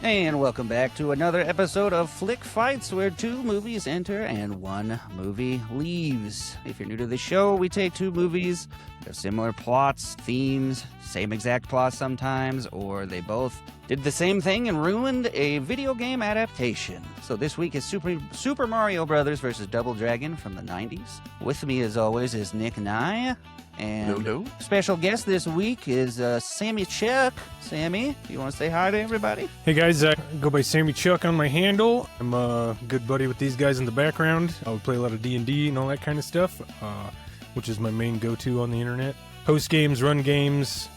And welcome back to another episode of Flick Fights, where 2 movies enter and 1 movie leaves. If you're new to the show, we take 2 movies that have similar plots, themes, same exact plot sometimes, or they both did the same thing and ruined a video game adaptation. So this week is Super Mario Brothers vs. Double Dragon from the 90s. With me, as always, is Nick Nye. And special guest this week is Sammy Chuck. Sammy, you want to say hi to everybody? Hey guys, I go by Sammy Chuck on my handle. I'm a good buddy with these guys in the background. I would play a lot of D&D and all that kind of stuff, which is my main go-to on the internet. Host games, run games,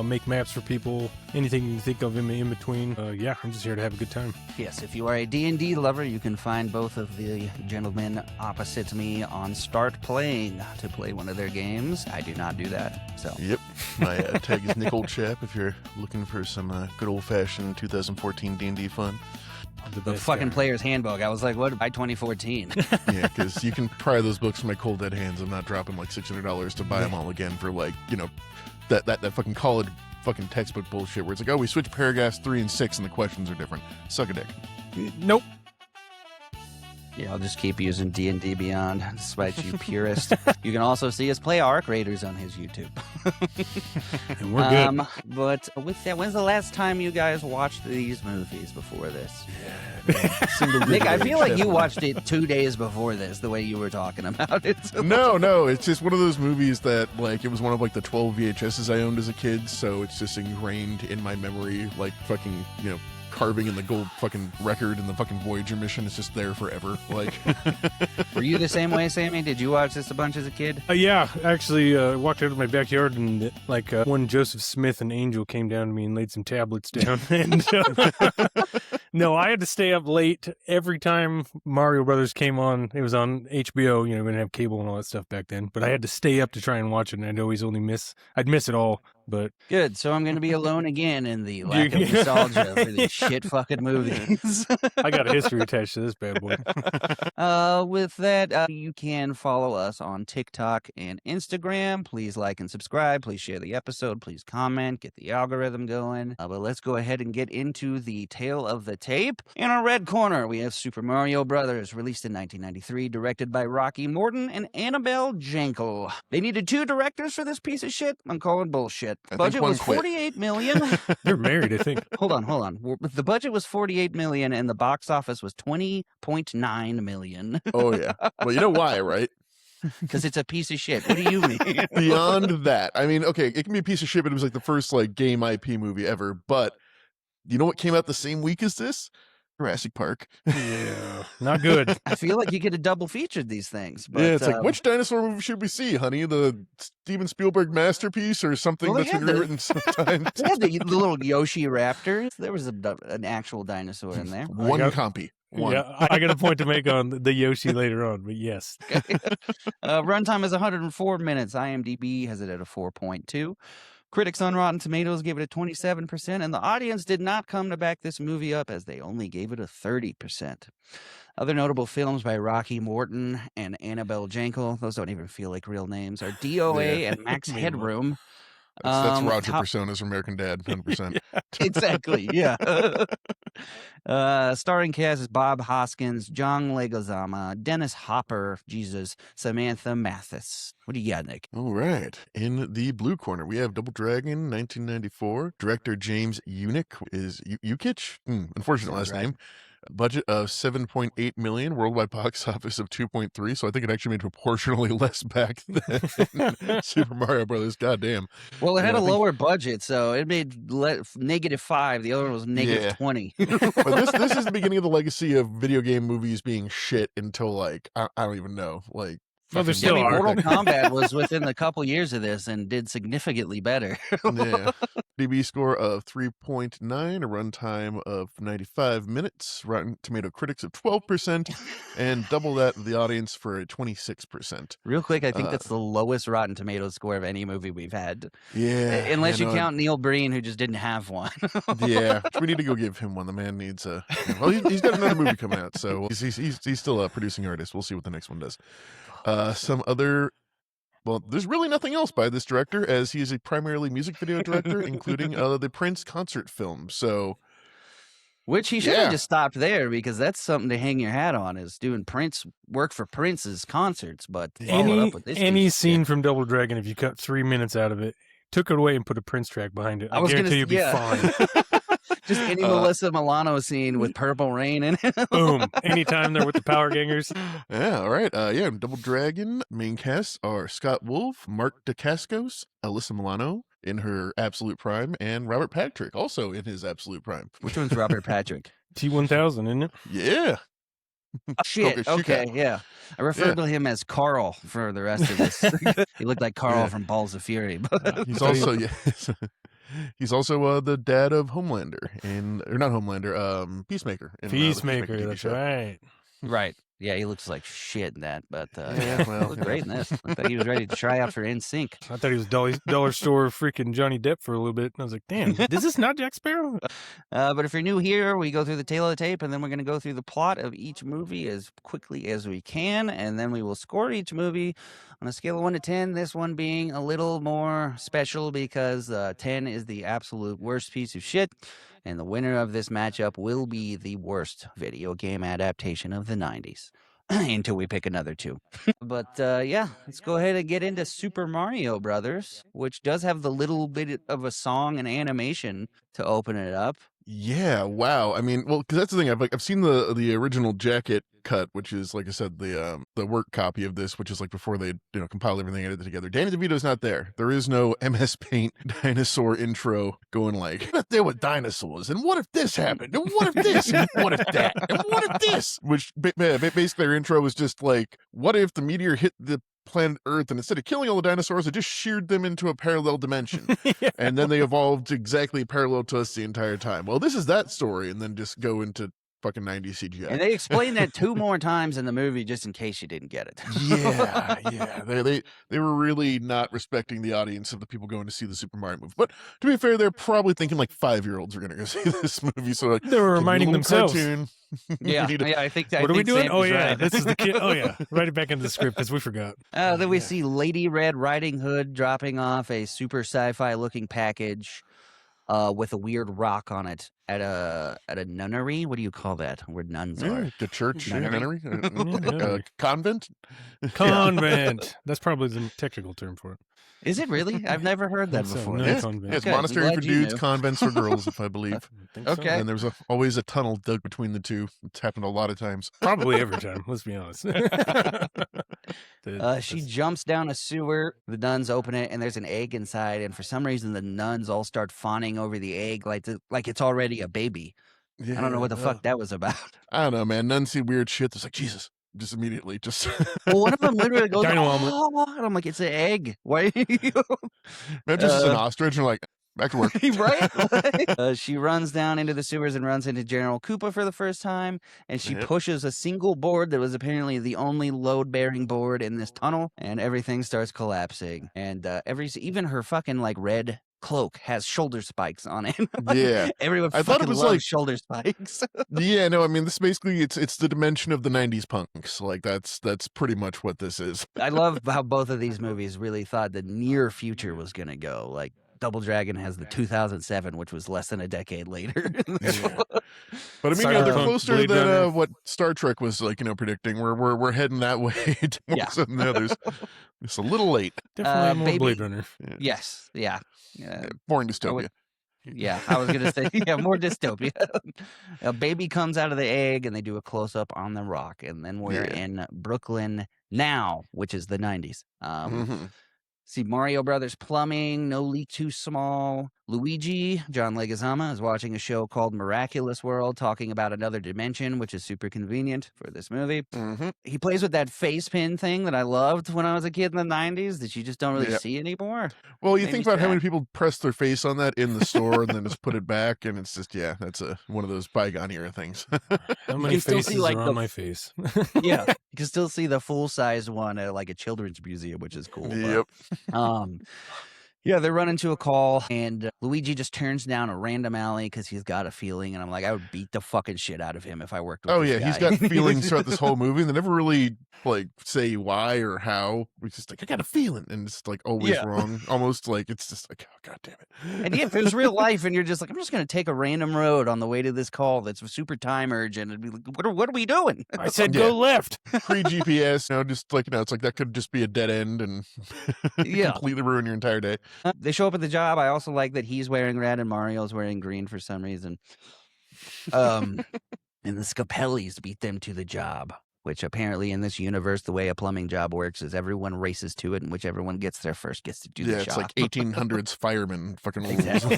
make maps for people, anything you can think of in between. Yeah, I'm just here to have a good time. Yes, if you are a D&D lover, you can find both of the gentlemen opposite me on Start Playing to play one of their games. I do not do that, so. Yep, my tag is Nick Old Chap if you're looking for some good old-fashioned 2014 D&D fun. The fucking player's handbook. I was like, what, by 2014? Yeah, because you can pry those books from my cold dead hands. I'm not dropping like $600 to buy them all again for like, you know, that fucking college fucking textbook bullshit where it's like, oh, we switch paragraphs 3 and 6 and the questions are different. Suck a dick. Nope. Yeah, I'll just keep using D&D Beyond, despite you purist. You can also see us play Arc Raiders on his YouTube. And we're good. But with that, when's the last time you guys watched these movies before this? Yeah. Nick, I feel like you watched it 2 days before this, the way you were talking about it. No, it's just one of those movies that, like, it was one of, like, the 12 VHSs I owned as a kid, so it's just ingrained in my memory, like, fucking, you know, carving in the gold fucking record and the fucking Voyager mission is just there forever. Like, were you the same way, Sammy? Did you watch this a bunch as a kid? Yeah, actually, walked out of my backyard and when Joseph Smith and Angel came down to me and laid some tablets down. And no, I had to stay up late every time Mario Brothers came on. It was on HBO. You know, we didn't have cable and all that stuff back then. But I had to stay up to try and watch it, and I'd miss it all. But good, so I'm going to be alone again in the lack of nostalgia for these shit fucking movies. I got a history attached to this bad boy. With that, you can follow us on TikTok and Instagram. Please like and subscribe. Please share the episode. Please comment. Get the algorithm going. But let's go ahead and get into the tale of the tape. In our red corner, we have Super Mario Brothers, released in 1993, directed by Rocky Morton and Annabelle Jankel. They needed 2 directors for this piece of shit. I'm calling bullshit. Budget was $48 million. They're married, I think. Hold on. The budget was $48 million, and the box office was $20.9 million. Oh yeah. Well, you know why, right? Because it's a piece of shit. What do you mean? Beyond that, I mean, okay, it can be a piece of shit, but it was like the first like game IP movie ever. But you know what came out the same week as this? Jurassic Park. Yeah, not good. I feel like you could have double featured these things. But, yeah, it's like, which dinosaur movie should we see, honey? The Steven Spielberg masterpiece or something that's been rewritten sometimes? They had the little Yoshi raptors. There was an actual dinosaur in there. One copy. One. Yeah, I got a point to make on the Yoshi later on, but yes. Okay. Runtime is 104 minutes. IMDb has it at a 4.2. Critics on Rotten Tomatoes gave it a 27%, and the audience did not come to back this movie up as they only gave it a 30%. Other notable films by Rocky Morton and Annabelle Jankel, those don't even feel like real names, are DOA and Max Headroom. That's Roger Personas from American Dad, 100%. Yeah, exactly, yeah. Starring cast is Bob Hoskins, John Leguizamo, Dennis Hopper, Samantha Mathis. What do you got, Nick? All right. In the blue corner, we have Double Dragon, 1994. Director James Unick is Ukich? Unfortunate last name. Budget of $7.8 million, worldwide box office of 2.3. So I think it actually made proportionally less back than Super Mario Brothers. Goddamn. Well, it had a lower budget, so it made -5. The other one was -20. But this is the beginning of the legacy of video game movies being shit until like I don't even know, like. No, they're still Mortal Kombat was within a couple years of this and did significantly better. Yeah. DB score of 3.9, a runtime of 95 minutes, Rotten Tomato critics of 12%, and double that of the audience for a 26%. Real quick, I think that's the lowest Rotten Tomatoes score of any movie we've had. Yeah. Unless you count Neil Breen, who just didn't have one. Yeah. We need to go give him one. The man needs a... Well, he's got another movie coming out, so he's still a producing artist. We'll see what the next one does. Some other, well, there's really nothing else by this director, as he is a primarily music video director, including the Prince concert film. So Which he should have Yeah. just stopped there because that's something to hang your hat on is doing work for Prince's concerts. But follow it up with this Any piece of scene shit. from Double Dragon, if you cut 3 minutes out of it, took it away and put a Prince track behind it, I was guarantee gonna, you'd be fine. Just any Melissa Milano scene with Purple Rain in it. Boom. Anytime they're with the Power Gangers. Yeah, all right. Yeah, Double Dragon main casts are Scott Wolf, Mark Dacascos, Alyssa Milano in her absolute prime, and Robert Patrick also in his absolute prime. Which one's Robert Patrick? T-1000, isn't it? Yeah. Shit. Coca Okay, Chica. yeah. I referred to him as Carl for the rest of this. He looked like Carl from Balls of Fury. But He's also he's also the dad of Homelander or not Homelander, Peacemaker. In, Peacemaker, TV that's show. right. right. Yeah, he looks like shit in that, but Yeah, well, he looked great in this. Looked like he was ready to try out for NSYNC. I thought he was dollar store freaking Johnny Depp for a little bit. And I was like, damn, this is not Jack Sparrow. But if you're new here, we go through the tail of the tape, and then we're going to go through the plot of each movie as quickly as we can, and then we will score each movie on a scale of 1 to 10, this one being a little more special because 10 is the absolute worst piece of shit, and the winner of this matchup will be the worst video game adaptation of the 90s. Until we pick another two. But yeah, let's go ahead and get into Super Mario Brothers, which does have the little bit of a song and animation to open it up. Yeah, wow. I mean, well, because that's the thing. I've seen the original jacket cut, which is like I said, the work copy of this, which is like before they compiled everything and edited it together. Danny DeVito's not there. There is no MS Paint dinosaur intro going like, what if there were dinosaurs, and what if this happened, and what if this, and what if that, and what if this? Which basically their intro was just like, what if the meteor hit the planet Earth, and instead of killing all the dinosaurs, it just sheared them into a parallel dimension. Yeah. And then they evolved exactly parallel to us the entire time. Well, this is that story, and then just go into fucking 90s CGI. And they explain that 2 more times in the movie just in case you didn't get it. Yeah. They were really not respecting the audience of the people going to see the Super Mario movie. But to be fair, they're probably thinking like 5-year-olds are going to go see this movie. So like, They were reminding themselves. Cartoon. Yeah, I think that. What are we doing? Sam Oh, is yeah. right. This is the kid. Oh, yeah. Write it back into the script because we forgot. Then we see Lady Red Riding Hood dropping off a super sci-fi looking package with a weird rock on it at a nunnery. What do you call that? Where nuns are? The church, Nunnery? nunnery? Convent. Convent. That's probably the technical term for it. Is it really? I've never heard that So, before. no, Yeah. convent. Yeah, it's Okay, I'm monastery glad for you dudes, knew. convents for girls, if I believe. I think so. Okay. And there's always a tunnel dug between the two. It's happened a lot of times. Probably every time. Let's be honest. She jumps down a sewer. The nuns open it, and there's an egg inside. And for some reason, the nuns all start fawning over the egg like it's already a baby. I don't know what the fuck that was about. I don't know, man. Nuns see weird shit. It's like, Jesus. Just immediately, Well, one of them literally goes, Dino omelet. "Oh," and I'm like, "It's an egg. Why?" man, just an ostrich, and like, back to work. Right? She runs down into the sewers and runs into General Koopa for the first time, and she Yep. pushes a single board that was apparently the only load-bearing board in this tunnel, and everything starts collapsing. And even her fucking like red cloak has shoulder spikes on it. Like, Yeah. everyone I thought it fucking was loves like- shoulder spikes. Yeah, no, I mean, this basically, it's the dimension of the 90s punks. Like, that's pretty much what this is. I love how both of these movies really thought the near future was going to go. Like, Double Dragon has the 2007, which was less than a decade later. Yeah. But I mean, they're Cyberpunk, closer Blade Runner. than what Star Trek was like, predicting. We're heading that way more Yeah. so than the others. It's a little late. Definitely more baby- Blade Runner. Yes, yeah. Boring dystopia. Yeah, I was gonna say, yeah, more dystopia. A baby comes out of the egg, and they do a close up on the rock, and then we're Yeah. in Brooklyn now, which is the 90s. Mhm. See Mario Brothers plumbing, no leak too small. Luigi, John Leguizamo, is watching a show called Miraculous World, talking about another dimension, which is super convenient for this movie. Mhm. He plays with that face pin thing that I loved when I was a kid in the 90s that you just don't really Yeah. see anymore. Well, you Made think me about how sad. many people press their face on that in the store and then just put it back, and it's just, that's one of those bygone era things. How many can still see, faces like, are the- on my face? Yeah, you can still see the full-size one at like a children's museum, which is cool. but- Yep. Yeah, they run into a call, and Luigi just turns down a random alley because he's got a feeling, and I'm like, I would beat the fucking shit out of him if I worked with Oh this yeah, he's guy. got feelings throughout this whole movie, and they never really like say why or how. It's just like, I got a feeling, and it's like always wrong. Almost like it's just like, oh god damn it. And if it was real life and you're just like, I'm just gonna take a random road on the way to this call that's super time urgent, and be like, what are we doing? I said go left. Pre-GPS, just like, it's like that could just be a dead end and completely ruin your entire day. They show up at the job. I also like that he's wearing red and Mario's wearing green for some reason. And the Scapellis beat them to the job, which apparently in this universe, the way a plumbing job works is everyone races to it, and whichever one gets there first gets to do the job. Yeah, it's like 1800s firemen fucking rules. Exactly.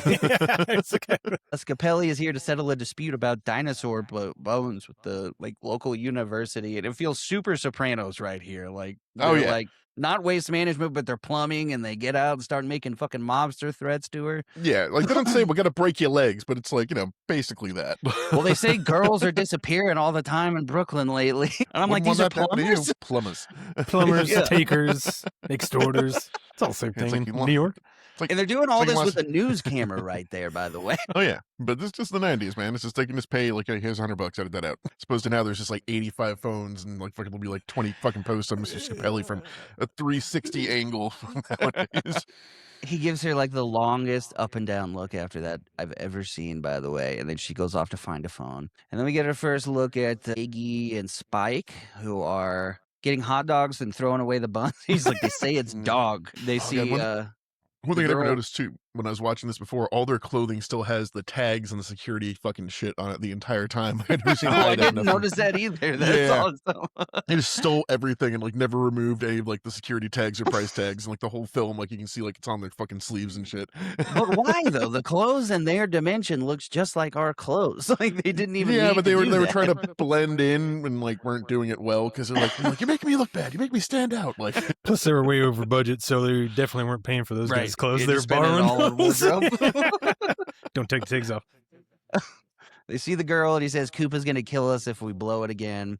Scapelli is here to settle a dispute about dinosaur bones with the local university, and it feels super Sopranos right here. Like, like not waste management, but they're plumbing, and they get out and start making fucking mobster threats to her. Yeah, like they don't say we're gonna break your legs, but it's like, basically that. Well, they say girls are disappearing all the time in Brooklyn lately, and I'm like, these are plumbers. Plumbers, takers, extorters. It's all the same thing in New York. And they're doing all this with a news camera right there, by the way. Oh, yeah. But this is just the 90s, man. It's just taking his pay, like, hey, here's $100, edit that out. As opposed to now there's just like 85 phones and like fucking there'll be like 20 fucking posts on Mr. Scapelli from a 360 angle nowadays. He gives her like the longest up and down look after that I've ever seen, by the way. And then she goes off to find a phone. And then we get our first look at Iggy and Spike, who are getting hot dogs and throwing away the buns. He's like, they say it's dog. They see... One thing I never noticed too, when I was watching this before, all their clothing still has the tags and the security fucking shit on it the entire time. I didn't notice that either. That's awesome. They just stole everything and like never removed any of like the security tags or price tags, and like the whole film, like you can see like it's on their fucking sleeves and shit. But why though? The clothes in their dimension looks just like our clothes. Like they didn't even. Yeah, but they were trying to blend in and like weren't doing it well because they're like, you're making me look bad. You make me stand out. Like plus they were way over budget, so they definitely weren't paying for those guys' clothes. They're borrowing. Don't take the tags off. They see the girl and he says Koopa's gonna kill us if we blow it again.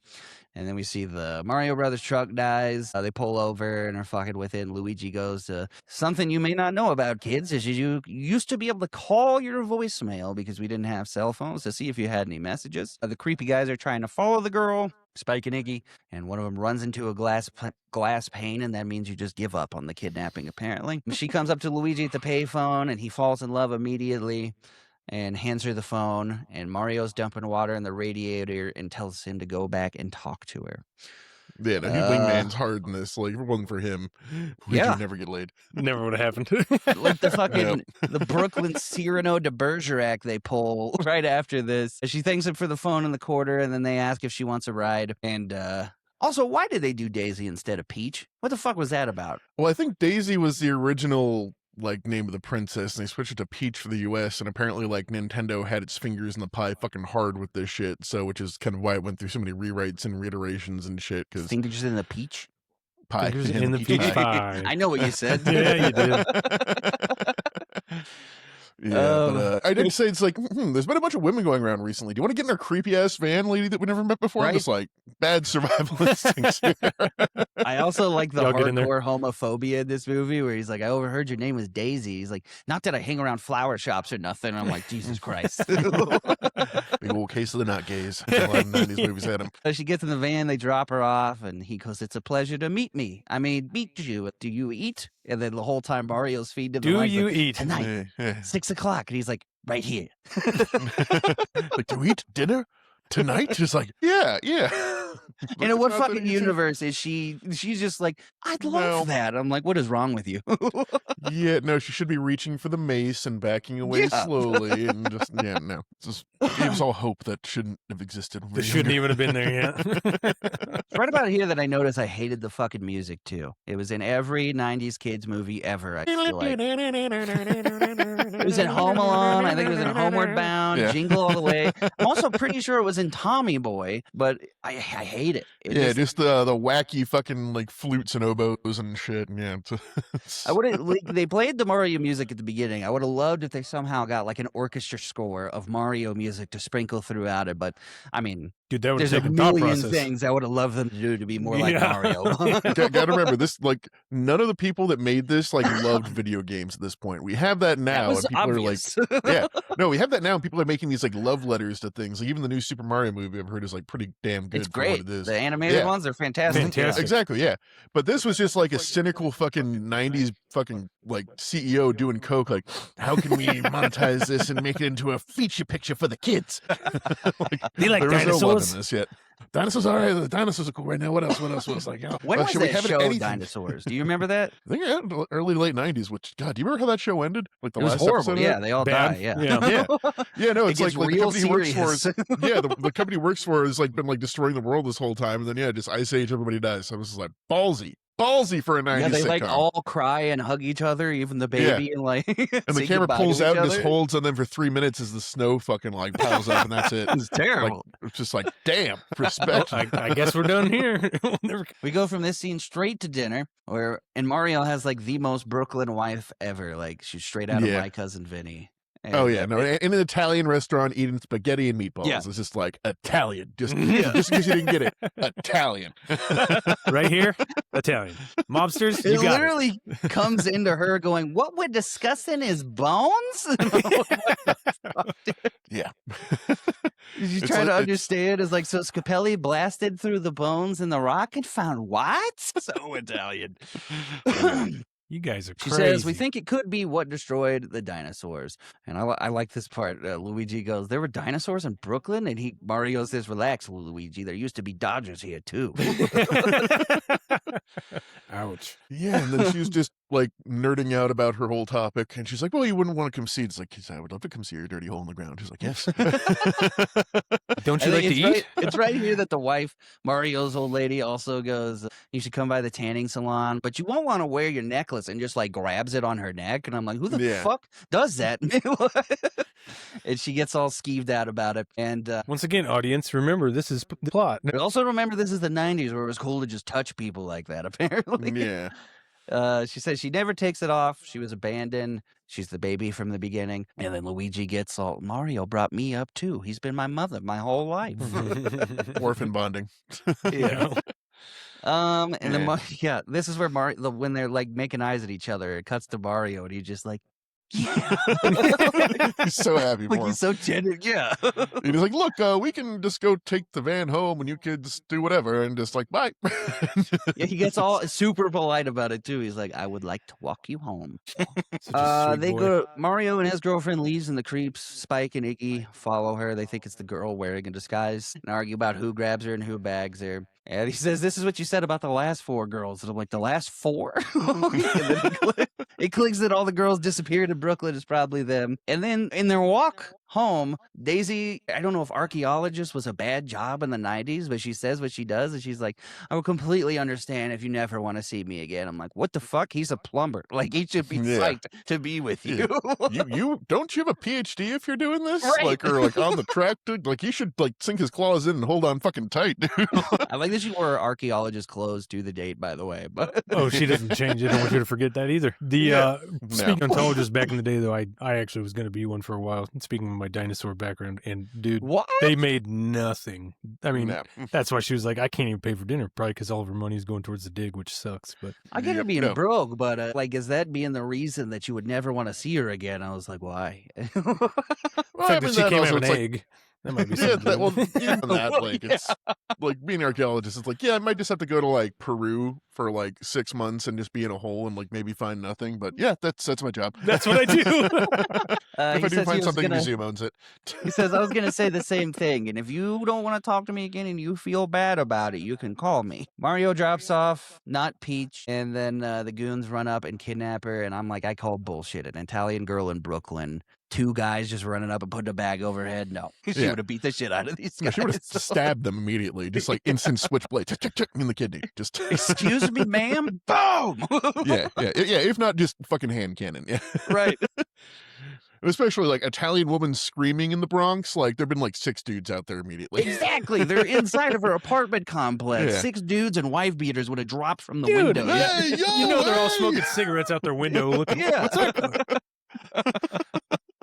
And then we see the Mario Brothers truck dies. They pull over and are fucking with it. And Luigi goes, something you may not know about kids is you used to be able to call your voicemail because we didn't have cell phones to see if you had any messages. The creepy guys are trying to follow the girl, Spike and Iggy, and one of them runs into a glass pane, and that means you just give up on the kidnapping, apparently. She comes up to Luigi at the payphone, and he falls in love immediately and hands her the phone, and Mario's dumping water in the radiator and tells him to go back and talk to her. Yeah, no, wingman's hard in this. Like, if it wasn't for him, we'd never get laid. Never would have happened. Like the fucking the Brooklyn Cyrano de Bergerac they pull right after this. She thanks him for the phone in the quarter, and then they ask if she wants a ride. And also, why did they do Daisy instead of Peach? What the fuck was that about? Well, I think Daisy was the original name of the princess, and they switched it to Peach for the US, and apparently like Nintendo had its fingers in the pie fucking hard with this shit, so which is kind of why it went through so many rewrites and reiterations and shit. Because fingers in the peach pie, fingers in the peach pie. I know what you said. Yeah, you did. Yeah, but I did say it's like, there's been a bunch of women going around recently. Do you want to get in our creepy ass van lady that we never met before? Right. I'm just like, bad survival instincts here. I also like the hardcore homophobia in this movie where he's like, I overheard your name was Daisy. He's like, not that I hang around flower shops or nothing. I'm like, Jesus Christ. Big old case of the not gays. A lot of 90s movies had them. So she gets in the van, they drop her off, and he goes, it's a pleasure to meet me. I mean, meet you. Do you eat? And then the whole time Mario's feeding him. Do you eat? Tonight, 6 o'clock. And he's like, right here. Like, do we eat dinner tonight? Just like, yeah. And in what fucking universe is she? She's just like, I'd love that. I'm like, what is wrong with you? Yeah, no, she should be reaching for the mace and backing away slowly, and just no. Just gives all hope that shouldn't have existed. This shouldn't even have been there yet. It's right about here that I noticed I hated the fucking music too. It was in every 90s kids movie ever. I feel like it was in Home Alone. I think it was in Homeward Bound. Jingle All the Way. I'm also pretty sure it was in Tommy Boy, but I hate it. Just the wacky fucking like flutes and oboes and shit. Yeah, I would have. Like, they played the Mario music at the beginning. I would have loved if they somehow got like an orchestra score of Mario music to sprinkle throughout it. But I mean, dude, that would there's a million things I would have loved them to do to be more like Mario. Gotta remember this. Like, none of the people that made this like loved video games at this point. We have that now, and people obvious. Are like, we have that now, and people are making these like love letters to things. Like even the new Super Mario movie I've heard is like pretty damn good. It's great. great. what it is. The animated ones are fantastic. Fantastic. Exactly, yeah. But this was just like a cynical fucking 90s fucking like CEO doing coke, like, how can we monetize this and make it into a feature picture for the kids? Like, They like there was no love dinosaurs. in this yet. Dinosaurs are right. The dinosaurs are cool right now. What else? Was like, oh, When was should we that have it show, anything? Dinosaurs? Do you remember that? I think early to late 90s, which, God, do you remember how that show ended? Like the It was last horrible. episode of Yeah, it? they all Bad. die. Yeah. Yeah, no, It it's like, gets the real company he works for serious. the company he works for has like been like destroying the world this whole time, and then just Ice Age, everybody dies. So I was just like, ballsy for a 90s Yeah, they sitcom. like all cry and hug each other, even the baby, and like. And the say camera goodbye to pulls each out and just other. holds on them for 3 minutes as the snow fucking like piles up, and that's it. It's terrible. Like, it's just like, damn, respect. I guess we're done here. We'll never- We go from this scene straight to dinner, and Mario has like the most Brooklyn wife ever. Like she's straight out of Yeah. My Cousin Vinny. Oh yeah, no, in an Italian restaurant eating spaghetti and meatballs. Yeah. It's just like Italian, just because you didn't get it, Italian. right here, Italian mobsters. It You got it. literally comes into her going, "What we're discussing is bones." Yeah. You It's try to like- understand is like, so Scapelli blasted through the bones in the rock and found what? So Italian. You guys are She crazy. says, "We think it could be what destroyed the dinosaurs." And I like this part. Luigi goes, "There were dinosaurs in Brooklyn?" And Mario says, "Relax, Luigi. There used to be Dodgers here, too." Ouch. Yeah, and then she was just like nerding out about her whole topic, and she's like, "Well, you wouldn't want to come see." It's like, "I would love to come see your dirty hole in the ground." She's like, "Yes." Don't I you like think to it's eat? right, it's right here that the wife, Mario's old lady, also goes, "You should come by the tanning salon, but you won't want to wear your necklace," and just like grabs it on her neck. And I'm like, who the Yeah. fuck does that? And she gets all skeeved out about it. And Once again, audience, remember this is the plot. but also remember, this is the 90s where it was cool to just touch people like that, apparently. Yeah. She says she never takes it off. She was abandoned. She's the baby from the beginning. And then Luigi gets all, "Mario brought me up too. He's been my mother my whole life." Orphan bonding. Yeah. And then Yeah. this is where when they're like making eyes at each other, it cuts to Mario and he's just like, yeah. He's so happy Like for him. he's so tender. Yeah. He's like, "Look, we can just go take the van home, and you kids do whatever," and just like, "Bye." Yeah, he gets all super polite about it too. He's like, "I would like to walk you home." Such a sweet They boy. go. Mario and his girlfriend leaves, and the creeps, Spike and Iggy, follow her. They think it's the girl wearing a disguise, and argue about who grabs her and who bags her. And he says, "This is what you said about the last 4 girls." And I'm like, "The last 4?" And then it clicks that all the girls disappeared in Brooklyn. It's probably them. And then in their walk home, Daisy, I don't know if archaeologist was a bad job in the 90s, but she says what she does, and she's like, "I will completely understand if you never want to see me again." I'm like, what the fuck? He's a plumber. Like, he should be Yeah. psyched to be with you. You don't you have a PhD if you're doing this? Right. Like, or like on the track, dude? Like, you should like sink his claws in and hold on fucking tight, dude. I like that she wore her archaeologist clothes to the date, by the way. But Oh, she doesn't change it. I don't want you to forget that either. Speaking of ontologists back in the day, though, I actually was going to be one for a while. Speaking of my dinosaur background, and dude, what? they made nothing. I mean, No. that's why she was like, I can't even pay for dinner, probably because all of her money's going towards the dig, which sucks. But I get her Yep, being no. broke, but like, is that being the reason that you would never want to see her again? I was like, why? Well, the fact that she came out of an it's like, egg, that might be yeah, something. that, well, even that, Well, like, it's like being an archaeologist. It's like, yeah, I might just have to go to like Peru for like 6 months and just be in a hole and like maybe find nothing. But yeah, that's my job. That's what I do. If I he do says find he was something, the gonna- museum owns it. He says, "I was going to say the same thing. And if you don't want to talk to me again and you feel bad about it, you can call me." Mario drops off, not Peach. And then the goons run up and kidnap her. And I'm like, I call bullshit. An Italian girl in Brooklyn. 2 guys just running up and putting a bag over her head. No, she Yeah. would have beat the shit out of these Yeah, guys. she would have stabbed them immediately, just like instant switchblade, tick, tick, tick, in the kidney. Just Excuse me, ma'am. Boom. yeah. If not, just fucking hand cannon. Yeah. Right. Especially like Italian woman screaming in the Bronx. Like there've been like 6 dudes out there immediately. Exactly. They're inside of her apartment complex. Yeah. 6 dudes and wife beaters would have dropped from the Dude, window. yeah. Hey, yo, You know they're all hey! smoking cigarettes out their window looking. Yeah. What's up?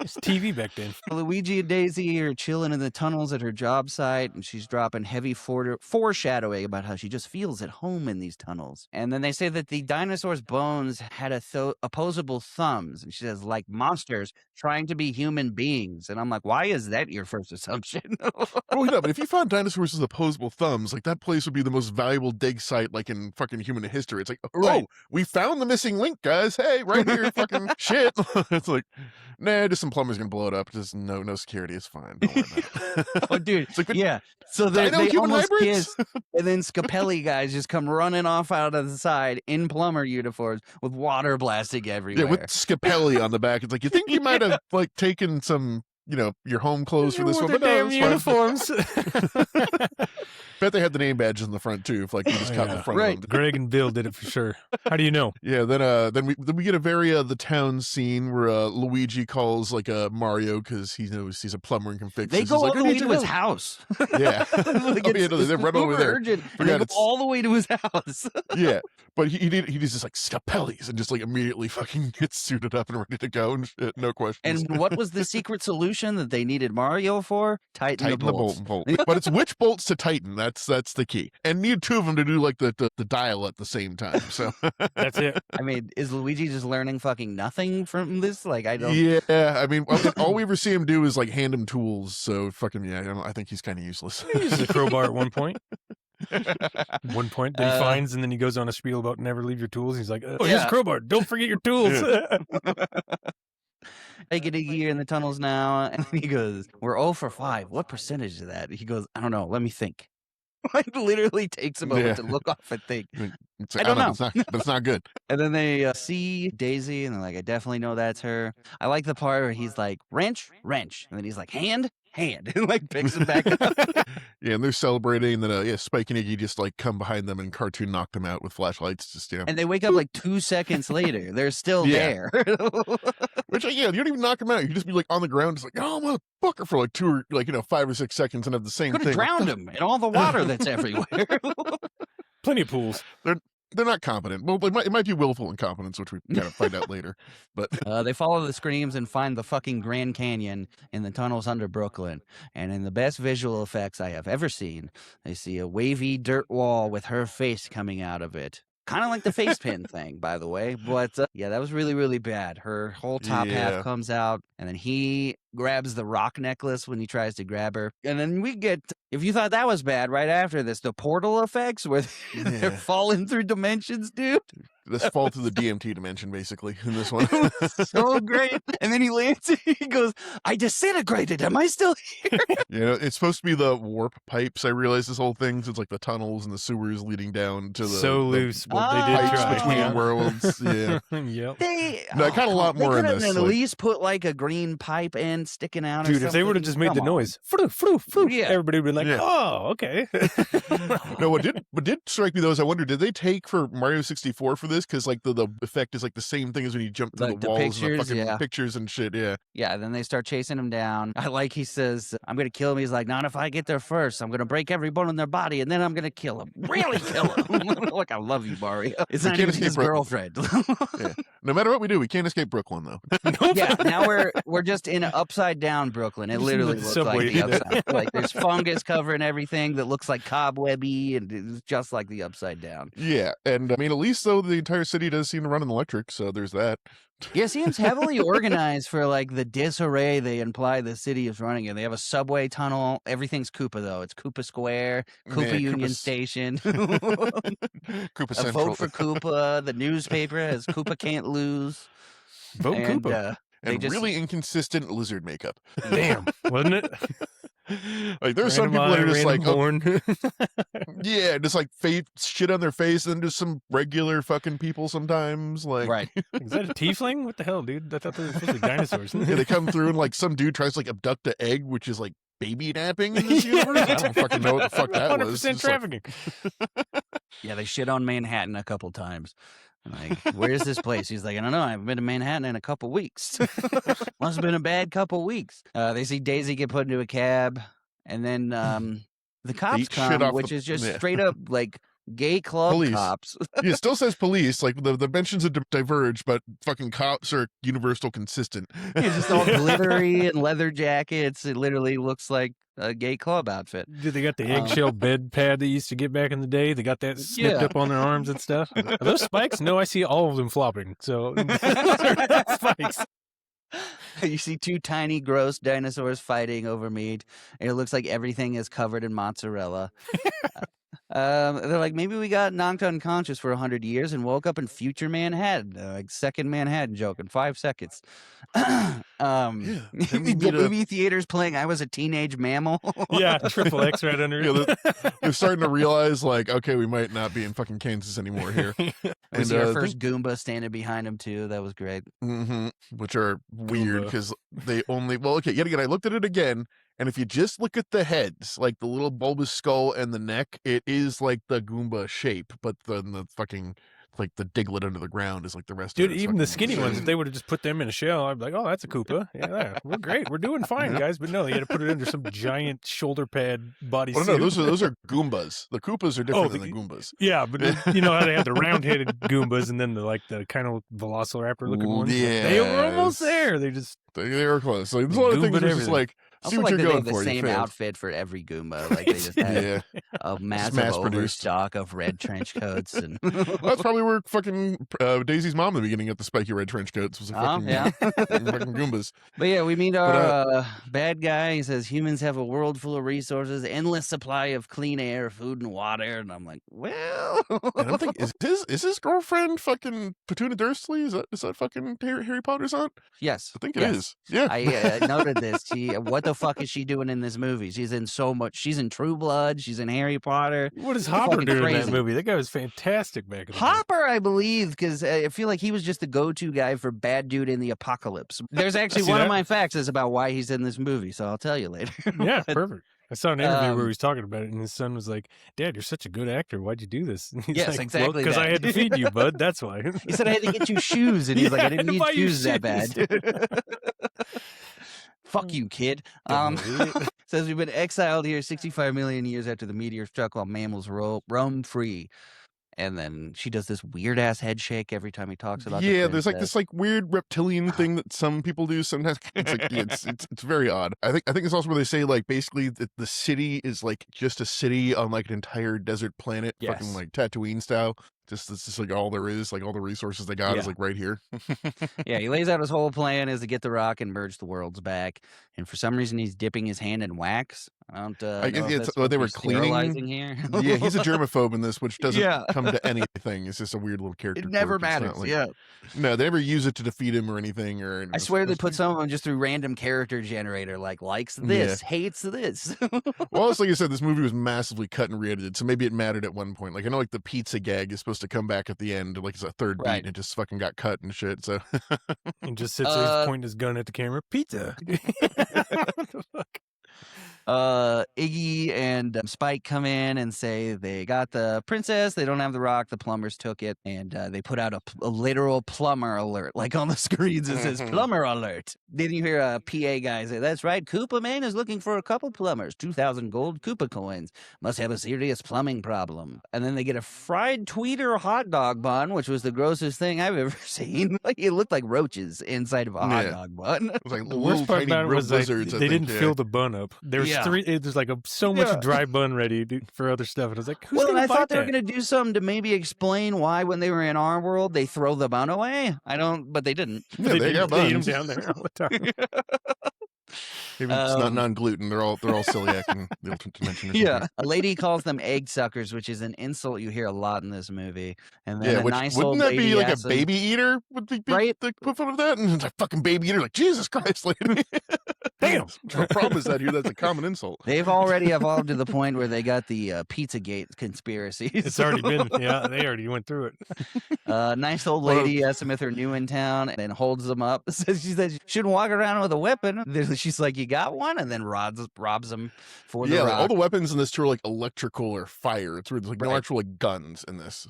It's TV back then. Luigi and Daisy are chilling in the tunnels at her job site, and she's dropping heavy foreshadowing about how she just feels at home in these tunnels. And then they say that the dinosaur's bones had opposable thumbs, and she says, like monsters trying to be human beings. And I'm like, why is that your first assumption? Well, no, but if you found dinosaurs with opposable thumbs, like that place would be the most valuable dig site like in fucking human history. It's like, oh, we found the missing link, guys. Hey, right here, fucking shit. It's like, nah, just some plumber's gonna blow it up. Just no security. It's fine. Don't worry about it. Oh, dude. It's like, Yeah. So they human almost hybrids? kiss, and then Scapelli guys just come running off out of the side in plumber uniforms with water blasting everywhere. Yeah, with Scapelli on the back. It's like, you think you might have like taken some, your home clothes for this one, With but their no, damn it's fine. uniforms. Bet they had the name badges in the front too. If like you just cut in the front. Right. Of them. Greg and Bill did it for sure. How do you know? Yeah. Then we get a very the town scene where Luigi calls like Mario because he knows he's a plumber and can fix. They this. go He's all like, the "I way need to your his help." house. Yeah. Like, They run over there. Urgent, and Forgot they go it's- all the way to his house. Yeah, but he just like Scapelli's and just like immediately fucking gets suited up and ready to go and shit. No questions. And what was the secret solution that they needed Mario for? Tighten Tighten the the bolts. bolt. But it's which bolts to tighten. That's the key. And need two of them to do like the dial at the same time. So That's it. I mean, is Luigi just learning fucking nothing from this? Like, I don't. yeah, I mean, all we ever see him do is like hand him tools. So fucking yeah, I think he's kind of useless. He uses a crowbar at one point. One point that he finds, and then he goes on a spiel about never leave your tools. He's like, "Oh, here's a Yeah. crowbar. Don't forget your tools." I get a year in the tunnels now. And he goes, we're 0 for 5. What percentage is that? He goes, I don't know. Let me think. Like, literally takes a moment Yeah. to look off and think. It's I don't know. but it's not good. And then they see Daisy, and they're like, I definitely know that's her. I like the part where he's like, wrench. And then he's like, hand. And like picks him back up. Yeah, and they're celebrating. And then Spike and Iggy just like come behind them and cartoon knock them out with flashlights. Just And they wake up like 2 seconds later. They're still Yeah. there. Which you don't even knock them out. You just be like on the ground, just like, oh motherfucker, for like 5 or 6 seconds and have the same Could thing. have drowned him in all the water that's everywhere. Plenty of pools. They're not competent. Well, it might be willful incompetence, which we gotta find out later. But They follow the screams and find the fucking Grand Canyon in the tunnels under Brooklyn. And in the best visual effects I have ever seen, they see a wavy dirt wall with her face coming out of it. Kind of like the face pin thing, by the way. But yeah, that was really, really bad. Her whole top Yeah. half comes out, and then he grabs the rock necklace when he tries to grab her. And then we get, if you thought that was bad, right after this, the portal effects where they're Yeah. falling through dimensions, dude. this fall through the DMT dimension, basically, in this one. So great. And then he lands, he goes, I disintegrated. Am I still here? It's supposed to be the warp pipes. I realize this whole thing. So it's like the tunnels and the sewers leading down to the So the loose, but they did pipes try. between Yeah. worlds. Yeah. Yep. No, I got a lot more in They could this, at like- least put like a green pipe end sticking out. Dude, or if they would have something. just made the Come on. noise, froo, froo, froo, Yeah. everybody would be like, Yeah. oh, okay. No, what did strike me though is I wonder, did they take for Mario 64 for this? Because like the effect is like the same thing as when you jump through Like the the walls and pictures, the fucking yeah. pictures and shit. Yeah. Yeah, then they start chasing him down. I like he says, I'm going to kill him. He's like, not if I get there first. I'm going to break every bone in their body, and then I'm going to kill him. Really kill him. Like, I love you, Mario. It's We not can't even his escape girlfriend. No matter what we do, we can't escape Brooklyn though. Yeah, now we're just in upside down Brooklyn. It Just in literally the looks subway. like the upside. Like there's fungus covering everything that looks like cobwebby, and it's just like the upside down. Yeah, and I mean, at least though the entire city does seem to run on electric, so there's that. Yeah, it seems heavily organized for like the disarray they imply the city is running in. They have a subway tunnel. Everything's Koopa though. It's Koopa Square, Koopa Yeah, Union Koopa's- Station. Koopa A Central. vote for Koopa. The newspaper has Koopa can't lose. Vote And Koopa. they and just really inconsistent lizard makeup. Damn, wasn't it? Like there's some people Random that are just eye, like, oh, random horn. yeah, just like shit on their face, and then just some regular fucking people sometimes. Like, right. Is that a tiefling? What the hell, dude? I thought they were supposed to be dinosaurs. yeah, they come through and like some dude tries to like abduct an egg, which is like baby napping in this universe. I don't fucking know what the fuck that was. 100% It's like, trafficking. Yeah, they shit on Manhattan a couple times. Like, where's this place? He's like, I don't know. I haven't been to Manhattan in a couple weeks. Must have been a bad couple weeks. They see Daisy get put into a cab, and then the cops eat shit come, off which the- is just yeah. straight up like Gay club Police. cops. Yeah, it still says police. Like the mentions diverge, but fucking cops are universal consistent. It's just all glittery and leather jackets. It literally looks like a gay club outfit. Dude, they got the eggshell bed pad they used to get back in the day. They got that snipped up on their arms and stuff. Are those spikes? No, I see all of them flopping. So spikes. You see two tiny, gross dinosaurs fighting over meat, and it looks like everything is covered in mozzarella. They're like, maybe we got knocked unconscious for 100 years and woke up in future Manhattan, like second Manhattan joke in 5 seconds. The movie theaters playing I Was a Teenage Mammal. Yeah, triple X right under it. They're starting to realize, like, okay, we might not be in fucking Kansas anymore here. We see our first Goomba standing behind him, too. That was great. Which are weird because they only, well, okay, yet again, I looked at it again. And if you just look at the heads, like the little bulbous skull and the neck, it is like the Goomba shape, but then the fucking, like the Diglett under the ground is like the rest Dude, of it. even the skinny ones, if they would have just put them in a shell, I'd be like, oh, that's a Koopa. Yeah, we're great. We're doing fine, guys. But no, they had to put it under some giant shoulder pad bodysuit. Well, no, those are Goombas. The Koopas are different than the Goombas. Yeah, but you know how they have the round-headed Goombas and then the kind of Velociraptor-looking ones? Yeah. They were almost there. They were close. Like, there's a lot of things that's just like, see what you're going the for. Same outfit for every Goomba. Like they just had a massive overstock of red trench coats, and that's probably where fucking Daisy's mom in the beginning got the spiky red trench coats. Was a fucking, fucking Goombas. But yeah, we meet our bad guy. He says humans have a world full of resources, endless supply of clean air, food, and water. And I'm like, well, and I'm thinking, is his girlfriend fucking Petunia Dursley? Is that fucking Harry Potter's aunt? Yes, I think it is. Yeah, I noted this. What the fuck is she doing in this movie? She's in so much. She's in True Blood. She's in Harry Potter. What is Hopper doing in that movie? That guy was fantastic back in the day. Hopper, I believe, because I feel like he was just the go-to guy for bad dude in the apocalypse. There's actually one of my facts is about why he's in this movie, so I'll tell you later. Yeah, perfect. I saw an interview where he was talking about it, and his son was like, "Dad, you're such a good actor. Why'd you do this?" And he's yes, like, exactly. Because I had to feed you, bud. That's why. He said I had to get you shoes, and he's like, I didn't need shoes that bad. Fuck you, kid. Says we've been exiled here 65 million years after the meteor struck while mammals roam free. And then she does this weird ass head shake every time he talks about. Yeah, there's like this like weird reptilian thing that some people do sometimes. It's like it's very odd. I think it's also where they say like basically that the city is like just a city on like an entire desert planet, fucking like Tatooine style. It's just like all there is, like all the resources they got is like right here. Yeah, he lays out his whole plan is to get the rock and merge the worlds back. And for some reason, he's dipping his hand in wax. I don't I guess they were cleaning here. Yeah, he's a germaphobe in this, which doesn't come to anything. It's just a weird little character. It never matters. Like, yeah, no, they never use it to defeat him or anything. Or I swear they put some of them just through random character generator, like likes this, hates this. Well, it's like you said, this movie was massively cut and re-edited, so maybe it mattered at one point. Like I know, like the pizza gag is supposed to come back at the end, like it's a third beat, and it just fucking got cut and shit. So he just sits there pointing his gun at the camera. Pizza. What the fuck? Iggy and Spike come in and say they got the princess, they don't have the rock, the plumbers took it, and they put out a literal plumber alert, like on the screens it says plumber alert. Then you hear a PA guy say, that's right, Koopa Man is looking for a couple plumbers, 2,000 gold Koopa coins, must have a serious plumbing problem. And then they get a fried tweeter hot dog bun, which was the grossest thing I've ever seen. Like it looked like roaches inside of a hot dog bun. It was like the worst part about it was like, they didn't fill the bun up. There's there's like so much dry bun ready for other stuff. And I was like, who's gonna I thought they that? were going to do something to maybe explain why when they were in our world, they throw the bun away. But they didn't. Yeah, they eat them buns down there all the time. Maybe it's not non-gluten. They're all celiac in the ultimate dimension. Or something. A lady calls them egg suckers, which is an insult you hear a lot in this movie. And then wouldn't that be like a baby eater? Would be right? The equivalent of that? And it's like fucking baby eater, like Jesus Christ, lady. Damn. The problem is that here that's a common insult. They've already evolved to the point where they got the Pizzagate conspiracy. It's already been, they already went through it. Nice old lady asks them if they're new in town and then holds them up. She says, you shouldn't walk around with a weapon. She's like, you got one, and then robs him for the Yeah, like, rock. all the weapons in this too are like electrical or fire. It's weird. There's like no Right. actual like guns in this.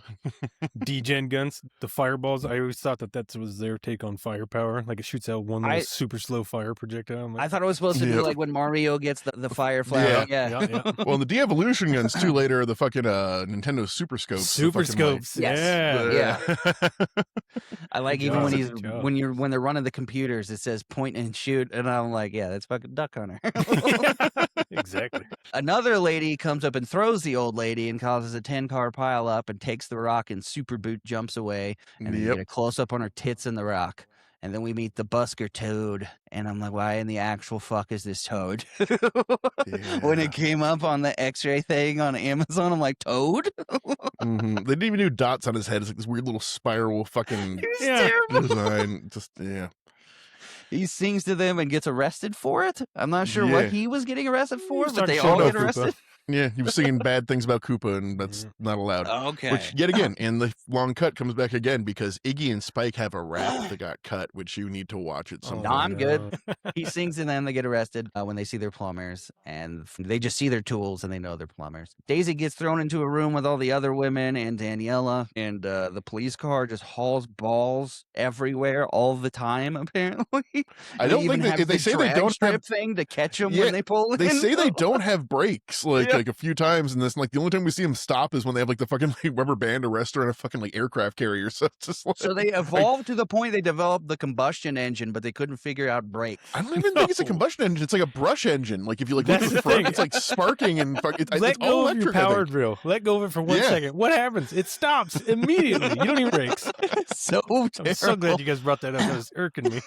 D-gen guns, the fireballs. I always thought that was their take on firepower. Like it shoots out one little super slow fire projectile. I'm like, I thought it was supposed to be Yep. like when Mario gets the fire flower. Yeah. Well, and the de-evolution guns too later are the fucking Nintendo Super Scopes. Super Scopes. Yes. Yeah. I like Good even job. when Good job. when they're running the computers, it says point and shoot, and I'm like, yeah, that's fucking Duck Hunter. Exactly. Another lady comes up and throws the old lady and causes a 10-car pile up and takes the rock and super boot jumps away, and then you get a close up on her tits in the rock. And then we meet the busker Toad, and I'm like, why in the actual fuck is this Toad? When it came up on the X-ray thing on Amazon, I'm like, Toad? They didn't even do dots on his head. It's like this weird little spiral fucking terrible. design. Just He sings to them and gets arrested for it. I'm not sure Yeah. what he was getting arrested for, but started they showing all off get arrested. Koopa. Yeah, he was singing bad things about Koopa, and that's not allowed. Okay. Which, yet again, and the long cut comes back again because Iggy and Spike have a rap that got cut, which you need to watch at some No, point. I'm good. He sings and then they get arrested when they see their plumbers, and they just see their tools and they know they're plumbers. Daisy gets thrown into a room with all the other women and Daniela, and the police car just hauls balls everywhere all the time. Apparently, I don't even think have they the say they drag don't strip have. thing to catch them Yeah, when they pull in. They say they don't have brakes Yeah. like a few times in this. And, like the only time we see them stop is when they have like the fucking like rubber band arrestor and a fucking like aircraft carrier. So it's just like, So they evolved to the point they developed the combustion engine, but they couldn't figure out brakes. I don't even think it's a combustion engine. It's like a brush engine. Like if you like look That's at the the front, thing. it's like sparking and it's Let all go of your electric. I think. power drill. Let go of it for 1 second. What happens? It stops immediately. You don't even brakes. So I'm so terrible. glad you guys brought that up. That was irking me.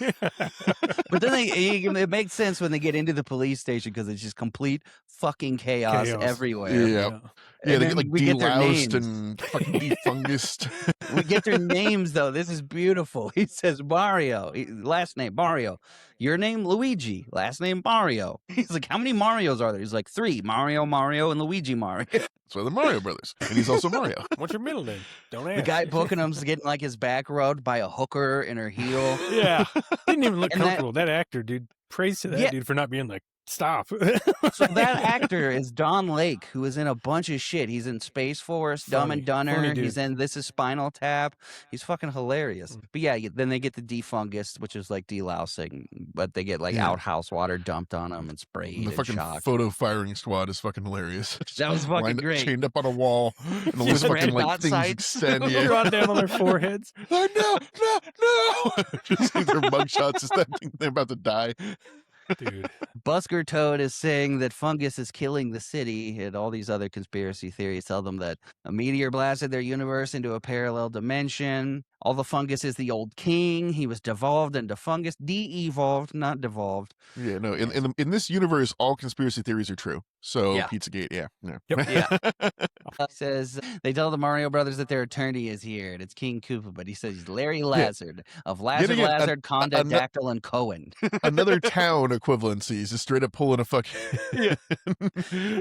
But then it makes sense when they get into the police station because it's just complete fucking chaos everywhere. Yeah. And Yeah, they then get like we get their deloused names. and fucking defungused. We get their names though. This is beautiful. He says Mario, last name Mario. Your name Luigi, last name Mario. He's like, how many Marios are there? He's like 3: Mario, and Luigi Mario. That's why the Mario Brothers, and he's also Mario. What's your middle name? Don't ask. The guy booking him's getting like his back rubbed by a hooker in her heel. Yeah. Didn't even look And that- comfortable. That actor, dude. Praise to that dude for not being like, stop. So that actor is Don Lake, who is in a bunch of shit. He's in Space Force, Dumb and Funny Dunner. dude. He's in This Is Spinal Tap. He's fucking hilarious. But yeah, then they get the defungus, which is like delousing, but they get like outhouse water dumped on them and sprayed The and fucking shocked. photo firing squad is fucking hilarious. That was fucking Lined up- great. Chained up on a wall, and all these Just fucking red like dot things sights. extend. Yeah. Drawn down on their foreheads. Oh, no. Just like their mugshots is that they're about to die. Dude. Busker Toad is saying that fungus is killing the city, and all these other conspiracy theories tell them that a meteor blasted their universe into a parallel dimension. All the fungus is the old king. He was devolved into fungus, de-evolved, not devolved. Yeah, no. In this universe, all conspiracy theories are true. So Yeah. Pizzagate, yeah. Yep. Yeah. Says they tell the Mario Brothers that their attorney is here, and it's King Koopa, but he says he's Larry Lazard of Lazard, again, Lazard, Conda, Dactyl, and Cohen. Another town equivalencies is straight up pulling a fucking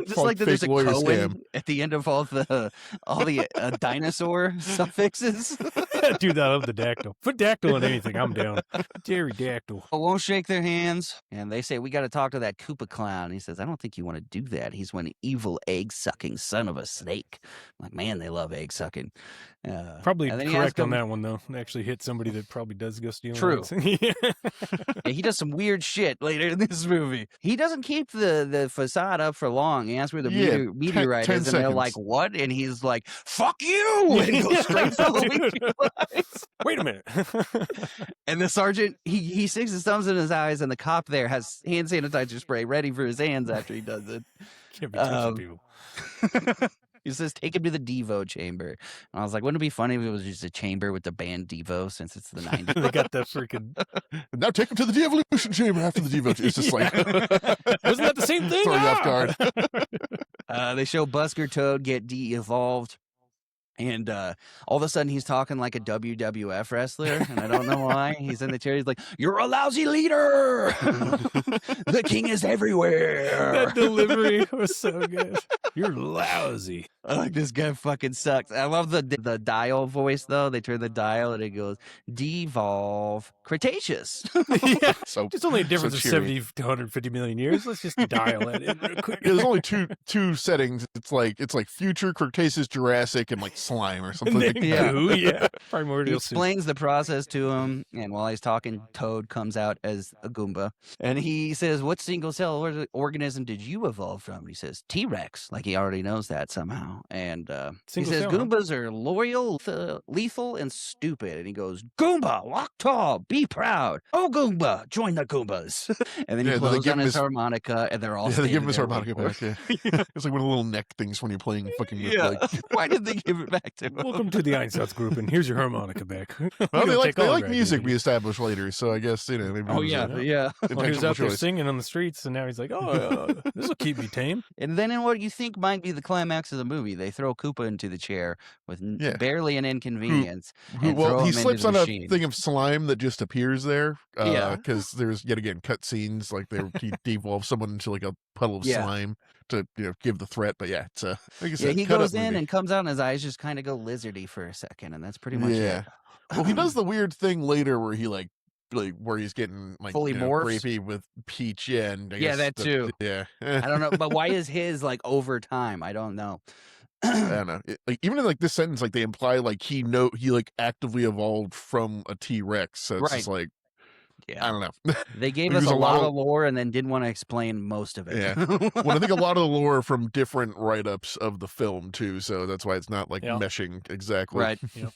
Just like that there's a Cohen at the end of all the dinosaur suffixes. Dude, I love the dactyl. Put dactyl in anything. I'm down. Jerry Dactyl. I won't shake their hands, and they say, we got to talk to that Koopa clown. He says, I don't think you want to do that. He's one evil egg-sucking son of a snake. I'm like, man, they love egg-sucking. Probably and then he correct asks on him- that one, though. Actually hit somebody that probably does go stealing. True. Yeah. Yeah, he does some weird shit later in this movie. He doesn't keep the facade up for long. He asks where the meteorite 10 is, and they're seconds. like, what? And he's like, fuck you! And he goes straight for the Dude. Luigi lines. Wait a minute. And the sergeant, he sticks his thumbs in his eyes, and the cop there has hand sanitizer spray ready for his hands after he does it. Can't be touching people. He says, take him to the Devo chamber. And I was like, wouldn't it be funny if it was just a chamber with the band Devo since it's the 90s? They got the freaking. Now take him to the de-evolution chamber after the devo. It's just like Wasn't that the same thing? throwing you off Ah! guard. They show Busker Toad get de-evolved. And all of a sudden, he's talking like a WWF wrestler, and I don't know why. He's in the chair. He's like, "You're a lousy leader. The king is everywhere." That delivery was so good. You're lousy. Like, this guy fucking sucks. I love the dial voice though. They turn the dial and it goes devolve Cretaceous. Yeah. So It's only a difference of cheery. 70 to 150 million years. Let's just dial it in real quick. Yeah, there's only two settings. It's like future, Cretaceous, Jurassic, and like slime or something. And Like then that. goo, yeah. He Primordial soup. explains the process to him, and while he's talking, Toad comes out as a Goomba, and he says, "What single cell organism did you evolve from?" And he says, "T-Rex," like he already knows that somehow. And he Single says, cell, huh? "Goombas are loyal, lethal, and stupid." And he goes, "Goomba, walk tall, be proud. Oh, Goomba, join the Goombas." And then he Yeah, they blows give on his- his harmonica, and they're all Yeah, they give standing him his there harmonica waiting back. for Yeah. It's like one of the little neck things when you're playing fucking with Yeah. like. Why did they give it back to him? Welcome to the Einsatz group, and here's your harmonica back. Well, they like music. We established later, so I guess maybe. Oh it was yeah, a yeah. Well, he was intentional out there choice. singing on the streets, and now he's like, "Oh, this will keep me tame." And then in what you think might be the climax of the movie, they throw Koopa into the chair with Yeah. barely an inconvenience. Who- and well, throw he him into slips the on machine. a thing of slime that just appears there. Yeah. Because there's yet again cut scenes like he devolves someone into like a puddle of Yeah. slime to give the threat. But yeah, it's like I Yeah, said, he cut goes up in movie. and comes out, and his eyes just kind of go lizardy for a second, and that's pretty much Yeah. it. Well, he does the weird thing later where he like where he's getting like Fully morphs? grapey with Peach. Yeah, and I Yeah, guess that too. Yeah. I don't know, but why is his like over time? I don't know. I don't know. Like even in like this sentence, like they imply like he like actively evolved from a T-Rex. So it's just like I Yeah, don't know. they gave There's us a a lot lot of- of lore and then didn't want to explain most of it. Yeah. Well, I think a lot of the lore from different write-ups of the film too, so that's why it's not like Yeah. meshing exactly. Right. Yep.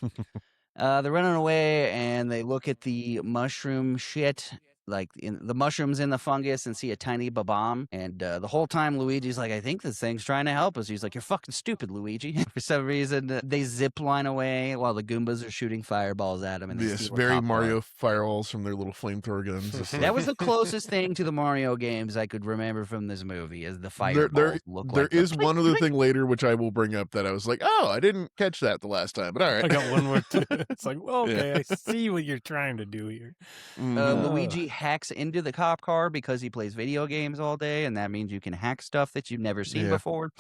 They're running away and they look at the mushroom shit, like the mushrooms in the fungus, and see a tiny babam. And the whole time Luigi's like, "I think this thing's trying to help us." He's like, "You're fucking stupid, Luigi." For some reason, they zip line away while the Goombas are shooting fireballs at him. And they Yes, steal a very cop car. Mario fireballs from their little flamethrower guns. It's That like- was the closest thing to the Mario games I could remember from this movie, is the fireballs look there like the is one other thing later which I will bring up that I was like, oh, I didn't catch that the last time, but all right. I got one more too. It's like, well, Yeah. okay, I see what you're trying to do here. Luigi hacks into the cop car because he plays video games all day, and that means you can hack stuff that you've never seen Yeah. before.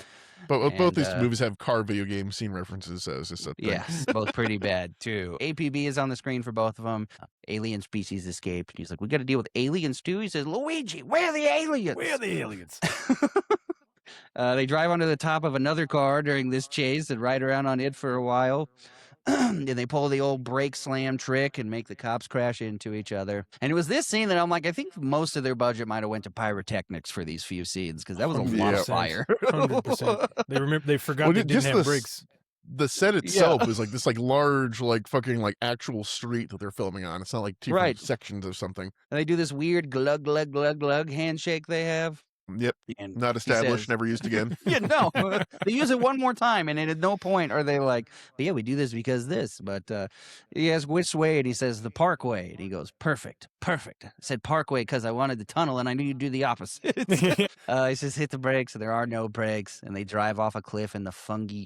But both and, these movies have car video game scene references, so it's just a thing. Yes, both pretty bad too. APB is on the screen for both of them. Alien species escaped. He's like, "We got to deal with aliens too." He says, "Luigi, where are the aliens?" Where are the aliens? They drive onto the top of another car during this chase and ride around on it for a while. And they pull the old brake slam trick and make the cops crash into each other. And it was this scene that I'm like, I think most of their budget might have went to pyrotechnics for these few scenes, because that was a lot of 100%. fire. 100%. They forgot Well, they just didn't have the brakes. The set itself is like this like large like fucking like actual street that they're filming on. It's not like different Right. sections of something. And they do this weird glug, glug, glug, glug handshake they have. Yep. And Not he established, says- never used again. Yeah, no. They use it one more time, and at no point are they like, "But yeah, we do this because this." But he asks which way, and he says the parkway. And he goes, "Perfect, perfect." I said parkway because I wanted the tunnel, and I knew you'd do the opposite. He says, "Hit the brakes," and there are no brakes, and they drive off a cliff, and the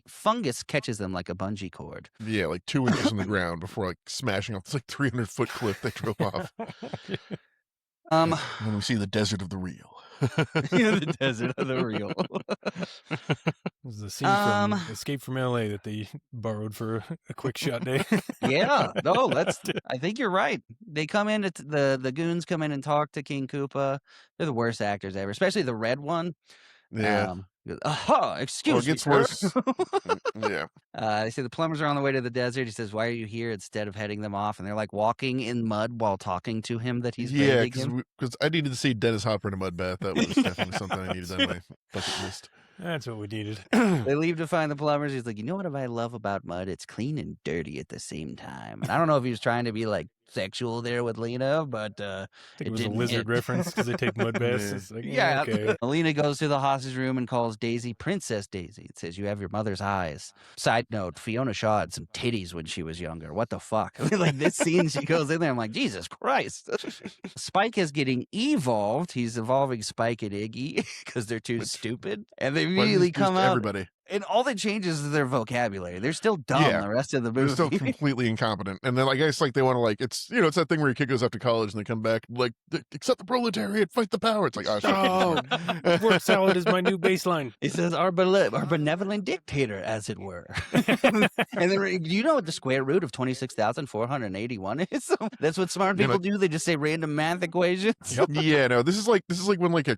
fungus catches them like a bungee cord. Yeah, like 2 inches on the ground before like smashing off this like 300-foot cliff they drove off. And then we see the desert of the real. The desert of the real. This is a scene from Escape from LA that they borrowed for a quick shot day. Yeah, no, I think you're right. They come in, the goons come in and talk to King Koopa. They're the worst actors ever, especially the red one. Yeah. He goes, "Aha, excuse Or it me. gets sir." worse. Yeah. They say the plumbers are on the way to the desert. He says, "Why are you here?" instead of heading them off. And they're like walking in mud while talking to him that he's Yeah, bathing him. because I needed to see Dennis Hopper in a mud bath. That was definitely something I needed on my bucket list. That's what we needed. They leave to find the plumbers. He's like, "You know what I love about mud? It's clean and dirty at the same time." And I don't know if he was trying to be like sexual there with Lena, but I think It it was a didn't lizard hit. reference because they take mud baths. Yeah. It's like, yeah. okay. Lena goes to the hostage room and calls Daisy Princess Daisy. It says, "You have your mother's eyes." Side note, Fiona Shaw had some titties when she was younger. What the fuck? I mean, like this scene, she goes in there, I'm like, Jesus Christ. Spike is getting evolved. He's evolving Spike and Iggy because they're too stupid. And they But he's immediately used come to out. everybody. And all that changes is their vocabulary. They're still dumb Yeah. the rest of the They're movie. still completely incompetent. And then I guess like they want to like, it's, you know, it's that thing where your kid goes off to college and they come back like, accept the proletariat, fight the power. It's like, oh, shit. Word salad is my new baseline. He says, our benevolent dictator, as it were. And then, do you know what the square root of 26,481 is? That's what smart people do. They just say random math equations. Yep. Yeah, no, this is like when like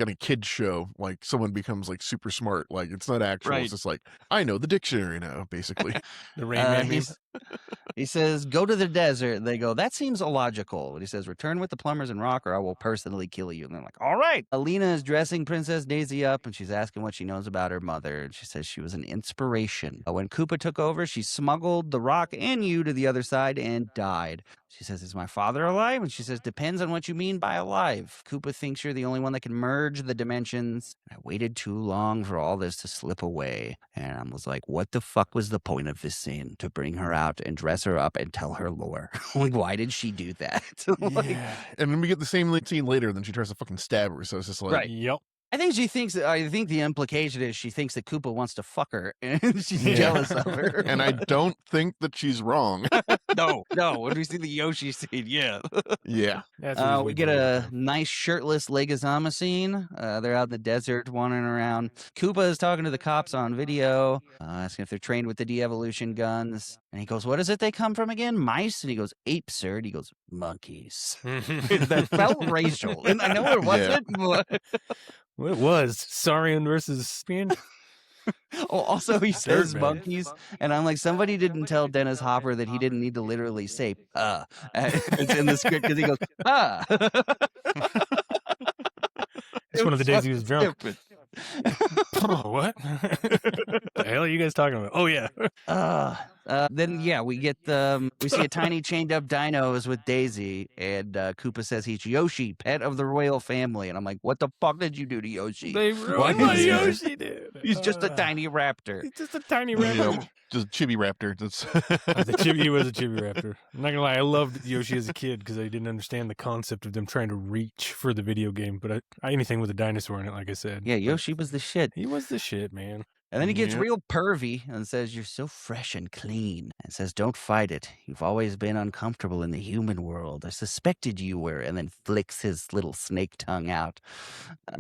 on a kid's show, like someone becomes like super smart. Like it's not actual. Right. It's just like, I know the dictionary now, basically. The Rain Man meme. He says, go to the desert. They go, that seems illogical. And he says, return with the plumbers and rock or I will personally kill you. And they're like, all right. Alina is dressing Princess Daisy up and she's asking what she knows about her mother. And she says she was an inspiration. When Koopa took over, she smuggled the rock and you to the other side and died. She says, is my father alive? And she says, depends on what you mean by alive. Koopa thinks you're the only one that can merge the dimensions. I waited too long for all this to slip away. And I was like, what the fuck was the point of this scene? To bring her out and dress her up and tell her lore. Like, why did she do that? Like, Yeah. And then we get the same scene later, and then she tries to fucking stab her. So it's just like, Right. Yep. I think the implication is she thinks that Koopa wants to fuck her and she's jealous of her. and I don't think that she's wrong. No. When we see the Yoshi scene, yeah. Yeah. That's what We get a nice shirtless Legazama scene. They're out in the desert wandering around. Koopa is talking to the cops on video, asking if they're trained with the de-evolution guns. And he goes, what is it they come from again? Mice? And he goes, apes, sir. And he goes, monkeys. That felt racial. And I know it wasn't, but... Well, it was Saurian versus Spian. Oh, also he says man. monkeys, and I'm like, somebody didn't tell Dennis Hopper that he didn't need to literally say it's in the script because he goes It's one of the days he was drunk. Stupid. Oh, what? The hell are you guys talking about? Oh yeah. Then we get we see a tiny chained up dinos with Daisy, and Koopa says he's Yoshi, pet of the royal family, and I'm like, what the fuck did you do to Yoshi? They ruined my Yoshi, dude. He's just a tiny raptor. He's just a tiny raptor. Just Chibi Raptor. That's He was a chibi raptor. I'm not gonna lie, I loved Yoshi as a kid because I didn't understand the concept of them trying to reach for the video game. But anything with a dinosaur in it, like I said, Yeah, Yoshi was the shit. he was the shit, man. And then he gets Yep. real pervy and says, you're so fresh and clean. And says, don't fight it. You've always been uncomfortable in the human world. I suspected you were. And then flicks his little snake tongue out.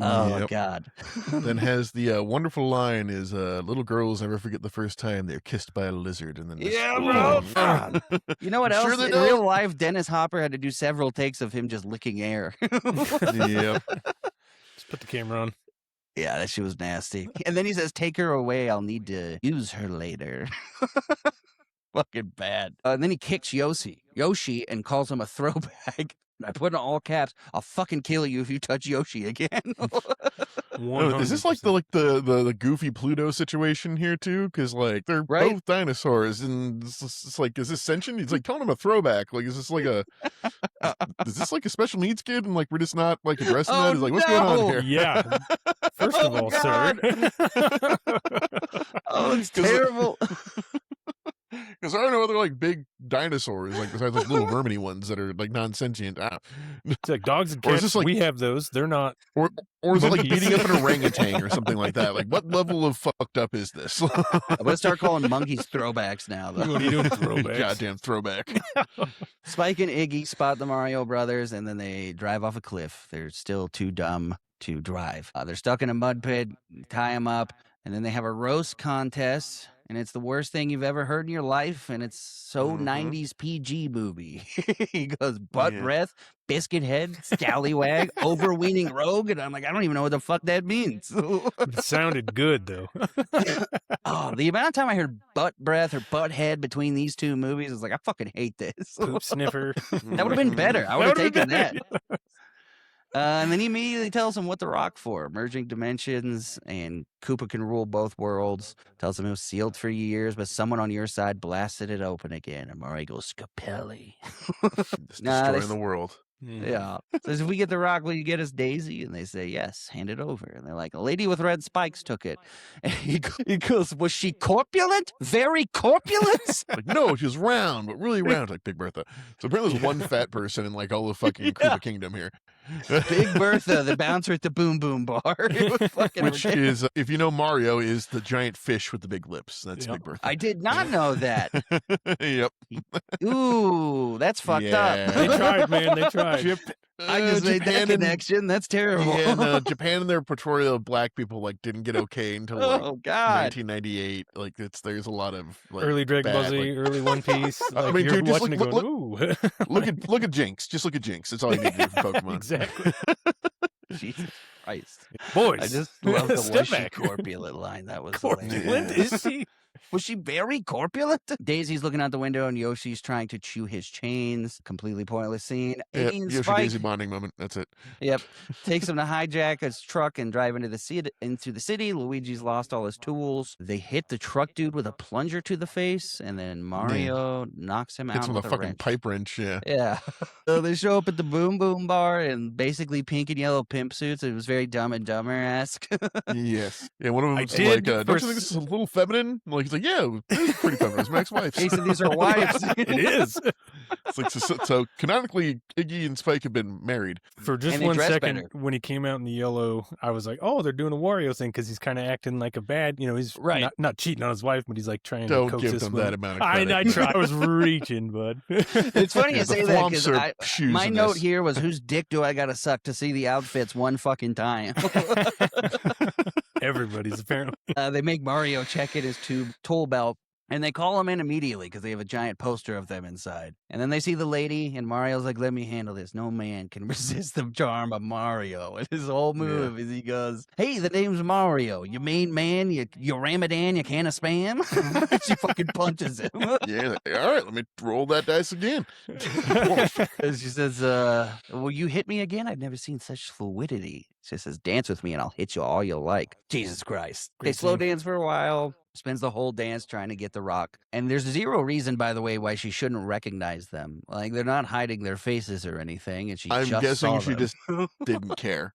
Oh, Yep. God. then has the wonderful line is little girls never forget the first time they're kissed by a lizard. And then this- Yeah, Oh, bro. man. You know what I'm else? sure they In don't. real life, Dennis Hopper had to do several takes of him just licking air. Yep. Just put the camera on. Yeah, that shit was nasty. And then he says, take her away. I'll need to use her later. Fucking bad. And then he kicks Yoshi and calls him a throwback. I put in all caps, I'll fucking kill you if you touch Yoshi again. Oh, is this like the goofy Pluto situation here too? Because like they're Right? both dinosaurs, and it's like, is this sentient? He's like calling him a throwback. Like, is this like a is this like a special needs kid? And like we're just not like addressing Oh, that. He's like, what's going on no! here? Yeah. First of Oh, all, God. sir. Oh, it's terrible. Because there are no other like big dinosaurs like besides like little verminy ones that are like non-sentient. It's like dogs and Or is cats. this like- we have those. They're not. Or is it like Monkeys. beating up an orangutan or something like that? Like what level of fucked up is this? I'm gonna start calling monkeys throwbacks now, though. What are you doing, throwbacks? Goddamn throwback. Spike and Iggy spot the Mario brothers, and then they drive off a cliff. They're still too dumb to drive. They're stuck in a mud pit, tie them up, and then they have a roast contest, and it's the worst thing you've ever heard in your life, and it's so Mhm. 90s PG movie. He goes, butt Yeah. breath, biscuit head, scallywag, overweening rogue, and I'm like, I don't even know what the fuck that means. It sounded good though. Oh, the amount of time I heard butt breath or butt head between these two movies is like, I fucking hate this. Poop sniffer. That would have been better. I would have That would've taken been that. And then he immediately tells him what the rock for, merging dimensions, and Koopa can rule both worlds. Tells him it was sealed for years, but someone on your side blasted it open again. And Mario goes, Scapelli. Just Nah, destroying this- the world. Yeah. Says, if we get the rock, will you get us Daisy? And they say, yes, hand it over. And they're like, a lady with red spikes took it. And he goes, was she corpulent? Very corpulent? Like, no, she was round, but really round, like Big Bertha. So apparently there's one fat person in like all the fucking Yeah. Koopa Kingdom here. Big Bertha, the bouncer at the Boom Boom Bar. It was fucking Which ridiculous. is, if you know Mario, is the giant fish with the big lips. That's Yep. Big Bertha. I did not know that. Yep. Ooh, that's fucked up. They tried, man. They tried. I just made that Japan connection. That's terrible. Yeah, and Japan and their portrayal of black people like didn't get okay until like Oh God. 1998. Like there's a lot of like, Early Dragon Ball bad, Z, like- early One Piece. I Like, mean, you're dude, just watching look- it going, ooh. look at Jinx. Just look at Jinx. That's all you need to do for Pokemon. Exactly. Jesus Christ. Boys. I just love the step was she back. corpulent line. That was Corpulent, hilarious. is she? Was she very corpulent? Daisy's looking out the window and Yoshi's trying to chew his chains. Completely pointless scene. Yeah, Iggy and Yoshi Spike, Daisy bonding moment. That's it. yep, takes him to hijack his truck and drive into the city. Luigi's lost all his tools. They hit the truck dude with a plunger to the face, and then Mario knocks him Hits out him with with a a fucking wrench. pipe wrench. Yeah. Yeah. So they show up at the Boom Boom Bar in basically pink and yellow pimp suits. It was very Dumb and Dumber-esque. Yes. Yeah. One of them I was did like, don't you first- think this is a little feminine? Like he's like, yeah, this is pretty feminine. It's my ex-wife. He said these are wives. It is. It's like so canonically, Iggy and Spike have been married. For just And they one dress second, better. when he came out in the yellow, I was like, "Oh, they're doing a Wario thing," because he's kind of acting like a bad, he's Right. not cheating on his wife, but he's like trying Don't to coax give this them woman. that amount of I credit. tried. I was reaching, bud. It's funny Yeah, you the say that flumps are shoes my in note this. here was whose dick do I gotta suck to see the outfits one fucking time? Everybody's apparently. They make Mario check in his tool belt. And they call him in immediately because they have a giant poster of them inside. And then they see the lady, and Mario's like, let me handle this. No man can resist the charm of Mario. And his whole move is he goes, hey, the name's Mario. You main man, you Ramadan, you can of spam. She fucking punches him. Yeah. Like, all right, let me roll that dice again. And she says, will you hit me again? I've never seen such fluidity. She says, dance with me and I'll hit you all you like. Jesus Christ. They Great slow scene. dance for a while. Spends the whole dance trying to get the rock. And there's zero reason, by the way, why she shouldn't recognize them. Like, they're not hiding their faces or anything. And she I'm just guessing saw she them. just didn't care.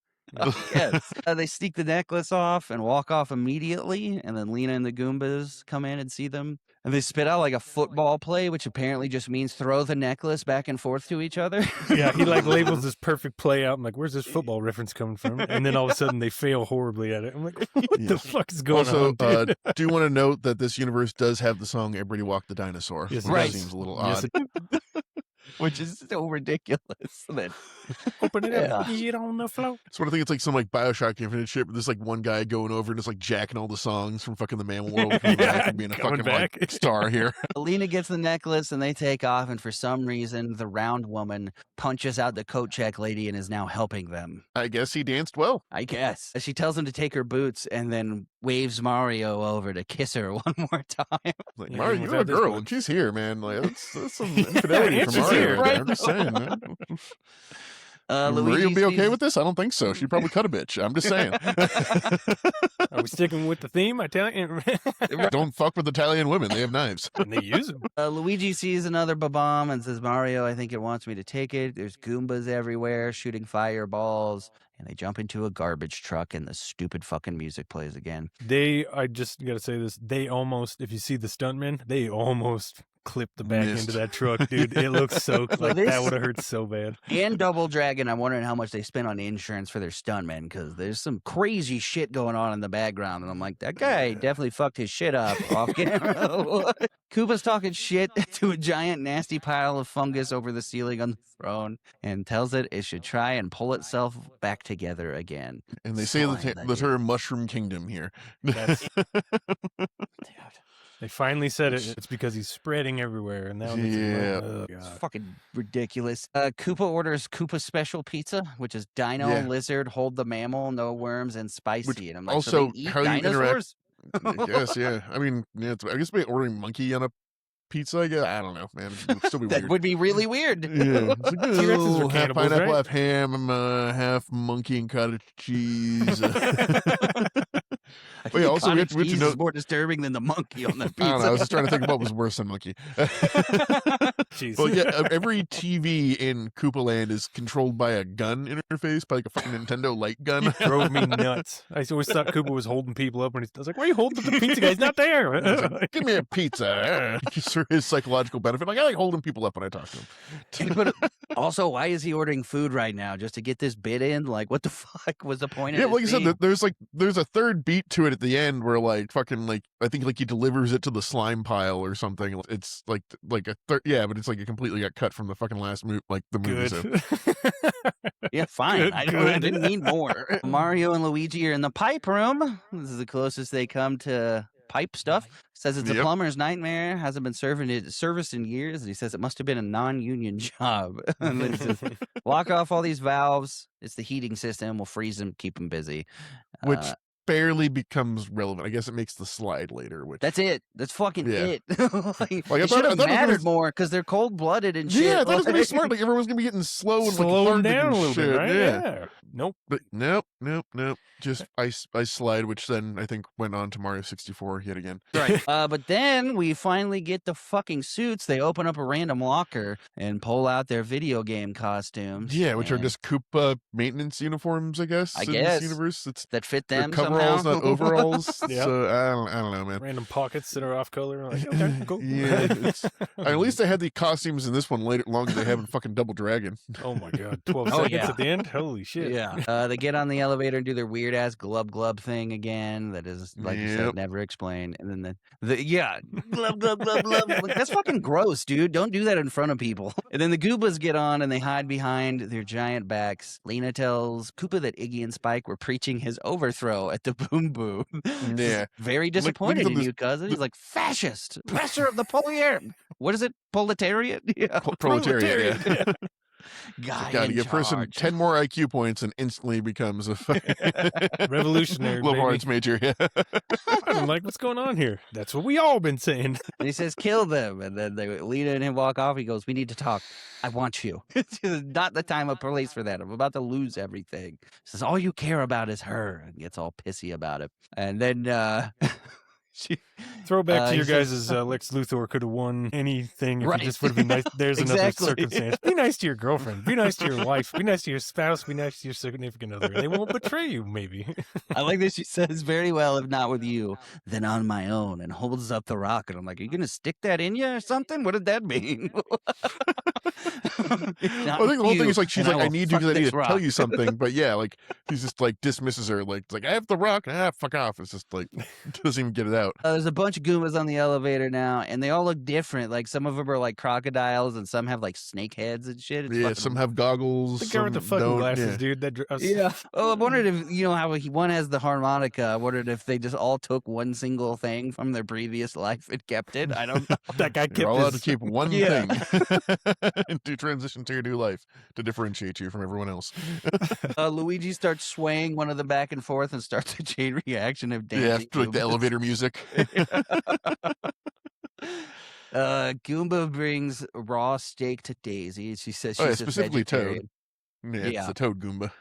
Yes. They sneak the necklace off and walk off immediately. And then Lena and the Goombas come in and see them. And they spit out like a football play, which apparently just means throw the necklace back and forth to each other. Yeah, he like labels this perfect play out. I'm like, where's this football reference coming from? And then all of a sudden they fail horribly at it. I'm like, what the Yes. fuck is going Also, on? Dude? do want to note that this universe does have the song "Everybody Walk the Dinosaur," Yes, it which Right. seems a little Yes, odd. Which is so ridiculous. That Open it up, Yeah. get on the floor. So I think it's like some like Bioshock Infinite shit, but there's like one guy going over and just like jacking all the songs from fucking the Mammal World, coming back and being a coming fucking like back. star here. Lena gets the necklace and they take off, and for some reason, the round woman punches out the coat check lady and is now helping them. I guess he danced well. I guess. She tells him to take her boots and then waves Mario over to kiss her one more time. Like Yeah, Mario, you're a without this girl one. and she's here, man. Like that's some infidelity Yeah, from she's Mario. here. Right there. I'm just saying, man. Mario Luigi be okay sees- with this? I don't think so. She'd probably cut a bitch. I'm just saying. Are we sticking with the theme? I tell you. Don't fuck with Italian women. They have knives. And they use them. Luigi sees another bomb and says, Mario, I think it wants me to take it. There's Goombas everywhere shooting fireballs. And they jump into a garbage truck and the stupid fucking music plays again. I just got to say this. They almost, if you see the stuntmen, they almost clipped the back Missed. into that truck, dude. It looks so, like, this- that would have hurt so bad. And Double Dragon, I'm wondering how much they spent on insurance for their stuntmen because there's some crazy shit going on in the background. And I'm like, that guy definitely fucked his shit up off camera. Koopa's talking shit to a giant nasty pile of fungus over the ceiling on the throne and tells it should try and pull itself back together again. And they say the Finally. term Mushroom Kingdom here. That's, Dude. they finally said it. It's because he's spreading everywhere. And now Yeah. oh, It's God. fucking ridiculous. Koopa orders Koopa special pizza, which is dino, Yeah. lizard, hold the mammal, no worms, and spicy. Which and I'm like, also, so they eat how you interact- dinosaurs? I guess, yeah. I mean, yeah, I guess by ordering monkey on a pizza, I guess. I don't know, man. It'd still be That weird. would be really weird. Yeah. It's like, T-Rexes are "Oh, half cannibals, pineapple, right?" half ham, half monkey and cottage cheese. I Well, yeah, think also, we cottage have to cheese know- is more disturbing than the monkey on the pizza. I don't know. I was just trying to think of what was worse than monkey. Jeez. Well, yeah, every TV in Koopa Land is controlled by a gun interface, by like a fucking Nintendo light gun. Drove me nuts. I always thought Koopa was holding people up, and I was like, "Why are you holding the pizza guy? He's not there." He's like, give me a pizza. Just for his psychological benefit. Like, I like holding people up when I talk to him. But also, why is he ordering food right now just to get this bit in? Like, what the fuck was the point Yeah, of like I this said, scene? there's a third beat to it at the end where like fucking like I think like he delivers it to the slime pile or something. It's like a third, yeah, but it's like it completely got cut from the fucking last movie, like the movie. So. Good. Yeah, fine. Good, I good. didn't need more. Mario and Luigi are in the pipe room. This is the closest they come to pipe stuff. Says it's a Yep. plumber's nightmare. Hasn't been serviced in years. And he says it must have been a non-union job. And then he says, lock off all these valves. It's the heating system. We'll freeze them, keep them busy. Which Uh, barely becomes relevant. I guess it makes the slide later. Which That's it. That's fucking Yeah. it. Like, I it thought- should I have thought it was mattered gonna- more because they're cold-blooded and shit. yeah, I thought it was gonna be Like- smart. Like everyone's gonna be getting slow and Slow like him down a and little shit. bit, right? Yeah. Nope. But nope. Just ice slide, which then I think went on to Mario 64 yet again. Right. But then we finally get the fucking suits. They open up a random locker and pull out their video game costumes. Yeah, which are and just Koopa maintenance uniforms, I guess. I in guess. this universe. It's that fit they're them coveralls, somehow. not overalls. Yep. So I don't know, man. Random pockets that are off color. Like, okay, cool. Yeah, at least they had the costumes in this one later longer than they have in fucking Double Dragon. Oh my god, 12 Oh, seconds yeah. at the end. Holy shit. Yeah. They get on the elevator and do their weird ass glub thing again. That is, like you said, Yep. never explained. And then glub glub. Like, that's fucking gross, dude. Don't do that in front of people. And then the Goombas get on and they hide behind their giant backs. Lena tells Koopa that Iggy and Spike were preaching his overthrow at the Boom Boom. Yeah. Very Look disappointed at in this- you, cousin. He's like, fascist, oppressor of the proletariat. What is it? Proletariat? Yeah. Proletariat. Yeah. Guy God, in you give a person charge. 10 more IQ points and instantly becomes a fucking Revolutionary, liberal baby. arts major. Yeah. I'm like, what's going on here? That's what we all been saying. And he says, kill them. And then Lena and him walk off. He goes, we need to talk. I want you. It's not the time of police for that. I'm about to lose everything. He says, all you care about is her. And gets all pissy about it. And then she... Throwback to he your says- guys' Lex Luthor could have won anything if Right. he just would have been nice. There's Exactly. another circumstance. Be nice to your girlfriend. Be nice to your wife. Be nice to your spouse. Be nice to your significant other. They won't betray you, maybe. I like that she says, very well, if not with you, then on my own, and holds up the rock. And I'm like, are you going to stick that in you or something? What did that mean? I think the whole thing is like she's like, I need you because I need to tell you something. But yeah, like he's just like dismisses her. Like, it's like I have the rock. Fuck off. It's just like doesn't even get it out. There's a bunch of Goombas on the elevator now, and they all look different. Like some of them are like crocodiles, and some have like snake heads and shit. It's Yeah, fucking- some have goggles. The guy with the some fucking don't. glasses, Yeah. dude. That Yeah. Oh, I wondered if, you know, how one has the harmonica. I wondered if they just all took one single thing from their previous life and kept it. I don't. that guy kept You're allowed to his, keep one Yeah. thing to transition to your new life to differentiate you from everyone else. Luigi starts swaying one of them back and forth and starts a chain reaction of Yeah, dancing. like the Goombas. elevator music. Goomba brings raw steak to Daisy. She says she's Oh, yeah, a specifically Toad. vegetarian. Yeah, it's Yeah. the Toad Goomba.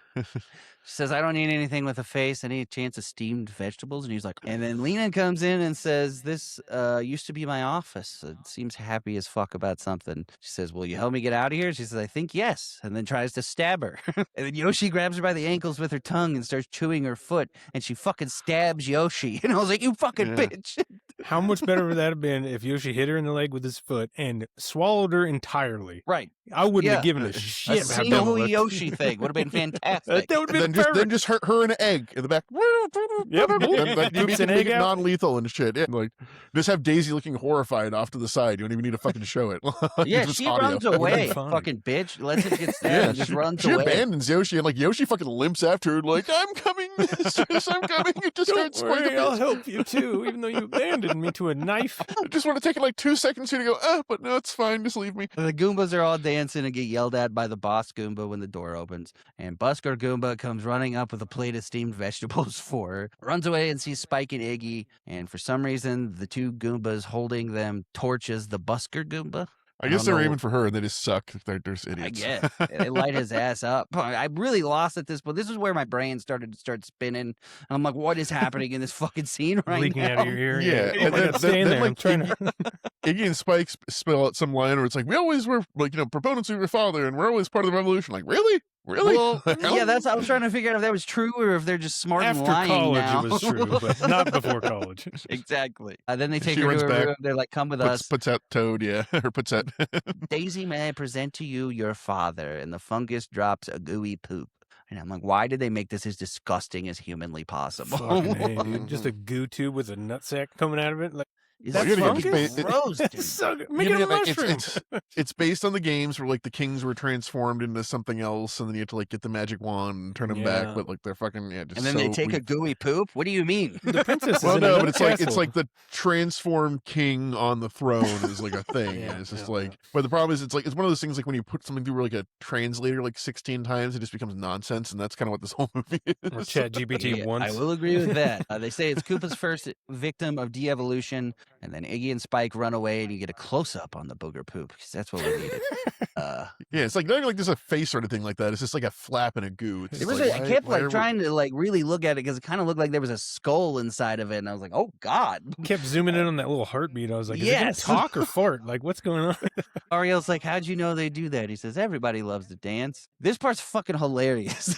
She says, I don't need anything with a face. I need a chance of steamed vegetables. And he's like, and then Lena comes in and says, this used to be my office. It seems happy as fuck about something. She says, will you help me get out of here? She says, I think yes. And then tries to stab her. And then Yoshi grabs her by the ankles with her tongue and starts chewing her foot. And she fucking stabs Yoshi. And I was like, you fucking Yeah. bitch. How much better would that have been if Yoshi hit her in the leg with his foot and swallowed her entirely? Right. I wouldn't Yeah. have given a A shit. how dumb it single looked. Yoshi thing would have been fantastic. That would have been Then perfect. just her in an egg in the back. Yep. Then, like, you Poops make an it egg out. non-lethal and shit. Yeah, like just have Daisy looking horrified off to the side. You don't even need to fucking show it. Yeah, Just she audio. runs away, fine. fucking bitch. Lets him get stabbed Yeah, and just runs she away. abandons Yoshi, and like Yoshi fucking limps after her, like I'm coming, mistress, I'm coming. It just Don't starts worry, I'll swinging. help you too, even though you abandoned me to a knife. I just want to take like 2 seconds here to go. But no, it's fine. Just leave me. The Goombas are all dancing and get yelled at by the boss Goomba when the door opens. And Busker Goomba comes running up with a plate of steamed vegetables for her, runs away and sees Spike and Iggy. And for some reason, the two Goombas holding them torches the Busker Goomba. I guess don't they're know. aiming for her and they just suck. They're just idiots. I guess they light his ass up. I'm really lost at this point. This is where my brain started to start spinning. And I'm like, what is happening in this fucking scene right Leaking now? out of your ear. Yeah, Oh and my then- God, stay in then, there. I'm trying to. Iggy and Spike spell out some line where it's like, we always were like, proponents of your father and we're always part of the revolution. Like, really? Really? Well, yeah, I was trying to figure out if that was true or if they're just smart and After lying college, now. it was true, but not before college. Exactly. Then they take She her runs to a back, room. They're like, come with us. puts out Toad, yeah. Or puts out. Daisy, may I present to you your father? And the fungus drops a gooey poop. And I'm like, why did they make this as disgusting as humanly possible? Fucking A, dude. Just a goo tube with a nutsack coming out of it. Like, Is Well, that you gotta get fungus? ba- Gross, dude. it's so good. You Make it a know, like, mushroom. it's based on the games where like the kings were transformed into something else, and then you have to like get the magic wand and turn them back. Yeah. But like they're fucking just And then they take a gooey poop? What do you mean? The princess is Well, in no, another but it's castle. like the transformed king on the throne is like a thing. Yeah, and it's just yeah, like, but the problem is it's like it's one of those things like when you put something through like a translator like 16 times, it just becomes nonsense, and that's kind of what this whole movie is. Or Chat GPT Yeah, once. I will agree with that. They say it's Koopa's first victim of de-evolution, and then Iggy and Spike run away, and you get a close-up on the booger poop, because that's what we needed. Yeah, it's like not like there's a face or anything like that. It's just like a flap and a goo. It's There just was like, I why- kept why are like we- trying to like really look at it because it kind of looked like there was a skull inside of it, and I was like, "Oh God!" Kept zooming in on that little heartbeat. I was like, is Yes. it gonna talk or fart? Like, what's going on? Ariel's like, "How'd you know they do that?" He says, "Everybody loves to dance." This part's fucking hilarious.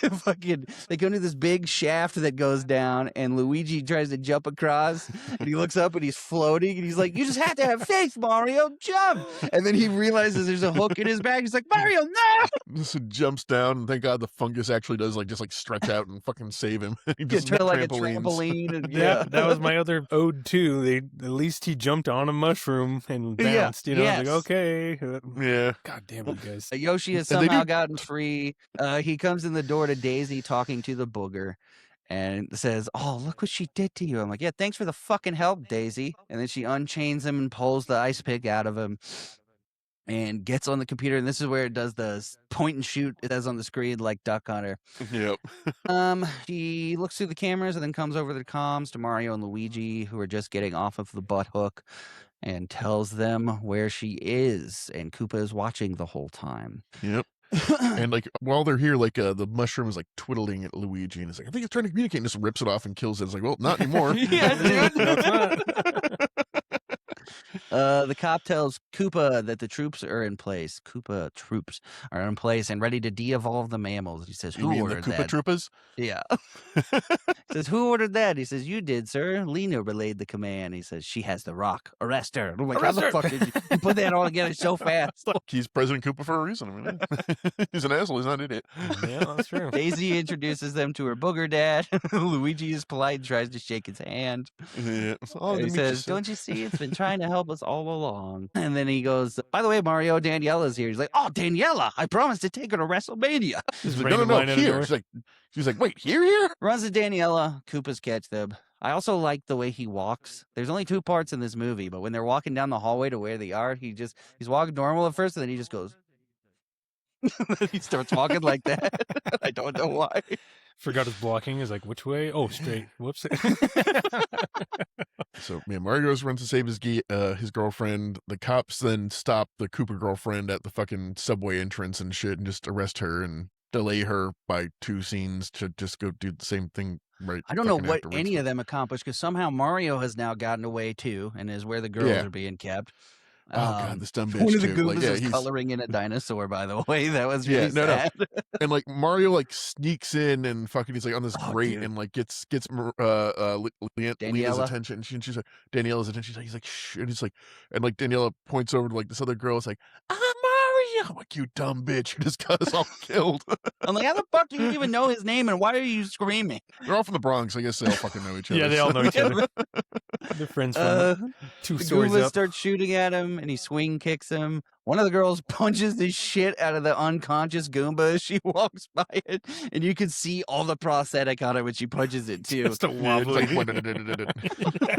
They go into this big shaft that goes down, and Luigi tries to jump across, and he looks up and he's floating, and he's like, "You just have to have faith, Mario, jump!" And then he realizes there's a hook in his back. He's like, "Mario, no!" This jumps down, and thank God the fungus actually does like just like stretch out and fucking save him. He Get just turned like a trampolines. trampoline. And, Yeah, that was my other ode too. At least he jumped on a mushroom and Yeah, bounced. You know, I was yes. like, okay. Yeah. God damn it, guys. Yoshi has And they somehow do- gotten free. He comes in the door to Daisy talking to the booger and says, "Oh, look what she did to you." I'm like, "Yeah, thanks for the fucking help, Daisy." And then she unchains him and pulls the ice pick out of him and gets on the computer. And this is where it does the point and shoot. It says on the screen like Duck Hunter. Yep. She looks through the cameras and then comes over the comms to Mario and Luigi, who are just getting off of the butt hook, and tells them where she is. And Koopa is watching the whole time. Yep. And like while they're here, like the mushroom is like twiddling at Luigi, and it's like I think it's trying to communicate, and just rips it off and kills it. It's like, well, not anymore. Yeah, dude. No, it's not. The cop tells Koopa that the troops are in place. Koopa troops are in place and ready to de-evolve the mammals. He says, You "Who mean the ordered Koopa that?" Troopas? Yeah. He says, "Who ordered that?" He says, "You did, sir. Lena relayed the command." He says, "She has the rock. Arrest her." I'm like, "How the Arrest her. fuck did you put that all together so fast?" Look, he's President Koopa for a reason. I mean, he's an asshole. He's not an idiot. Yeah, that's true. Daisy introduces them to her booger dad. Luigi is polite and tries to shake his hand. Yeah. Oh, He says, "Don't you see? It's been trying to help us all along." And then he goes, "By the way, Mario, Daniela's here." He's like, "Oh, Daniela, I promised to take her to WrestleMania." He's like, Random no, line out the here. door. She's like, wait, here? Runs to Daniela. Koopa's catch them. I also like the way he walks. There's only two parts in this movie, but when they're walking down the hallway to where they are, he's walking normal at first, and then he just goes. He starts walking like that. I don't know why. Forgot his blocking. Is like, which way? Oh, straight. Whoops. So yeah, Mario goes runs to save his girlfriend. The cops then stop the Koopa girlfriend at the fucking subway entrance and shit, and just arrest her and delay her by 2 scenes to just go do the same thing. Right. I don't know fucking what afterwards. any of them accomplished because somehow Mario has now gotten away too and is where the girls Yeah. are being kept. Oh god, this dumb bitch. One of the too. Goombas Like, yeah, is he's coloring in a dinosaur, by the way. That was Yeah, really no. sad. and like Mario like sneaks in and fucking he's like on this Oh, grate dude. and like gets Lena's Daniela? attention. She's like Daniela's attention. He's like shh, and he's like and like Daniela points over to like this other girl. It's like Mario. I'm like, you dumb bitch, you just got us all killed. I'm like, how the fuck do you even know his name and why are you screaming? They're all from the Bronx. I guess they all fucking know each other. Yeah, they all know each other. They're friends from 2 The stories Goombas up. start shooting at him and he swing kicks him. One of the girls punches the shit out of the unconscious Goomba as she walks by it, and you can see all the prosthetic on it when she punches it too. Just a Yeah, it's wobbly. like,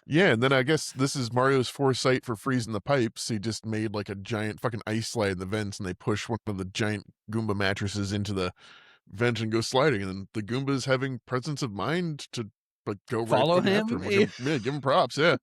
yeah, and then I guess this is Mario's foresight for freezing the pipes. He just made like a giant fucking ice slide in the vents, and they push one of the giant Goomba mattresses into the vent and go sliding. And then the Goomba's having presence of mind to like go Follow right after him? him. Give him props. Yeah.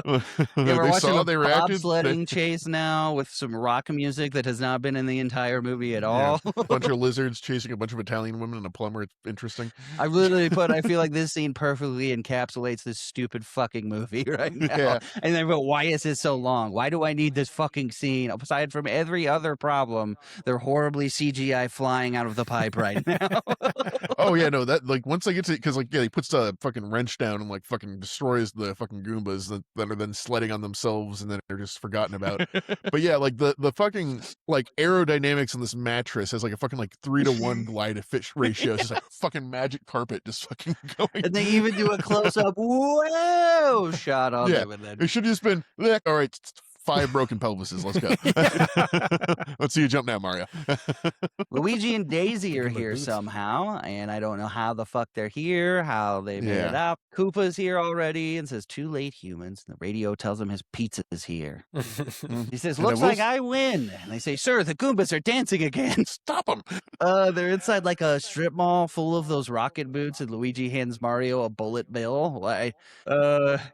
Yeah, we're They watching saw, a they reacted. bobsledding chase now with some rock music that has not been in the entire movie at all. A bunch of lizards chasing a bunch of Italian women and a plumber. It's interesting. I literally I feel like this scene perfectly encapsulates this stupid fucking movie right now. Yeah. And then, but why is it so long? Why do I need this fucking scene? Aside from every other problem, they're horribly CGI flying out of the pipe right now. Oh yeah, no, that like once they get to, because like, yeah, he puts a fucking wrench down and like fucking destroys the fucking Goombas that are then sledding on themselves and then they're just forgotten about. But yeah, like the fucking like aerodynamics on this mattress has like a fucking like 3-to-1 glide to fish ratio. It's just like fucking magic carpet just fucking going. And they even do a close up, whoa, shot on them. And then It should have just been, all right, 5 broken pelvises. Let's go. Let's see you jump now, Mario. Luigi and Daisy are here somehow, and I don't know how the fuck they're here, how they made it up. Koopa's here already and says, too late, humans. The radio tells him his pizza's here. He says, looks like I win. And they say, sir, the Goombas are dancing again. Stop them. They're inside like a strip mall full of those rocket boots, and Luigi hands Mario a bullet bill.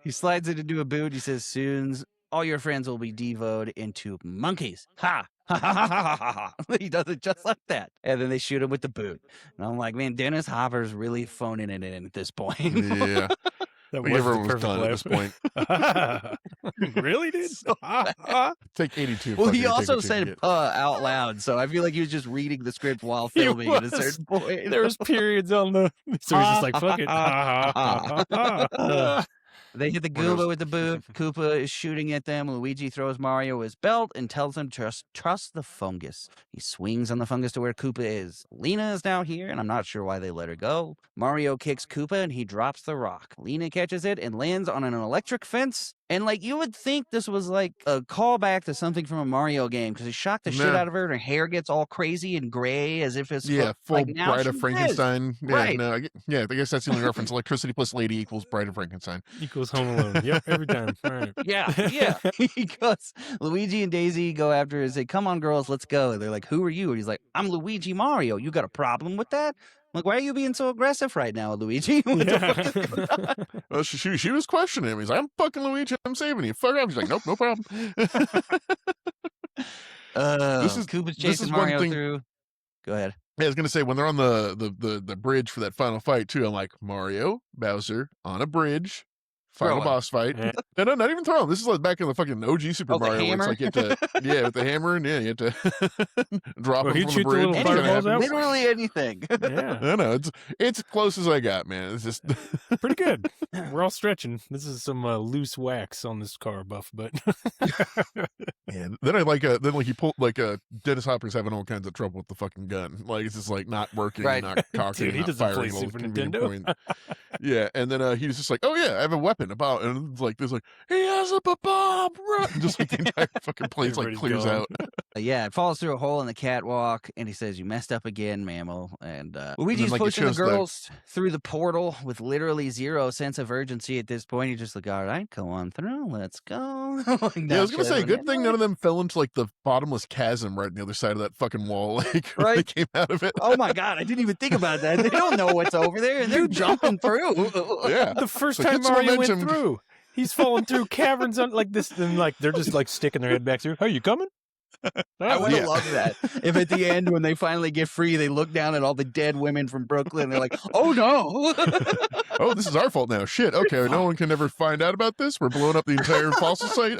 He slides it into a boot. He says, soon all your friends will be devoted into monkeys. Ha! Ha ha ha ha ha ha. He does it just like that. And then they shoot him with the boot. And I'm like, man, Dennis Hopper's really phoning it in at this point. Yeah. That Everyone the was done at this point. Really, dude? Take 82. Well, he fucker, also take what you said can get. out loud, so I feel like he was just reading the script while filming at a certain point. There was periods on the. So he's just like, fuck it. They hit the Goomba with the boot. Koopa is shooting at them. Luigi throws Mario his belt and tells him to trust the fungus. He swings on the fungus to where Koopa is. Lena is now here, and I'm not sure why they let her go. Mario kicks Koopa, and he drops the rock. Lena catches it and lands on an electric fence. And, like, you would think this was, like, a callback to something from a Mario game, because he shocked the shit out of her, and her hair gets all crazy and gray as if it's... full like, Bride of Frankenstein. Yeah, right. No, I guess that's the only reference. Electricity plus lady equals Bride of Frankenstein. Equals Home Alone. Yep, every time. All right. Yeah. He goes, Luigi and Daisy go after her and say, come on, girls, let's go. And they're like, who are you? And he's like, I'm Luigi Mario. You got a problem with that? I'm like, why are you being so aggressive right now, Luigi? What the fuck is going on? Well, she was questioning him. He's like, I'm fucking Luigi. I'm saving you. Fuck off. She's like, nope, no problem. Koopa's chasing Mario through. Go ahead. Yeah, I was gonna say when they're on the bridge for that final fight too. I'm like, Mario, Bowser on a bridge. Final boss fight. Yeah. No, not even throw him. This is like back in the fucking OG Super Mario. Where it's like you have to, with the hammer, and you have to drop him from the bridge. The fireballs out? Literally anything. Yeah. I know it's close as I got, man. It's just pretty good. We're all stretching. This is some loose wax on this car buff, but yeah. Then I he pulled Dennis Hopper's having all kinds of trouble with the fucking gun. Like it's just like not working, right. Not cocking, Dude, he not doesn't play firing. Super Nintendo. Yeah, and then he was just like, oh yeah, I have a weapon about, and it's like there's like he has a bomb, just like the entire fucking place like clears out. Yeah, it falls through a hole in the catwalk, and he says, you messed up again, mammal. And Luigi's pushing the girls through the portal with literally zero sense of urgency at this point. He's just like, all right, go on through, let's go. Like, yeah, I was gonna say, good thing none of them fell into like the bottomless chasm right on the other side of that fucking wall, like when they came out of it. Oh my god, I didn't even think about that. They don't know what's over there, and they're jumping through. Yeah, the first time Mario went through, he's falling through caverns on like this, and like they're just like sticking their head back through. Are you coming? I would have loved that. If at the end, when they finally get free, they look down at all the dead women from Brooklyn, and they're like, oh no. Oh, this is our fault now. Shit. Okay, no one can ever find out about this. We're blowing up the entire fossil site.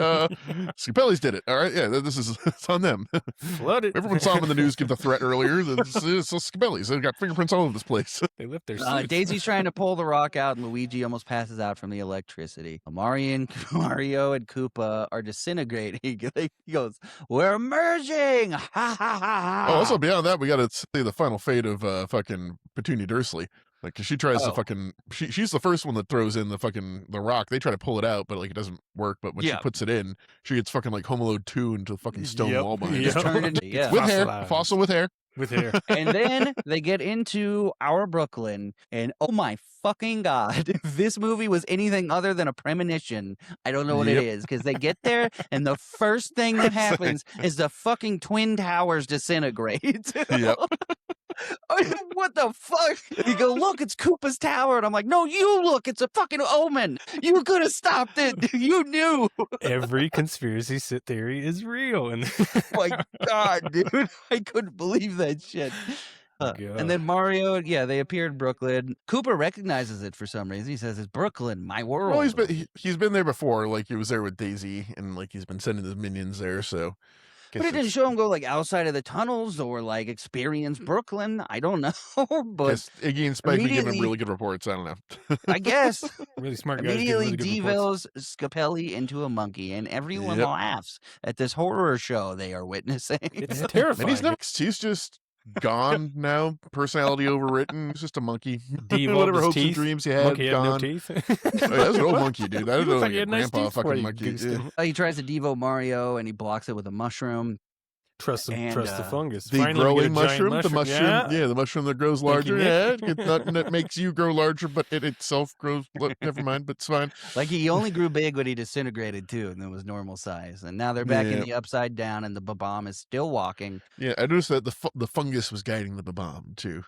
Scapelli's did it. All right, yeah, it's on them. Flooded. Everyone saw him in the news give the threat earlier. It's Scapelli's. They've got fingerprints all over this place. They left their suits. Daisy's trying to pull the rock out, and Luigi almost passes out from the electricity. Mario and Koopa are disintegrating. He goes, we're merging. Ha ha ha ha. Oh, also beyond that, we got to see the final fate of fucking Petunia Dursley. Like, cause she tries to fucking, she's the first one that throws in the rock. They try to pull it out, but like it doesn't work. But when she puts it in, she gets fucking like Home Alone 2 into the fucking stone wall behind her. Turned into, with hair, fossil with hair. With hair. And then they get into our Brooklyn, and oh my fucking god, if this movie was anything other than a premonition, I don't know what it is, because they get there, and the first thing that happens is the fucking Twin Towers disintegrate. Yep. What the fuck? You go, look, it's Koopa's tower. And I'm like, no, you look, it's a fucking omen. You could have stopped it. You knew. Every conspiracy theory is real. And Oh my God, dude. I couldn't believe that shit. And then Mario, yeah, they appear in Brooklyn. Koopa recognizes it for some reason. He says, it's Brooklyn, my world. Well, he's been there before. Like, he was there with Daisy, and like he's been sending his minions there. So, but it didn't show him go like outside of the tunnels or like experience Brooklyn. I don't know. But Iggy and Spike give him really good reports. I don't know. I guess. Really smart guys. Immediately devils Scapelli into a monkey, and everyone laughs at this horror show they are witnessing. It's terrifying. And he's just gone now. Personality overwritten. He's just a monkey. Whatever hopes teeth. and dreams he had, Monkey had gone. no teeth. Oh, yeah, that's an old monkey, dude. That is like a grandpa fucking monkey. Yeah. He tries to devo Mario, and he blocks it with a mushroom. Trust the fungus. The Finally, growing we get a giant mushroom, Yeah. the mushroom that grows larger. Yeah, it's nothing that makes you grow larger, but it itself grows. Never mind, but it's fine. Like he only grew big when he disintegrated too, and then was normal size. And now they're back in the upside down, and the bomb is still walking. Yeah, I noticed that the fungus was guiding the bomb too.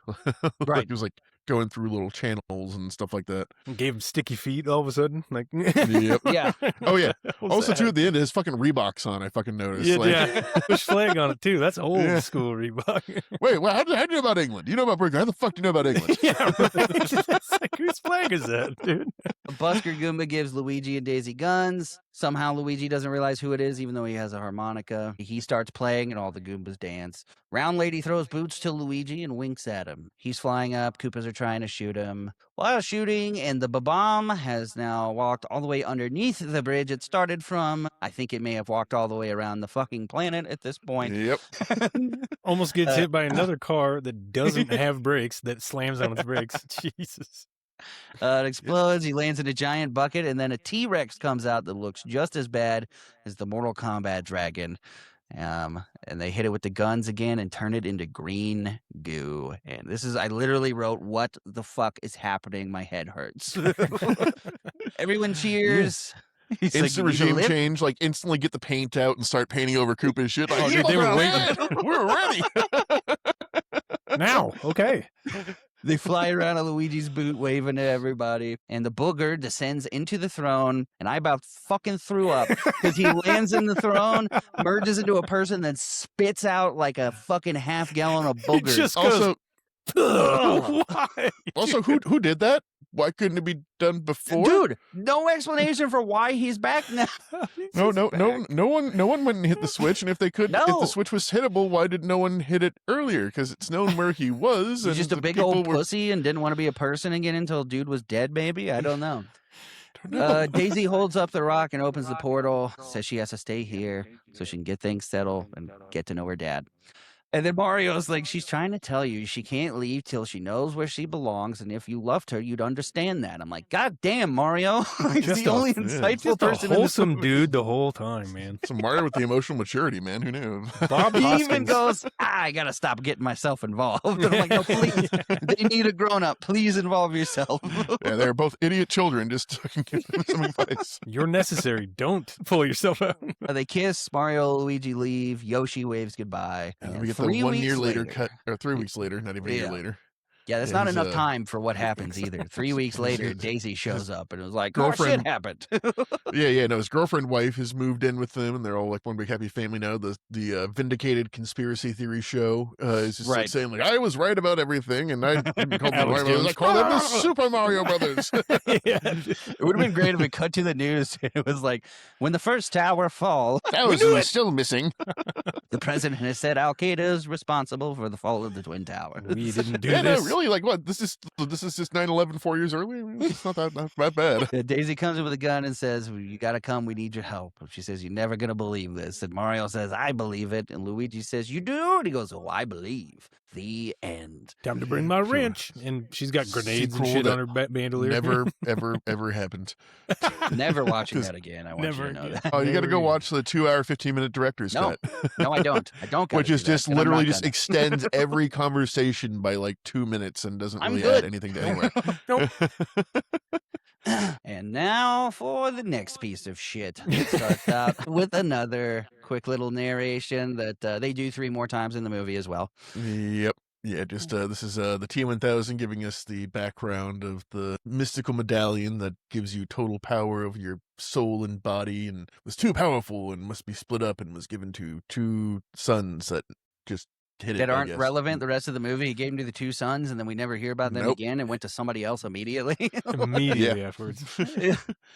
Right, it was like going through little channels and stuff like that. Gave him sticky feet all of a sudden. Like, yep. Yeah. Oh yeah. Also, too, at the end, his fucking Reeboks on. I fucking noticed. Yeah, push flag on it too. That's old school Reebok. Wait, how do you know about England? You know about Britain? How the fuck do you know about England? Yeah, it's like, whose flag is that, dude? Busker Goomba gives Luigi and Daisy guns. Somehow Luigi doesn't realize who it is, even though he has a harmonica. He starts playing, and all the Goombas dance. Round Lady throws boots to Luigi and winks at him. He's flying up. Koopas are trying to shoot him. While shooting, and the bomb has now walked all the way underneath the bridge it started from. I think it may have walked all the way around the fucking planet at this point. Yep. Almost gets hit by another car that doesn't have brakes, that slams on its brakes. Jesus. It explodes. He lands in a giant bucket, and then a T-Rex comes out that looks just as bad as the Mortal Kombat dragon. And they hit it with the guns again and turn it into green goo. And I literally wrote, what the fuck is happening? My head hurts. Everyone cheers. He's Instant like, regime change, like instantly get the paint out and start painting over Koopa and shit. Like, Oh, dude, they were waiting. We're ready. Now, okay. They fly around on Luigi's boot, waving to everybody, and the booger descends into the throne, and I about fucking threw up because he lands in the throne, merges into a person, then spits out like a fucking half-gallon of boogers. Just Also, why? also, who did that? Why couldn't it be done before? Dude, no explanation for why he's back now. No one went and hit the switch, and if they could, if No. the switch was hittable, why did no one hit it earlier? Because it's known where he was. He's and just a the big people old were- pussy and didn't want to be a person again until dude was dead, maybe? I don't know. Don't know. Daisy holds up the rock and opens the portal, says she has to stay here so she can get things settled and get to know her dad. And then Mario's like, she's trying to tell you she can't leave till she knows where she belongs, and if you loved her, you'd understand that. I'm like, God damn, Mario. He's Just the a- only yeah, insightful Just a person in this wholesome movie. dude the whole time, man. So Mario with the emotional maturity, man. Who knew? Bob He Hoskins. even goes, I gotta stop getting myself involved. And I'm like, no, please. They need a grown up. Please involve yourself. Yeah, they're both idiot children. Just fucking give them some advice. You're necessary. Don't pull yourself out. They kiss. Mario, Luigi leave. Yoshi waves goodbye. And And we get the 3 1 weeks year later cut, or 3 weeks later, not even a year Yeah. later. Yeah, that's Yeah, not he's, enough time for what happens either. 3 weeks later, Daisy shows up and it was like, oh, shit girlfriend- happened. Yeah. No, his girlfriend, wife has moved in with them, and they're all like one big happy family now. The vindicated conspiracy theory show is just like Right. saying like I was right about everything, and I didn't call them Alex Mario Brothers. I Jones. called them the Super Mario Brothers. Yeah. It would have been great if it cut to the news. It was like, when the first tower fall, That we was knew it. still missing. The president has said Al Qaeda is responsible for the fall of the Twin Towers. We didn't do Yeah, this. no, really. Like what? This is just 9/11 4 years earlier. It's not that bad. Yeah, Daisy comes in with a gun and says, you got to come. We need your help. She says, you're never going to believe this. And Mario says, I believe it. And Luigi says, you do? And he goes, oh, I believe. The end. Time to bring my wrench. And she's got grenades and Sequel shit that on her bandolier. Never, ever happened. Never watching that again. I want Never you to know again. that. Oh, you got to go Never watch the 2-hour, 15-minute director's No. cut. No, I don't. I don't. Which gotta is do that, just and I'm literally not just gonna. extends every conversation by like 2 minutes and doesn't I'm really good. add anything to anywhere. Nope. And now for the next piece of shit. It starts out with another quick little narration that they do 3 more times in the movie as well. Yep. Yeah, just this is the T-1000 giving us the background of the mystical medallion that gives you total power of your soul and body, and was too powerful and must be split up, and was given to two sons that just hit it. That I aren't guess. relevant the rest of the movie. He gave them to the two sons, and then we never hear about them Nope. again, and went to somebody else immediately. Immediately afterwards.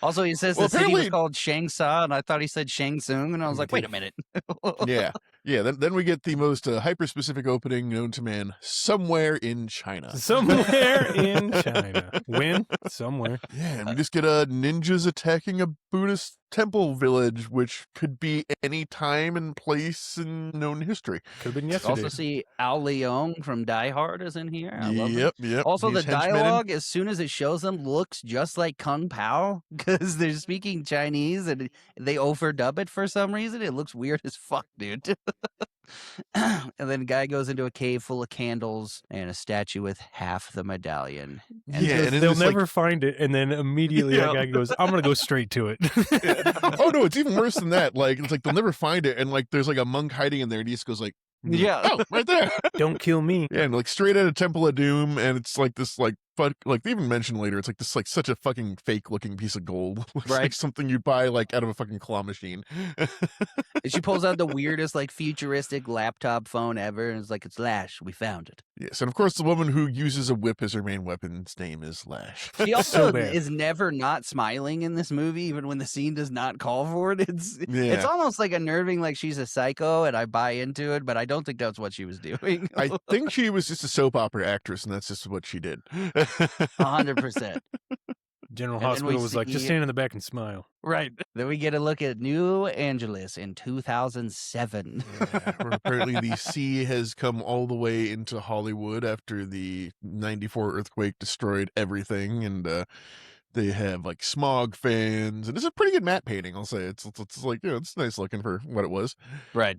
Also, he says Well, the city was apparently- called Shangsa, and I thought he said Shang Tsung, and I was like, wait a minute. Yeah. Then we get the most hyper-specific opening known to man, somewhere in China. Somewhere in China. When? Somewhere. Yeah, and we just get ninjas attacking a Buddhist temple village, which could be any time and place in known history. Could have been We yesterday. also see Al Leong from Die Hard is in here. I love him. Yep. Also, the These henchmen. dialogue, as soon as it shows them, looks just like Kung Pao because they're speaking Chinese and they overdub it for some reason. It looks weird as fuck, dude. And then a guy goes into a cave full of candles and a statue with half the medallion. And Yeah, and They'll it's never find it, and then immediately that guy goes, I'm going to go straight to it. Oh no, it's even worse than that. Like it's like they'll never find it, and like there's like a monk hiding in there, and he just goes like, Yeah. oh, right there. Don't kill me. Yeah, and like straight out of Temple of Doom, and it's like this like like they even mentioned later, it's like this like such a fucking fake looking piece of gold. Looks Right. like something you'd buy like out of a fucking claw machine. And she pulls out the weirdest, like, futuristic laptop phone ever, and it's like, it's Lash. We found it. Yes, and of course the woman who uses a whip as her main weapon's name is Lash. She also bad. is never not smiling in this movie, even when the scene does not call for it. It's almost like unnerving, like she's a psycho, and I buy into it, but I don't think that's what she was doing. I think she was just a soap opera actress, and that's just what she did. 100%. General And then we Hospital was like, just see- stand in the back and smile. Right. Then we get a look at New Angeles in 2007. Yeah, where apparently the sea has come all the way into Hollywood after the 94 earthquake destroyed everything, and they have like smog fans, and it's a pretty good matte painting, I'll say. It's like, yeah, it's nice looking for what it was. Right.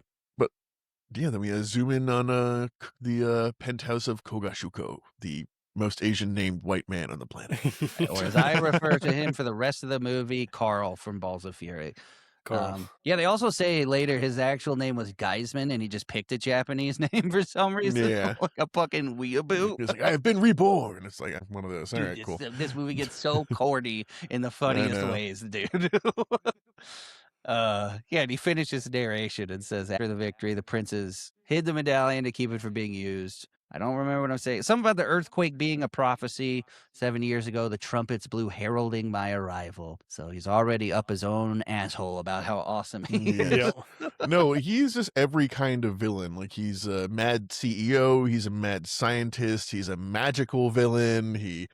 Yeah, then we zoom in on the penthouse of Kogashuko, the most Asian named white man on the planet. Or as I refer to him for the rest of the movie, Carl from Balls of Fury. Carl. Yeah, they also say later his actual name was Geisman, and he just picked a Japanese name for some reason. Yeah. Like a fucking weeaboo. He's like, I have been reborn. It's like one of those. All Dude, right, cool. This movie gets so corny in the funniest know. ways, dude. Yeah, and he finishes narration and says, after the victory, the princes hid the medallion to keep it from being used. I don't remember what I'm saying. Something about the earthquake being a prophecy. 7 years ago, the trumpets blew heralding my arrival. So he's already up his own asshole about how awesome he is. Yeah. No, he's just every kind of villain. Like he's a mad CEO, he's a mad scientist, he's a magical villain. He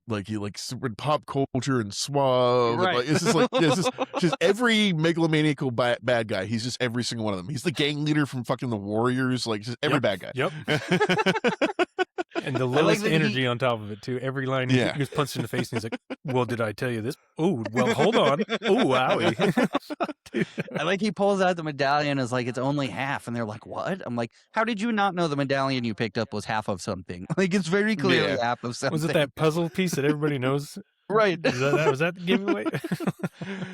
super pop culture and suave. Right. And, like, it's just like it's just every megalomaniacal bad guy. He's just every single one of them. He's the gang leader from fucking the Warriors. Like just every bad guy. Yep. And the like lowest that energy on top of it, too. Every line he Yeah. gets punched in the face, and he's like, well, did I tell you this? Oh, well, hold on. Oh, wowie. Dude. I like he pulls out the medallion and is like, it's only half. And they're like, what? I'm like, how did you not know the medallion you picked up was half of something? Like, it's very clearly Yeah. half of something. Was it that puzzle piece that everybody knows? Right. Was that the giveaway?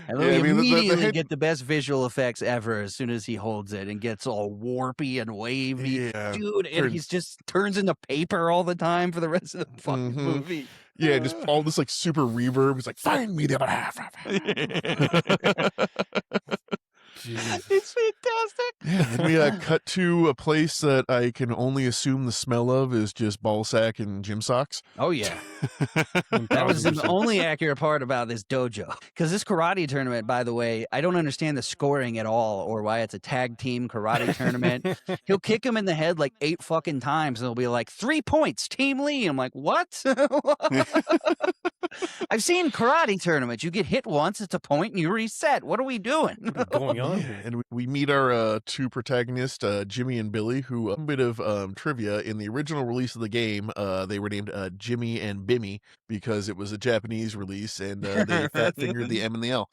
And then Yeah, I we mean, the immediately head- get the best visual effects ever as soon as he holds it and gets all warpy and wavy. Yeah. Dude, and turns- he's just turns into paper all the time for the rest of the fucking Mhm. movie. Yeah, just all this like super reverb. It's like, find me the other half. Jesus. It's fantastic. Yeah, then we cut to a place that I can only assume the smell of is just ball sack and gym socks. Oh, yeah. That was the only accurate part about this dojo. Because this karate tournament, by the way, I don't understand the scoring at all or why it's a tag team karate tournament. He'll kick him in the head like 8 fucking times and he'll be like, 3 points, Team Lee. I'm like, what? I've seen karate tournaments. You get hit once, it's a point, and you reset. What are we doing? What's going on? Yeah, and we meet our two protagonists, Jimmy and Billy, who, a bit of trivia, in the original release of the game, they were named Jimmy and Bimmy because it was a Japanese release, and they fat fingered the M and the L.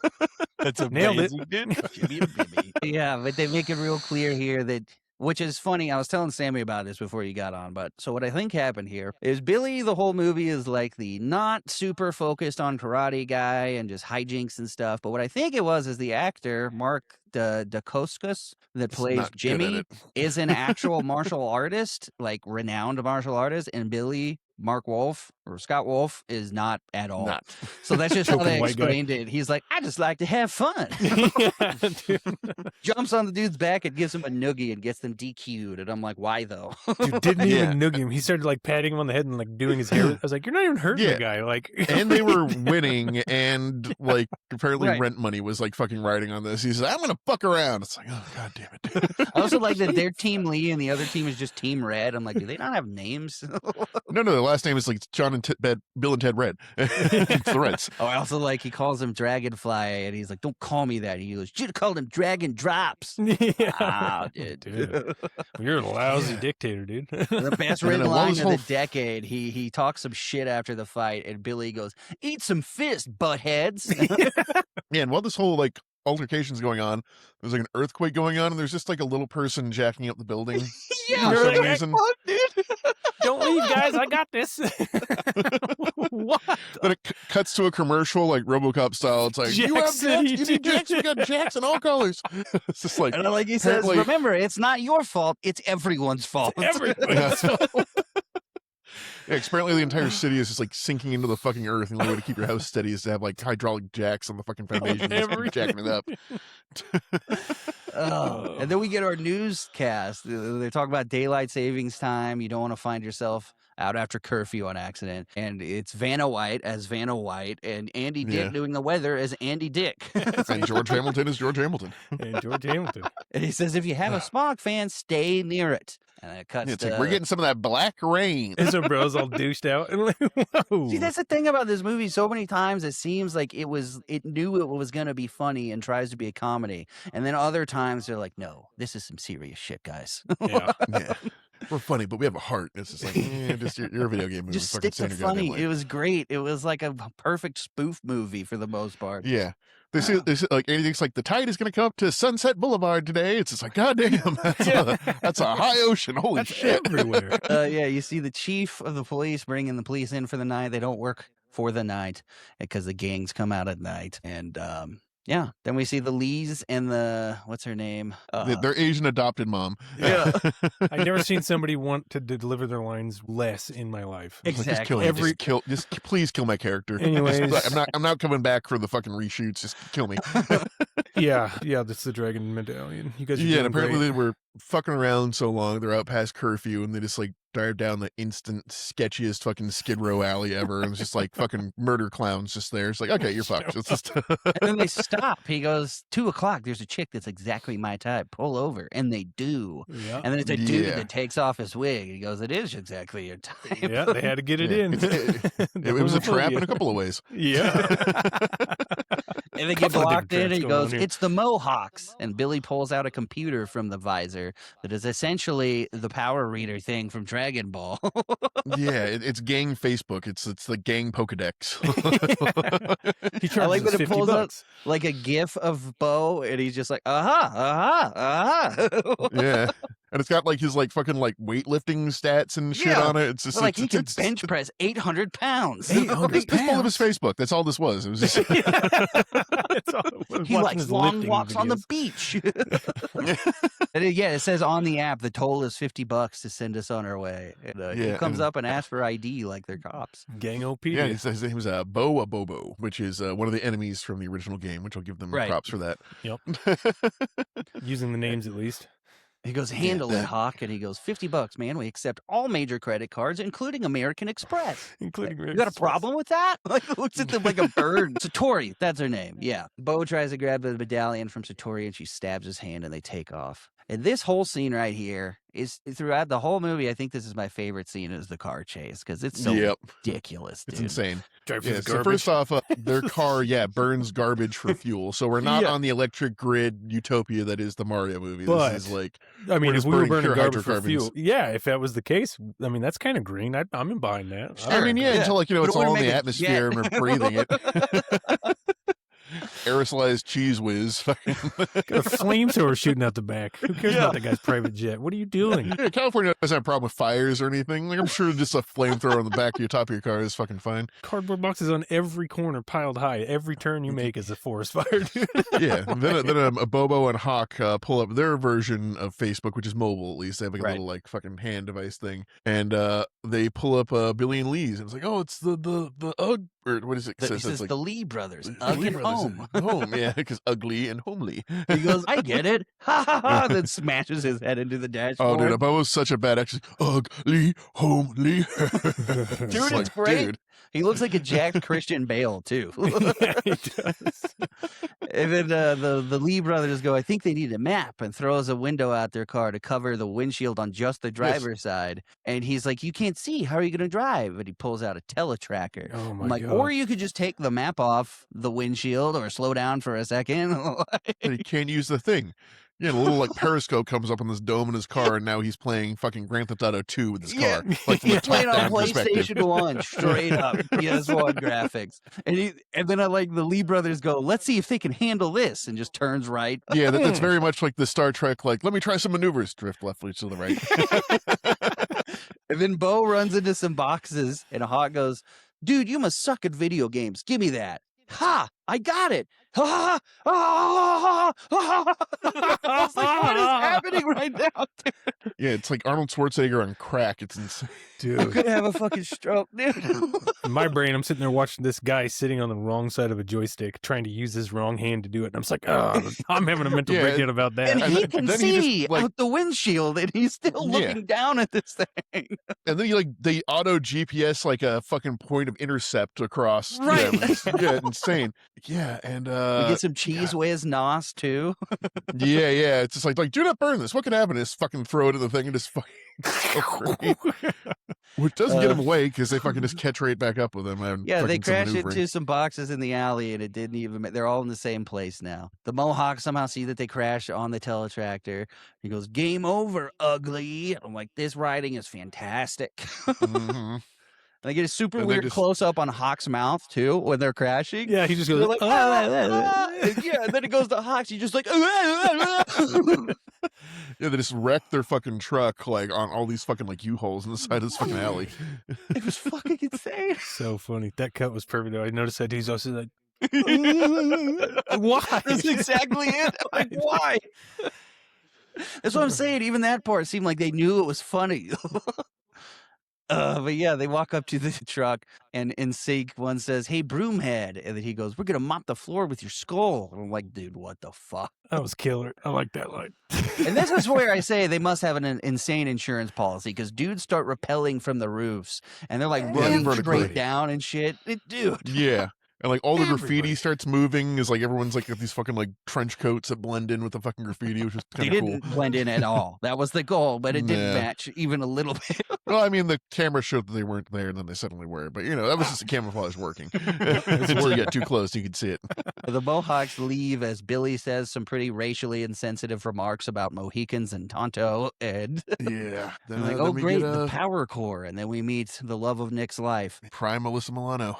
That's Nailed it. Jimmy and Bimmy. Yeah, but they make it real clear here that Which is funny. I was telling Sammy about this before you got on. But so what I think happened here is Billy, the whole movie is like the not super focused on karate guy and just hijinks and stuff. But what I think it was is the actor, Mark Dacascos, that plays not good at Jimmy, it. is an actual martial artist, like renowned martial artist. And Billy, Mark Wolf or Scott Wolf, is not at all. Not. So that's just how Token they white guy. explained it. He's like, I just like to have fun. Yeah, dude. Jumps on the dude's back and gives him a noogie and gets them DQ'd. And I'm like, why though? Dude didn't Yeah. even noog him. He started like patting him on the head and like doing his hair. I was like, you're not even hurting Yeah. the guy. Like, And they were winning, and like apparently Right. rent money was like fucking riding on this. He said, "I'm gonna fuck around." It's like, oh god damn it. I also like that their Team Lee and the other team is just Team Red. I'm like, do they not have names? No, the last name is like John and Bill and Ted Red. It's the Reds. Oh, I also like he calls him Dragonfly, and he's like, don't call me that. He goes, you should have called him Dragon Drops. yeah. Wow, dude. Dude. You're a lousy dictator, dude. The best And then written while line this of whole the decade. He talks some shit after the fight, and Billy goes, "Eat some fist, buttheads." Yeah, and while this whole like altercation's going on, there's like an earthquake going on, and there's just like a little person jacking up the building. Yeah, For You're some like, reason. fuck, dude. Don't leave, guys. I got this. What? Then it cuts to a commercial, like RoboCop style. It's like, you have Jackson, jacks, you you need do. jacks, we got jacks in all colors. It's just like, And like he says, apparently- remember, it's not your fault; it's everyone's fault. Everyone's fault. yeah, apparently the entire city is just like sinking into the fucking earth, and the only way to keep your house steady is to have like hydraulic jacks on the fucking foundation, just keep jacking it up. Oh. And then we get our newscast. They talk about daylight savings time. You don't want to find yourself out after curfew on accident. And it's Vanna White as Vanna White and Andy Dick Yeah. doing the weather as Andy Dick. And George Hamilton is George Hamilton. And George Hamilton. And he says, if you have a smog fan, stay near it. And it cuts It's to... like, we're getting some of that black rain. And so bro's all douched out. And like, whoa. See, that's the thing about this movie. So many times it seems like it knew it was going to be funny and tries to be a comedy. And then other times they're like, no, this is some serious shit, guys. Yeah. Yeah. We're funny, but we have a heart. It's just like, just you're a video game movie. Just Fucking stick to stand your goddamn funny. lane. It was great. It was like a perfect spoof movie for the most part. Yeah. They say like anything's like the tide is going to come up to Sunset Boulevard today. It's just like, goddamn, that's a high ocean. Holy That's shit. everywhere. Yeah, you see the chief of the police bringing the police in for the night. They don't work for the night because the gangs come out at night. And yeah, then we see the Lees and the, what's her name? Their Asian adopted mom. Yeah. I've never seen somebody want to deliver their lines less in my life. Like, just Exactly. kill me. Every- just please kill my character. Anyways. I'm not coming back for the fucking reshoots. Just kill me. Yeah, that's the dragon medallion. You guys are Yeah, doing and apparently great. they were fucking around so long. They're out past curfew, and they just like drive down the instant sketchiest fucking Skid Row alley ever. And it's just like fucking murder clowns just there. It's like, okay, you're fucked. It's just And then they stop. He goes, 2:00. There's a chick that's exactly my type. Pull over. And they do. Yeah. And then it's a dude Yeah. that takes off his wig. He goes, it is exactly your type. Yeah, they had to get it Yeah. in. it was a trap in a couple of ways. Yeah. And they get Couple of blocked different in. traps He going goes, on here. it's the Mohawks. And Billy pulls out a computer from the visor that is essentially the power reader thing from Dragon Ball. Yeah, it's gang Facebook. It's the gang Pokedex. He I charges like us that it 50 pulls up bucks. like a gif of Bo, and he's just like, aha. Yeah. And it's got like his like fucking like weightlifting stats and shit Yeah. on it. It's just Like he it's, could it's, bench press 800 pounds. 800 This pull of his Facebook. That's all this was. It was just That's all it was, He watching likes his long lifting walks on the videos. beach. And it says on the app the toll is $50 to send us on our way. And, he Yeah, comes and- up and asks for ID like they're cops. Gang OP. yeah. His name was Bobo, which is one of the enemies from the original game, which I'll give them Right. props for that. Yep. Using the names at least. He goes, handle it, that- Hawk. And he goes, $50, man. We accept all major credit cards, including American Express. Including You got a problem with that? Like looks at them like a bird. Satori, that's her name. Yeah. Bo tries to grab the medallion from Satori and she stabs his hand and they take off. And this whole scene right here is throughout the whole movie. I think this is my favorite scene is the car chase because it's so Yep. ridiculous, It's dude. insane. Drive through Yeah, the so garbage. first off, their car, burns garbage for fuel. So we're not Yeah. on the electric grid utopia that is the Mario movie. But- This is like, I mean, we're if just we were burning burning pure garbage for hydrocarbons. fuel, yeah, if that was the case, I mean, that's kind of green. I'm in buying that. I mean, yeah, Yeah. until like, But it's it wouldn't all in the make a atmosphere and we're breathing it. aerosolized cheese whiz. Got a flamethrower shooting out the back. Who cares about the guy's private jet? What are you doing? Yeah, California doesn't have a problem with fires or anything. Like, I'm sure just a flamethrower on the back of your top of your car is fucking fine. Cardboard boxes on every corner piled high. Every turn you make is a forest fire, dude. Yeah. Then a Bobo and Hawk pull up their version of Facebook, which is mobile at least. They have like a little like fucking hand device thing, and they pull up Billy and Lee's, and it's like, oh, it's the Ugg, or what is it? This is like the Lee brothers, Ugg and Home. Home, yeah, because ugly and homely. He goes, I get it. Ha ha ha. Then smashes his head into the dashboard. Oh, dude, Bobo's such a bad actor. Ugly, homely. Dude, it's great. Dude. He looks like a jacked Christian Bale, too. Yeah, he does. And then the Lee brothers go, I think they need a map, and throws a window out their car to cover the windshield on just the driver's side. And he's like, you can't see. How are you going to drive? And he pulls out a teletracker. Oh, my I'm like, God. or you could just take the map off the windshield or slow down for a second. But he can't use the thing. Yeah, a little like periscope comes up on this dome in his car, and now he's playing fucking Grand Theft Auto 2 with his car. Like from the playing on top-down perspective. PlayStation 1, straight up PS1 graphics. And then I like the Lee brothers go, let's see if they can handle this, and just turns right. Yeah, that's very much like the Star Trek, like, let me try some maneuvers. Drift left, leads to the right. And then Bo runs into some boxes, and Hawk goes, dude, you must suck at video games. Give me that. Ha! I got it. Ha! Ha! Ha! I was like, what is happening right now, dude? Yeah, it's like Arnold Schwarzenegger on crack. It's insane. Dude. I'm gonna have a fucking stroke, dude. In my brain, I'm sitting there watching this guy sitting on the wrong side of a joystick, trying to use his wrong hand to do it. And I'm just like, oh, I'm having a mental breakdown about that. And he can then see he just, like, out the windshield, and he's still looking down at this thing. And then they auto GPS like a fucking point of intercept across. Right. Yeah, insane. Yeah, and we get some cheese whiz nos too. yeah. It's just like, do not burn this. What could happen is fucking throw it in the thing and just fucking go free. Which doesn't get him away because they fucking just catch right back up with him. Yeah, they crash into some boxes in the alley, and it didn't even. They're all in the same place now. The Mohawks somehow see that they crash on the teletractor. He goes, "Game over, ugly." I'm like, this writing is fantastic. Mm-hmm. And they get a super weird close up on Hawk's mouth too when they're crashing. Yeah, he just goes like, yeah, and then it goes to Hawks. He's just like, yeah, they just wrecked their fucking truck like on all these fucking like U-holes in the side of this fucking alley. It was fucking insane. So funny. That cut was perfect. I noticed that he's also like, why? That's exactly it. Like, why? That's what I'm saying. Even that part seemed like they knew it was funny. But yeah, they walk up to the truck, and in sync, one says, "Hey, Broomhead," and then he goes, "We're gonna mop the floor with your skull." And I'm like, dude, what the fuck? That was killer. I like that line. And this is where I say they must have an insane insurance policy, because dudes start rappelling from the roofs, and they're like running straight down and shit. Dude. Yeah. And like all the graffiti starts moving is like everyone's like got these fucking like trench coats that blend in with the fucking graffiti, which is kind of cool. They didn't blend in at all. That was the goal, but it didn't match even a little bit. Well, I mean, the camera showed that they weren't there, and then they suddenly were. But you know, that was just the camouflage working. Before you get too close, you could see it. The Mohawks leave as Billy says some pretty racially insensitive remarks about Mohicans and Tonto, and yeah, then, like, oh great, the power core, and then we meet the love of Nick's life, Prime Alyssa Milano.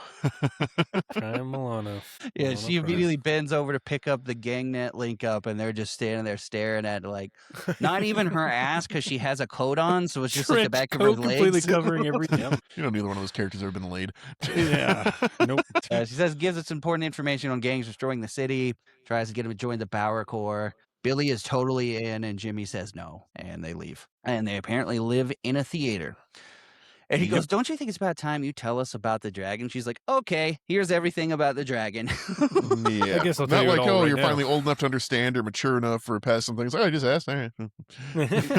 Milano. Yeah, she immediately bends over to pick up the GangNet link up, and they're just standing there staring at, like, not even her ass because she has a coat on, so it's just like the back of her legs, completely covering everything. You know, neither one of those characters have ever been laid. Yeah, nope. She says gives us important information on gangs destroying the city, tries to get him to join the Power Corps. Billy is totally in, and Jimmy says no, and they leave. And they apparently live in a theater. And he goes, don't you think it's about time you tell us about the dragon? She's like, okay, here's everything about the dragon. Yeah. I guess I'll tell Not you like, it all right you're now. finally old enough to understand or mature enough for past some things. Oh, I just asked. All right.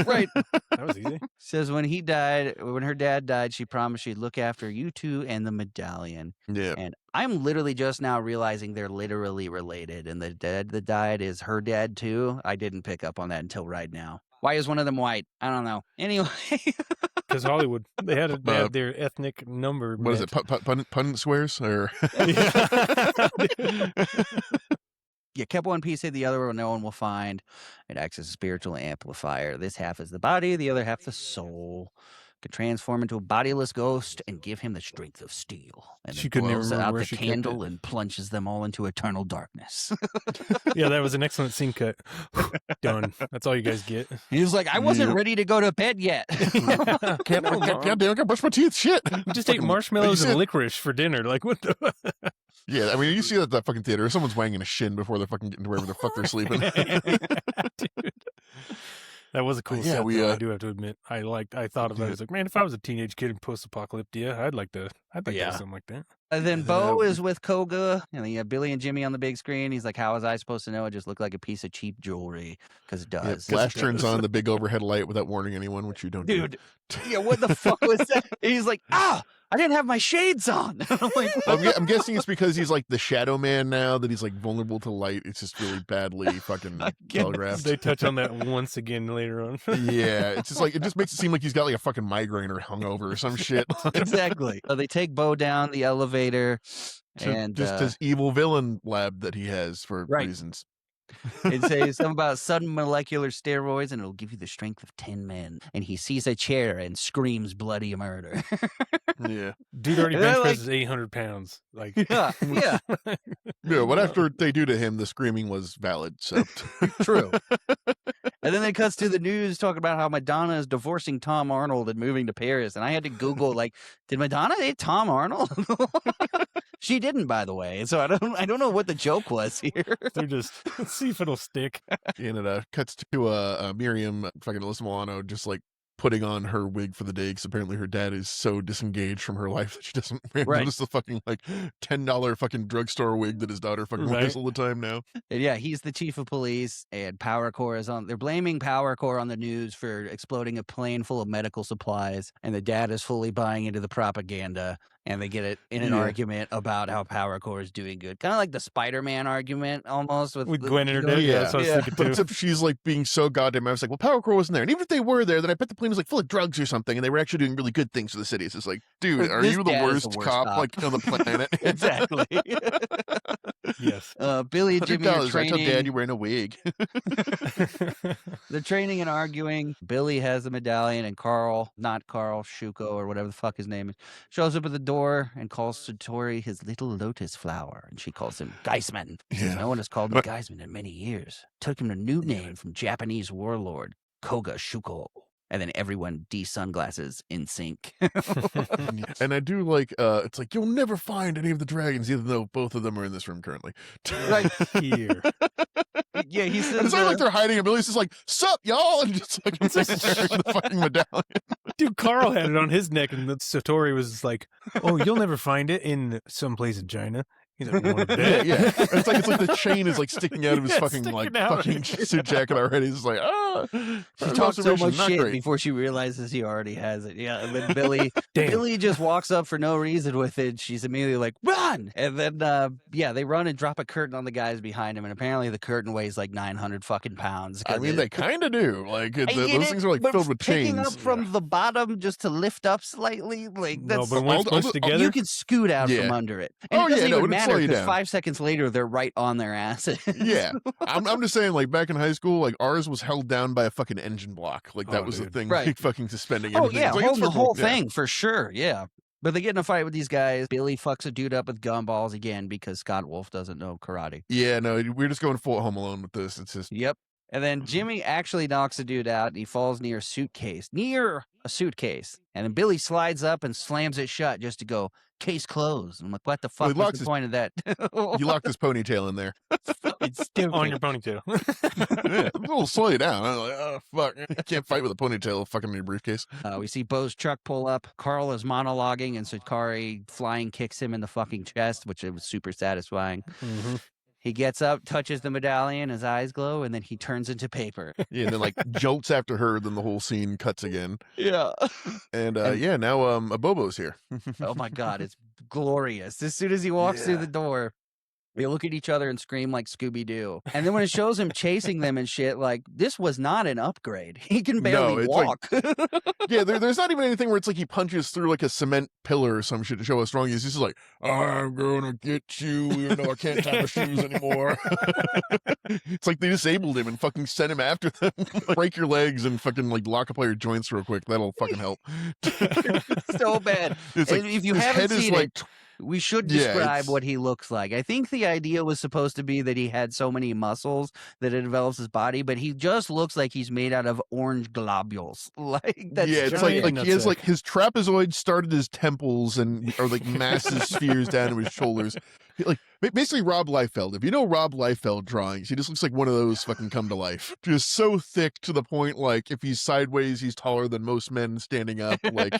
Right. That was easy. Says when her dad died, she promised she'd look after you two and the medallion. Yeah. And I'm literally just now realizing they're literally related. And the dad that died is her dad too. I didn't pick up on that until right now. Why is one of them white? I don't know. Anyway. Because Hollywood, they had their ethnic number. What is it? Pundit swears? Or Yeah, kept one piece, hid the other one no one will find. It acts as a spiritual amplifier. This half is the body, the other half the soul. to transform into a bodiless ghost and give him the strength of steel. And She then couldn't even blows remember out where the she kept candle it. and plunges them all into eternal darkness. Yeah, that was an excellent scene cut. Done. That's all you guys get. He was like, I wasn't ready to go to bed yet. Can't No, Mom. goddamn, I gotta brush my teeth. Shit. We just ate marshmallows and licorice for dinner. Like, what the? Yeah, I mean, you see that fucking theater. Someone's wanging a shin before they're fucking getting to wherever the fuck they're sleeping. Dude. That was a cool Yeah, set, we, though, I do have to admit. I thought about it. I was like, man, if I was a teenage kid in post-apocalyptic, I'd like to do something like that. And then Bo is with Koga, and then you have Billy and Jimmy on the big screen. He's like, how was I supposed to know? It just looked like a piece of cheap jewelry, because it Yeah, does. Flash turns on the big overhead light without warning anyone, which you don't do. Dude, yeah, what the fuck was that? And he's like, I didn't have my shades on. I'm like, I'm guessing it's because he's like the shadow man now, that he's like vulnerable to light. It's just really badly fucking telegraphed. They touch on that once again later on. Yeah, it's just like, it just makes it seem like he's got like a fucking migraine or hungover or some shit. exactly. So they take Bo down the elevator, and just his evil villain lab that he has for reasons. it says something about sudden molecular steroids, and it'll give you the strength of 10 men. And he sees a chair and screams bloody murder. Yeah. Dude already bench presses 800 pounds. Like, yeah. Yeah, whatever they do to him, the screaming was valid. So true. And then it cuts to the news talking about how Madonna is divorcing Tom Arnold and moving to Paris. And I had to Google, like, did Madonna date Tom Arnold? She didn't, by the way. So I don't know what the joke was here. They're just, let's see if it'll stick. And it cuts to Miriam, fucking Alyssa Milano, just like putting on her wig for the day, because apparently her dad is so disengaged from her life that she doesn't notice the fucking like $10 fucking drugstore wig that his daughter fucking wears all the time now. And yeah, he's the chief of police, and Power Corps is on. They're blaming Power Corps on the news for exploding a plane full of medical supplies, and the dad is fully buying into the propaganda. And they get it in an argument about how Power Corps is doing good. Kind of like the Spider-Man argument almost. With Gwen and her dad. Yeah, that's what I was thinking too. But except she's like being so goddamn, I was like, well, Power Corps wasn't there. And even if they were there, then I bet the plane was like full of drugs or something. And they were actually doing really good things for the city. It's just like, dude, are you the worst cop like on the planet? Exactly. Yes. Billy and Jimmy are training. I tell Dad you're wearing a wig. They're training and arguing. Billy has a medallion, and Shuko, or whatever the fuck his name is, shows up at the door and calls Satori his little lotus flower, and she calls him Geisman. Says, no one has called me Geisman in many years. Took him a new name from Japanese warlord Koga Shuko. And then everyone de-sunglasses in sync. And I do like, it's like, you'll never find any of the dragons, even though both of them are in this room currently. Right here. Yeah, he says... And it's not like they're hiding, and Billy's just like, sup, y'all? And just fucking staring at the fucking medallion. Dude, Carl had it on his neck, and the Satori was like, oh, you'll never find it in some place in China. He's like, you want to bet? Yeah. It's like the chain is like sticking out of his fucking suit jacket already. It's like, she talks so much shit before she realizes he already has it. Yeah, and then Billy just walks up for no reason with it. She's immediately like, run! And then they run and drop a curtain on the guys behind him, and apparently the curtain weighs like 900 fucking pounds. I mean, they kind of do. Like those things are like filled with chains. Picking up from the bottom just to lift up slightly, like that's but when it's bunched together, you can scoot out from under it. And it doesn't even matter because 5 seconds later they're right on their asses. Yeah, I'm just saying, like back in high school, like ours was held down by a fucking engine block. Like that was the thing, like fucking suspending. Oh yeah, holding the whole thing for sure. Yeah. But they get in a fight with these guys. Billy fucks a dude up with gumballs again because Scott Wolf doesn't know karate. Yeah, no, we're just going full Home Alone with this. It's just And then Jimmy actually knocks a dude out, and he falls near a suitcase. And then Billy slides up and slams it shut just to go, case closed. I'm like, what the fuck was the point of that? You locked his ponytail in there. It's stupid. On your ponytail. Yeah, we'll slow you down. I'm like, oh, fuck. You can't fight with a ponytail fucking in your briefcase. We see Bo's truck pull up. Carl is monologuing, and Sakari flying kicks him in the fucking chest, which was super satisfying. Mm-hmm. He gets up, touches the medallion, his eyes glow, and then he turns into paper. Yeah, and then like jolts after her, then the whole scene cuts again. Yeah. And now Abobo's here. Oh my God, it's glorious. As soon as he walks through the door, They look at each other and scream like Scooby-Doo. And then when it shows him chasing them and shit, like, this was not an upgrade. He can barely it's walk. Yeah, there's not even anything where it's like he punches through like a cement pillar or some shit to show how strong he is. He's just like, I'm gonna get you, even though I can't tie my shoes anymore. It's like they disabled him and fucking sent him after them. Break your legs and fucking like lock up all your joints real quick. That'll fucking help. So bad. It's like, if you his haven't head is seen like it, we should Yeah, describe it's- what he looks like. I think the idea was supposed to be that he had so many muscles that it develops his body, but he just looks like he's made out of orange globules. Like that's yeah, it's giant like he has nutsack. like his trapezoid started his temples and are like massive spheres down to his shoulders. Like basically Rob Liefeld. If you know Rob Liefeld drawings, he just looks like one of those fucking come to life. Just so thick to the point like if he's sideways, he's taller than most men standing up. Like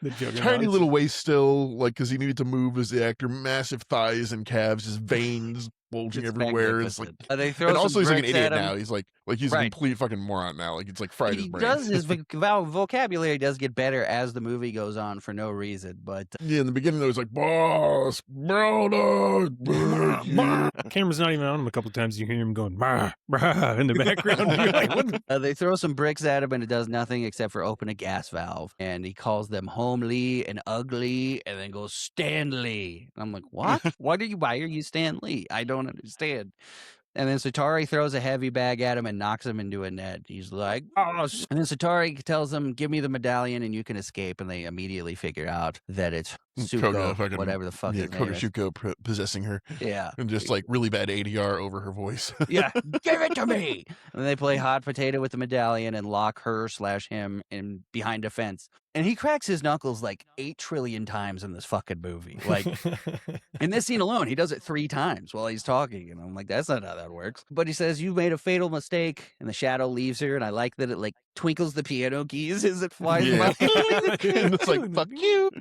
The tiny juggernauts. little waist still, like because he needed to move as the actor. Massive thighs and calves, his veins bulging It's everywhere. It's like, magnificent. They throw and some also he's like an bricks idiot at him. now. He's like he's Right. a complete fucking moron now. Like it's like fried his He brain. does his vocabulary does get better as the movie goes on for no reason, but Yeah, in the beginning there was like boss, brawler. Camera's not even on him a couple times. You hear him going, brah, brah, in the background. You're like, what? they throw some bricks at him and it does nothing except for open a gas valve. And he calls them homely and ugly and then goes Stanley. And I'm like, what? Why are you Stanley? I don't understand. And then Satari throws a heavy bag at him and knocks him into a net. He's like, oh. And then Satari tells him, give me the medallion and you can escape. And they immediately figure out that it's Koga Suko, fucking- whatever the fuck Yeah, his name Koga is. Shuko possessing her Yeah. and just like really bad ADR over her voice. Yeah, give it to me. And they play hot potato with the medallion and lock her/him in behind a fence. And he cracks his knuckles like 8 trillion times in this fucking movie. Like in this scene alone, he does it 3 times while he's talking. And I'm like, that's not how that works. But he says, you made a fatal mistake. And the shadow leaves her. And I like that it like twinkles the piano keys as it flies Yeah. by. And it's like fuck you.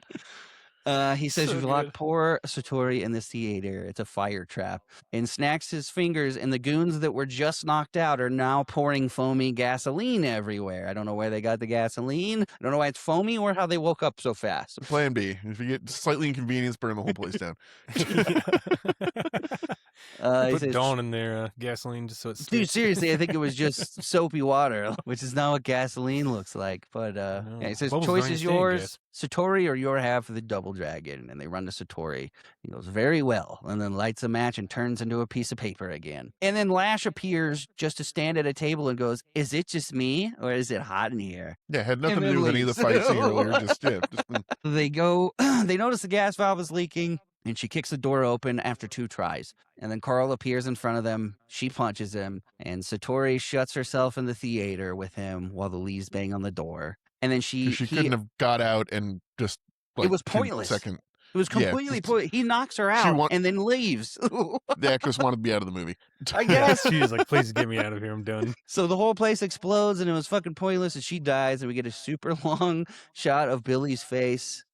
He says So you've good. locked poor Satori in this theater. It's a fire trap. And snacks his fingers, and the goons that were just knocked out are now pouring foamy gasoline everywhere. I don't know where they got the gasoline. I don't know why it's foamy or how they woke up so fast. Plan B. If you get slightly inconvenienced, burn the whole place down. He Put says, Dawn in there, gasoline, just so it's. dude, seriously, I think it was just soapy water, which is not what gasoline looks like. But No. yeah, he says, Bubbles choice don't is stand yours, gas. Satori or your half of the double dragon. And they run to Satori. He goes, very well. And then lights a match and turns into a piece of paper again. And then Lash appears just to stand at a table and goes, is it just me or is it hot in here? Yeah, had nothing And to do then with any of the leaves. fights earlier. Just They go, they notice the gas valve is leaking. And she kicks the door open after 2 tries. And then Carl appears in front of them. She punches him. And Satori shuts herself in the theater with him while the leaves bang on the door. And then she couldn't have got out and just like was 2 pointless. second. it was yeah, completely it's- he knocks her out want- and then leaves. The actress wanted to be out of the movie. I guess. She was like, please get me out of here. I'm done. So the whole place explodes and it was fucking pointless and she dies and we get a super long shot of Billy's face.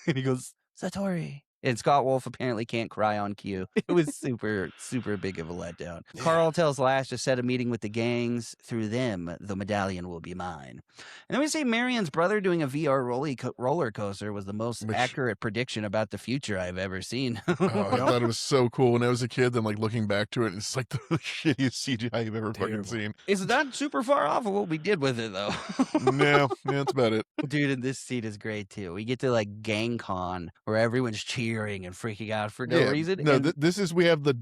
And he goes, Satori. And Scott Wolf apparently can't cry on cue. It was super, super big of a letdown. Carl tells Lash to set a meeting with the gangs. Through them, the medallion will be mine. And then we say Marion's brother doing a VR roller coaster was the most Which- accurate prediction about the future I've ever seen. Oh, I thought it was so cool when I was a kid. Then like looking back to it, it's like the shittiest CGI you've ever fucking Terrible. seen. It's not super far off of what we did with it, though. No, that's about it. Dude, and this scene is great, too. We get to, like, Gang Con, where everyone's cheering and freaking out for no reason. No, and this is we have the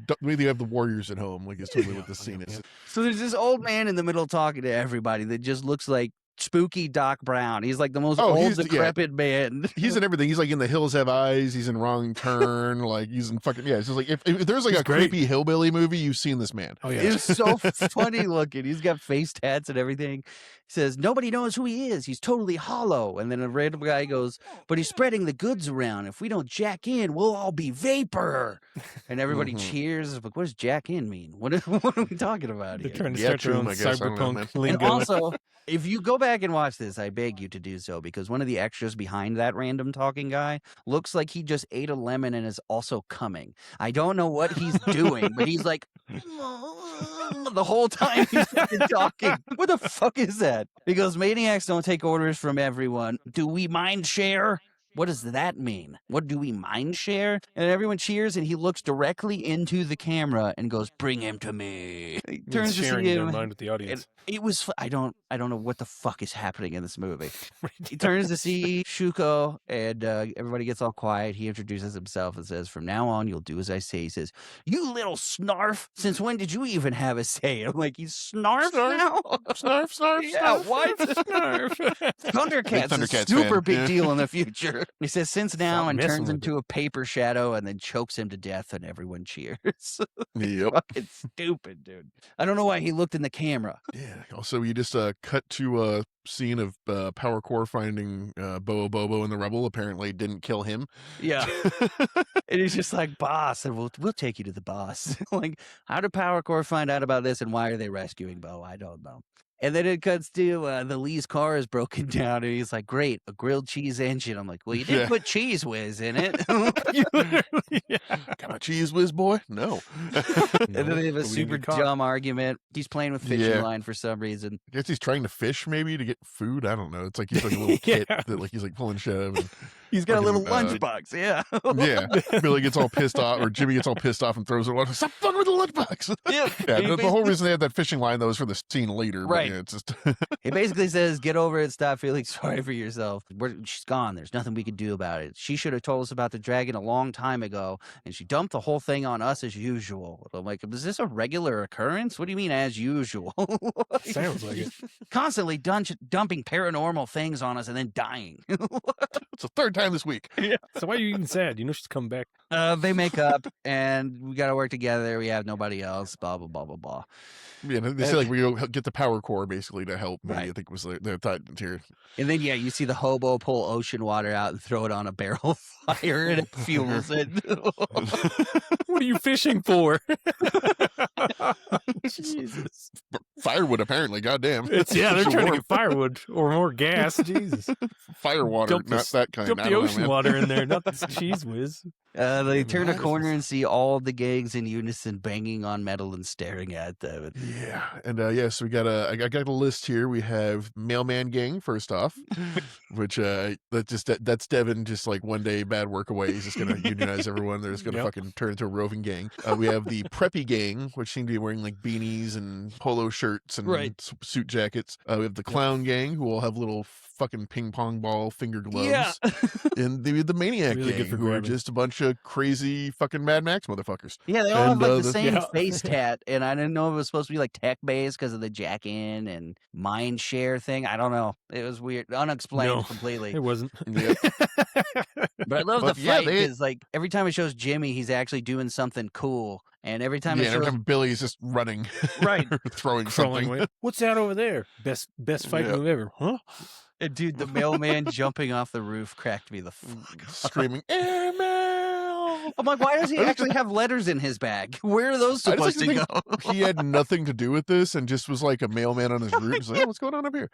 warriors at home. Like it's totally what this scene is. so there's this old man in the middle talking to everybody that just looks like spooky Doc Brown. He's like the most Oh, old, he's- yeah. decrepit man. He's in everything. He's like in The Hills Have Eyes. He's in Wrong Turn. Like he's in fucking It's just like if there's like He's a great. creepy hillbilly movie, you've seen this man. Oh, yeah. He's so funny looking. He's got face tats and everything. He says, nobody knows who he is. He's totally hollow. And then a random guy goes, but he's spreading the goods around. If we don't jack in, we'll all be vapor. And everybody Mhm. cheers. Like, what does jack in mean? What are we talking about They're here? trying to Yeah, start their own I guess. I don't know, man. cyberpunk And lingo. also, if you go back and watch this, I beg you to do so because one of the extras behind that random talking guy looks like he just ate a lemon and is also coming. I don't know what he's doing, but he's like the whole time he's fucking talking. What the fuck is that? He goes, maniacs don't take orders from everyone. Do we mind share? What does that mean? What do we mind share? And everyone cheers, and he looks directly into the camera and goes, "Bring him to me." He turns to sharing see their him. mind with the audience. It was. I don't know what the fuck is happening in this movie. He turns to see Shuko, and everybody gets all quiet. He introduces himself and says, "From now on, you'll do as I say." He says, "You little snarf! Since when did you even have a say?" I'm like, "He's snarf now? Snarf, Yeah, snarf. what? Thundercats, Thundercats a super fan. big Yeah. deal in the future." He says, "Since now," Stop and messing turns with into a paper shadow and then chokes him to death, and everyone cheers. Yep. Fucking stupid, dude. I don't know why he looked in the camera. Yeah. Also, we just cut to a scene of Power Core finding Bobo in the rubble. Apparently, didn't kill him. Yeah. And he's just like, "Boss," and we'll take you to the boss. Like, how did Power Core find out about this, and why are they rescuing Bo? I don't know. And then it cuts to the Lee's car is broken down, and he's like, "Great, a grilled cheese engine." I'm like, "Well, you didn't Yeah. put Cheese Whiz in it." Got my cheese whiz, boy? No. And then they have a super dumb argument. He's playing with fishing Yeah. line for some reason. I guess he's trying to fish maybe to get food. I don't know. It's like he's like a little kid that like he's like pulling shit out of. He's got a little fucking, lunchbox, yeah. Yeah. Billy gets all pissed off, or Jimmy gets all pissed off and throws it away. Stop fucking with the lunchbox. Yeah. Yeah, the whole reason they had that fishing line though was for the scene later. Right. But, yeah, it's just He basically says, "Get over it. Stop feeling sorry for yourself. She's gone. There's nothing we can do about it. She should have told us about the dragon a long time ago, and she dumped the whole thing on us as usual." I'm like, "Is this a regular occurrence? What do you mean as usual?" Sounds like it. Constantly dumping paranormal things on us and then dying. it's the third time this week. So why are you even sad? You know she's coming back. They make up, and we got to work together. We have nobody else. Blah blah blah blah blah. Yeah, they say like we go get the Power Core basically to help. Maybe Right. I think was their thought here. And then you see the hobo pull ocean water out and throw it on a barrel of fire, and it fuels it. What are you fishing for? Jesus. Firewood apparently. Goddamn. They're trying to get firewood or more gas. Jesus. Fire water, Dump not the- that kind. Dump I the don't know, ocean man. water in there, not this cheese whiz. They turn a Nice. corner and see all the gangs in unison banging on metal and staring at them. Yeah, and so we got I got a list here. We have Mailman Gang first off, which that's Devin just like one day bad work away. He's just gonna unionize everyone. They're just gonna Yep. fucking turn into a roving gang. We have the Preppy Gang, which seem to be wearing like beanies and polo shirts and Right. suit jackets. We have the Clown Gang, who all have little fucking ping pong ball finger gloves. Yeah. And the Maniac Really good Gang, for who are grabbing. just a bunch of crazy fucking Mad Max motherfuckers. Yeah, they all have And, like the the- same yeah. face tat, and I didn't know it was supposed to be like tech based because of the jack in and mind share thing. I don't know. It was weird, unexplained No. completely. It wasn't. Yep. But I love But the yeah, fight they- because like every time it shows Jimmy, he's actually doing something cool, and every time Yeah, it and every shows time Billy's just running, Right. or throwing Crawling something. away. What's that over there? Best fight Yeah. move ever. Huh? And dude, the mailman jumping off the roof cracked me the fuck up. Screaming, airmail! I'm like, why does he actually have letters in his bag? Where are those I just supposed to like go? to think he had nothing to do with this and just was like a mailman on his roof. He's like, oh, what's going on up here?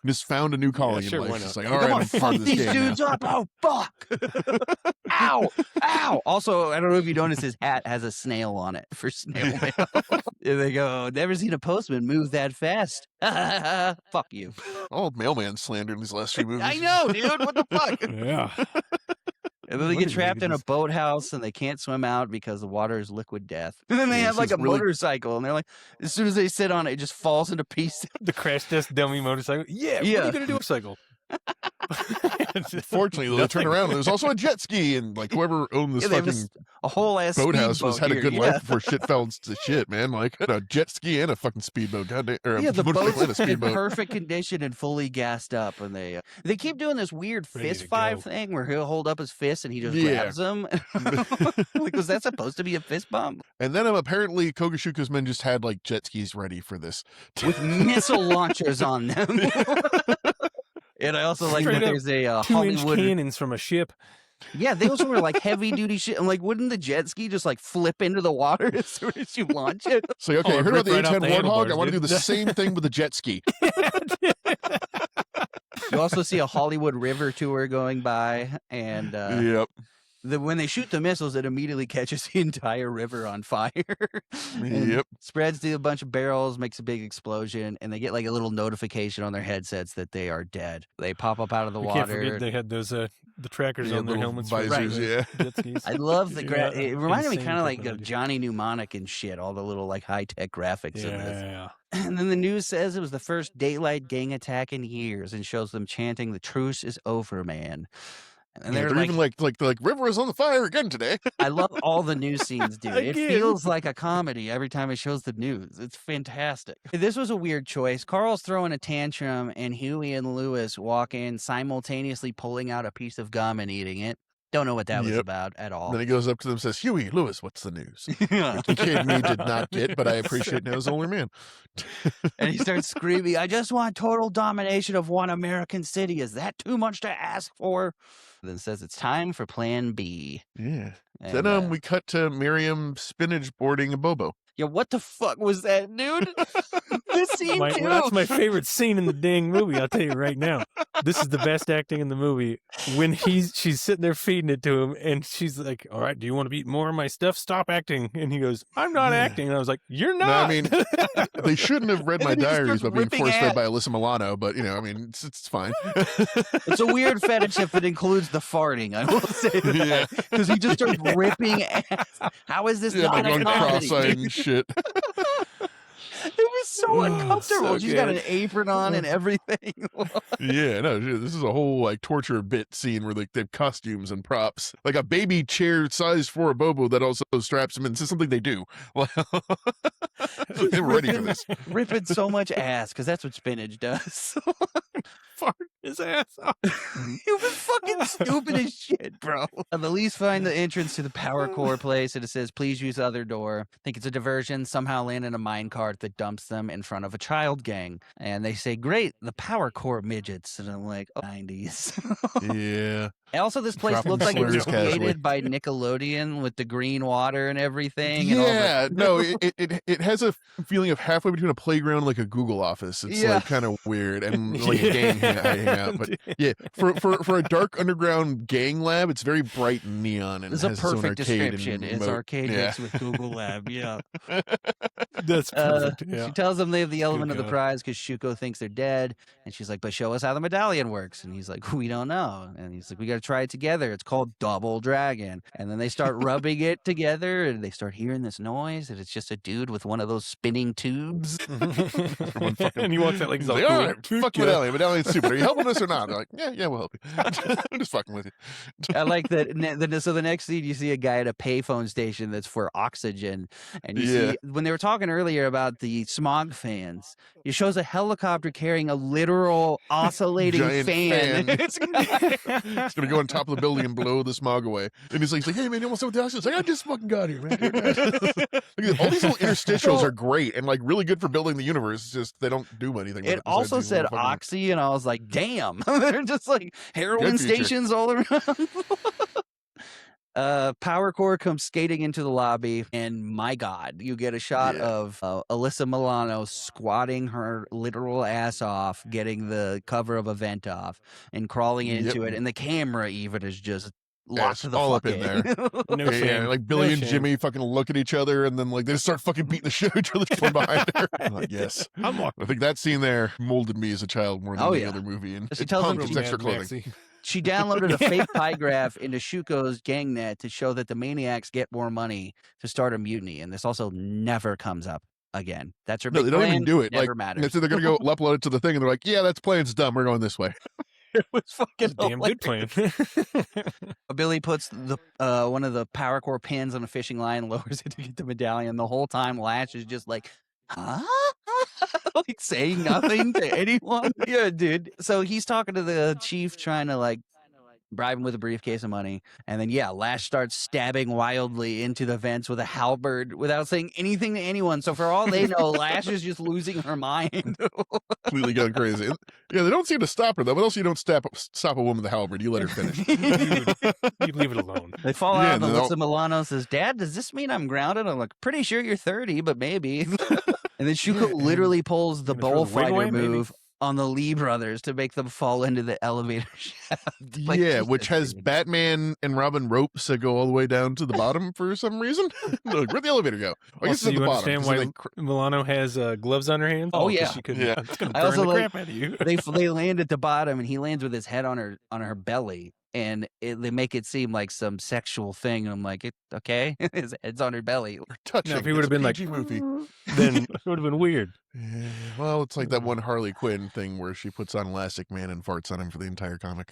Just found a new calling sure, in why life. Just not? like, all Come right, on, I'm part fuck of this these game dudes now. up. Oh, fuck. Ow. Ow. Also, I don't know if you noticed his hat has a snail on it for snail mail. And they go, "Never seen a postman move that fast." Fuck you. All mailman slander in these last few movies. I know, dude. What the fuck? Yeah. And then they What get is trapped in a this? boathouse and they can't swim out because the water is liquid death. And then they Yeah, have this like is a really- motorcycle and they're like, as soon as they sit on it, it just falls into pieces. The crash test dummy motorcycle. Yeah. What are Yeah. you gonna do with a cycle? Fortunately, though, they turned Nothing. around and there was also a jet ski, and like whoever owned this Yeah, they have fucking a whole ass boathouse was had a good life life. before shit fell to shit, man. Like a jet ski and a fucking speedboat. Goddamn, or a Yeah, the motorcycle and a boat's in speedboat. perfect condition and fully gassed up, and they keep doing this weird Ready fist to fight go. thing where he'll hold up his fist and he just Yeah. grabs him. Like, was that supposed to be a fist bump And then apparently Kogashuka's men just had like jet skis ready for this. with missile launchers on them? And I also like Straight that up there's a 2-inch Hollywood. cannons from a ship. Yeah, those were like heavy duty shit. I'm like, wouldn't the jet ski just like flip into the water as soon as you launch it? So okay, Oh, you heard about the rip right off A10 the Warthog? I handlebars, want to do dude. the same thing with the jet ski. You also see a Hollywood River tour going by, and Yep. when they shoot the missiles, it immediately catches the entire river on fire. And Yep. spreads to a bunch of barrels, makes a big explosion, and they get like a little notification on their headsets that they are dead. They pop up out of the We water. can't forget they had those the trackers on their little helmets. visors, for yeah. jet skis. I love the Yeah, it reminded me insane kind of like of technology. Johnny Mnemonic and shit, all the little like high-tech graphics in this. Yeah. And then the news says it was the first daylight gang attack in years and shows them chanting, "The truce is over, man." And Yeah, they're they're like, even like river is on the fire again today. I love all the news scenes, dude. It Again. feels like a comedy every time it shows the news. It's fantastic. This was a weird choice. Carl's throwing a tantrum, and Huey and Lewis walk in simultaneously pulling out a piece of gum and eating it. Don't know what that was Yep. about at all. Then he goes up to them and says, Huey, Lewis, what's the news? The kid me did not get, but I appreciate now as an older man. And he starts screaming, "I just want total domination of one American city. Is that too much to ask for?" Then says it's time for plan B. Yeah. And, Then we cut to Miriam spinach boarding a Bobo. yeah, what the fuck was that, dude? This scene too. That's my favorite scene in the dang movie. I'll tell you right now. This is the best acting in the movie. When she's sitting there feeding it to him, and she's like, "All right, do you want to eat more of my stuff? Stop acting." And he goes, "I'm not acting." And I was like, "You're not." No, I mean, they shouldn't have read And my then he just diaries starts about being ripping force-fed ass. by Alyssa Milano, but, you know, I mean, it's fine. It's a weird fetish if it includes the farting. I will say that because he just starts ripping ass. How is this Yeah, not like a going comedy? cross-eyed and shit. It was so uncomfortable. so She's got good. an apron on and everything. Yeah, no, this is a whole like torture bit scene where like they have costumes and props, like a baby chair sized for a Bobo that also straps him in. This is something they do. They were ready for this. Ripping so much ass because that's what spinach does. Fart his ass off. It was fucking stupid as shit, bro. The Lees find the entrance to the power core place, and it says, "Please use other door." Think it's a diversion. Somehow land in a minecart that dumps them in front of a child gang. And they say, "Great, the power core midgets." And I'm like, oh, 90s. Yeah. And also, this place Dropping looks like it was slurs casually. created by Nickelodeon with the green water and everything. And all the- Yeah, no, it has a feeling of halfway between a playground and like a Google office. It's Yeah. like kind of weird and like a gang hang out. But yeah, for a dark underground gang lab, it's very bright and neon and It's a has its own perfect arcade description. and It's remote. arcade Yeah. mixed with Google Lab. Yeah. That's perfect. She Yeah. tells them they have the element of the God. prize because Shuko thinks they're dead. And she's like, "But show us how the medallion works." And he's like, "We don't know." And he's like, "We got to try it together. It's called Double Dragon." And then they start rubbing it together and they start hearing this noise. And it's just a dude with one of those spinning tubes. And he walks out like He's he's all like, cool. all right, fuck Medallion, stupid. Are you helping us or not? They're like, yeah, we'll help you. I'm just fucking with you. I like that. So the next scene, you see a guy at a payphone station that's for oxygen. And you Yeah. see, when they were talking earlier about the smog fans, it shows a helicopter carrying a literal oscillating Giant fan. It's It's gonna go on top of the building and blow the smog away. And he's like, "Hey man, you almost done with the oxygen?" It's like, "I just fucking got here, man." Look at all these little interstitials are great and like really good for building the universe. It's just they don't do anything. With It it besides also these said little fucking- oxy, and I was like, damn. They're just like heroin Good future. stations all around. Power Core comes skating into the lobby, and my God, you get a shot Yeah. of Alyssa Milano squatting her literal ass off, getting the cover of a vent off, and crawling into it. And the camera even is just locked it's to the all fuck up in there. No Yeah, shame. like Billy No and shame. Jimmy fucking look at each other and then like they just start fucking beating the shit out of each other from behind her. I'm like, yes. I think that scene there molded me as a child more than Oh, any yeah. other movie. And She it's tells him punk, to it's extra Mad clothing. Maxie. She downloaded a fake pie graph into Shuko's gang net to show that the maniacs get more money to start a mutiny, and this also never comes up again. That's her No, big they don't plan. even do it. Never Like matters. they're gonna go upload it to the thing and they're like, yeah, that's plan's dumb. We're going this way. It was fucking That's a damn good plan. Billy puts the one of the power core pins on a fishing line, lowers it to get the medallion. The whole time, Lash is just like, huh? Like saying nothing to anyone. Yeah, dude. So he's talking to the chief, trying to like bribe him with a briefcase of money. And then, yeah, Lash starts stabbing wildly into the vents with a halberd without saying anything to anyone. So for all they know, Lash is just losing her mind. Completely going crazy. Yeah, they don't seem to stop her though. But also, you don't stop a woman with a halberd. You let her finish. You leave it alone. They fall Yeah, out, and and then Alyssa Milano says, "Dad, does this mean I'm grounded?" I'm like, "Pretty sure you're 30, but maybe." And then Shuko literally pulls the Gonna throw the wig away, bullfighter maybe? move on the Lee brothers to make them fall into the elevator shaft. Like, yeah, Jesus, which has dude. Batman and Robin ropes that go all the way down to the bottom for some reason. They're like, where'd the elevator go? I guess it's Also, at you the bottom. understand 'cause why then they Milano has gloves on her hands? Oh, 'cause yeah. she couldn't. Yeah. It's gonna I burn also the like- crap out of you. They land at the bottom, and he lands with his head on her belly, and they make it seem like some sexual thing. And I'm like, okay, his head's on her belly. They're touching. Now, if he It's would a have been like, PG movie. then it would have been weird. Yeah, well, it's like that one Harley Quinn thing where she puts on Elastic Man and farts on him for the entire comic.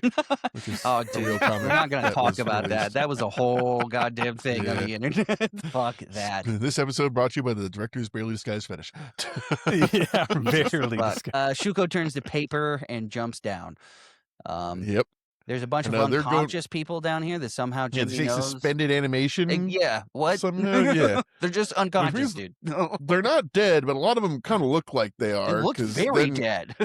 Which is Oh, a dude, real comic we're not gonna that talk was about released. that. That was a whole goddamn thing on Yeah. the internet. Fuck that. This episode brought to you by the director's barely disguised fetish. Yeah, barely. Fuck. Shuko turns to paper and jumps down. Yep. There's a bunch of I know, they're going- unconscious people down here that somehow Yeah, Jimmy they say knows. suspended animation. Yeah, what? Somehow, yeah. They're just unconscious, dude. They're not dead, but a lot of them kind of look like they They are. look 'cause very then- dead.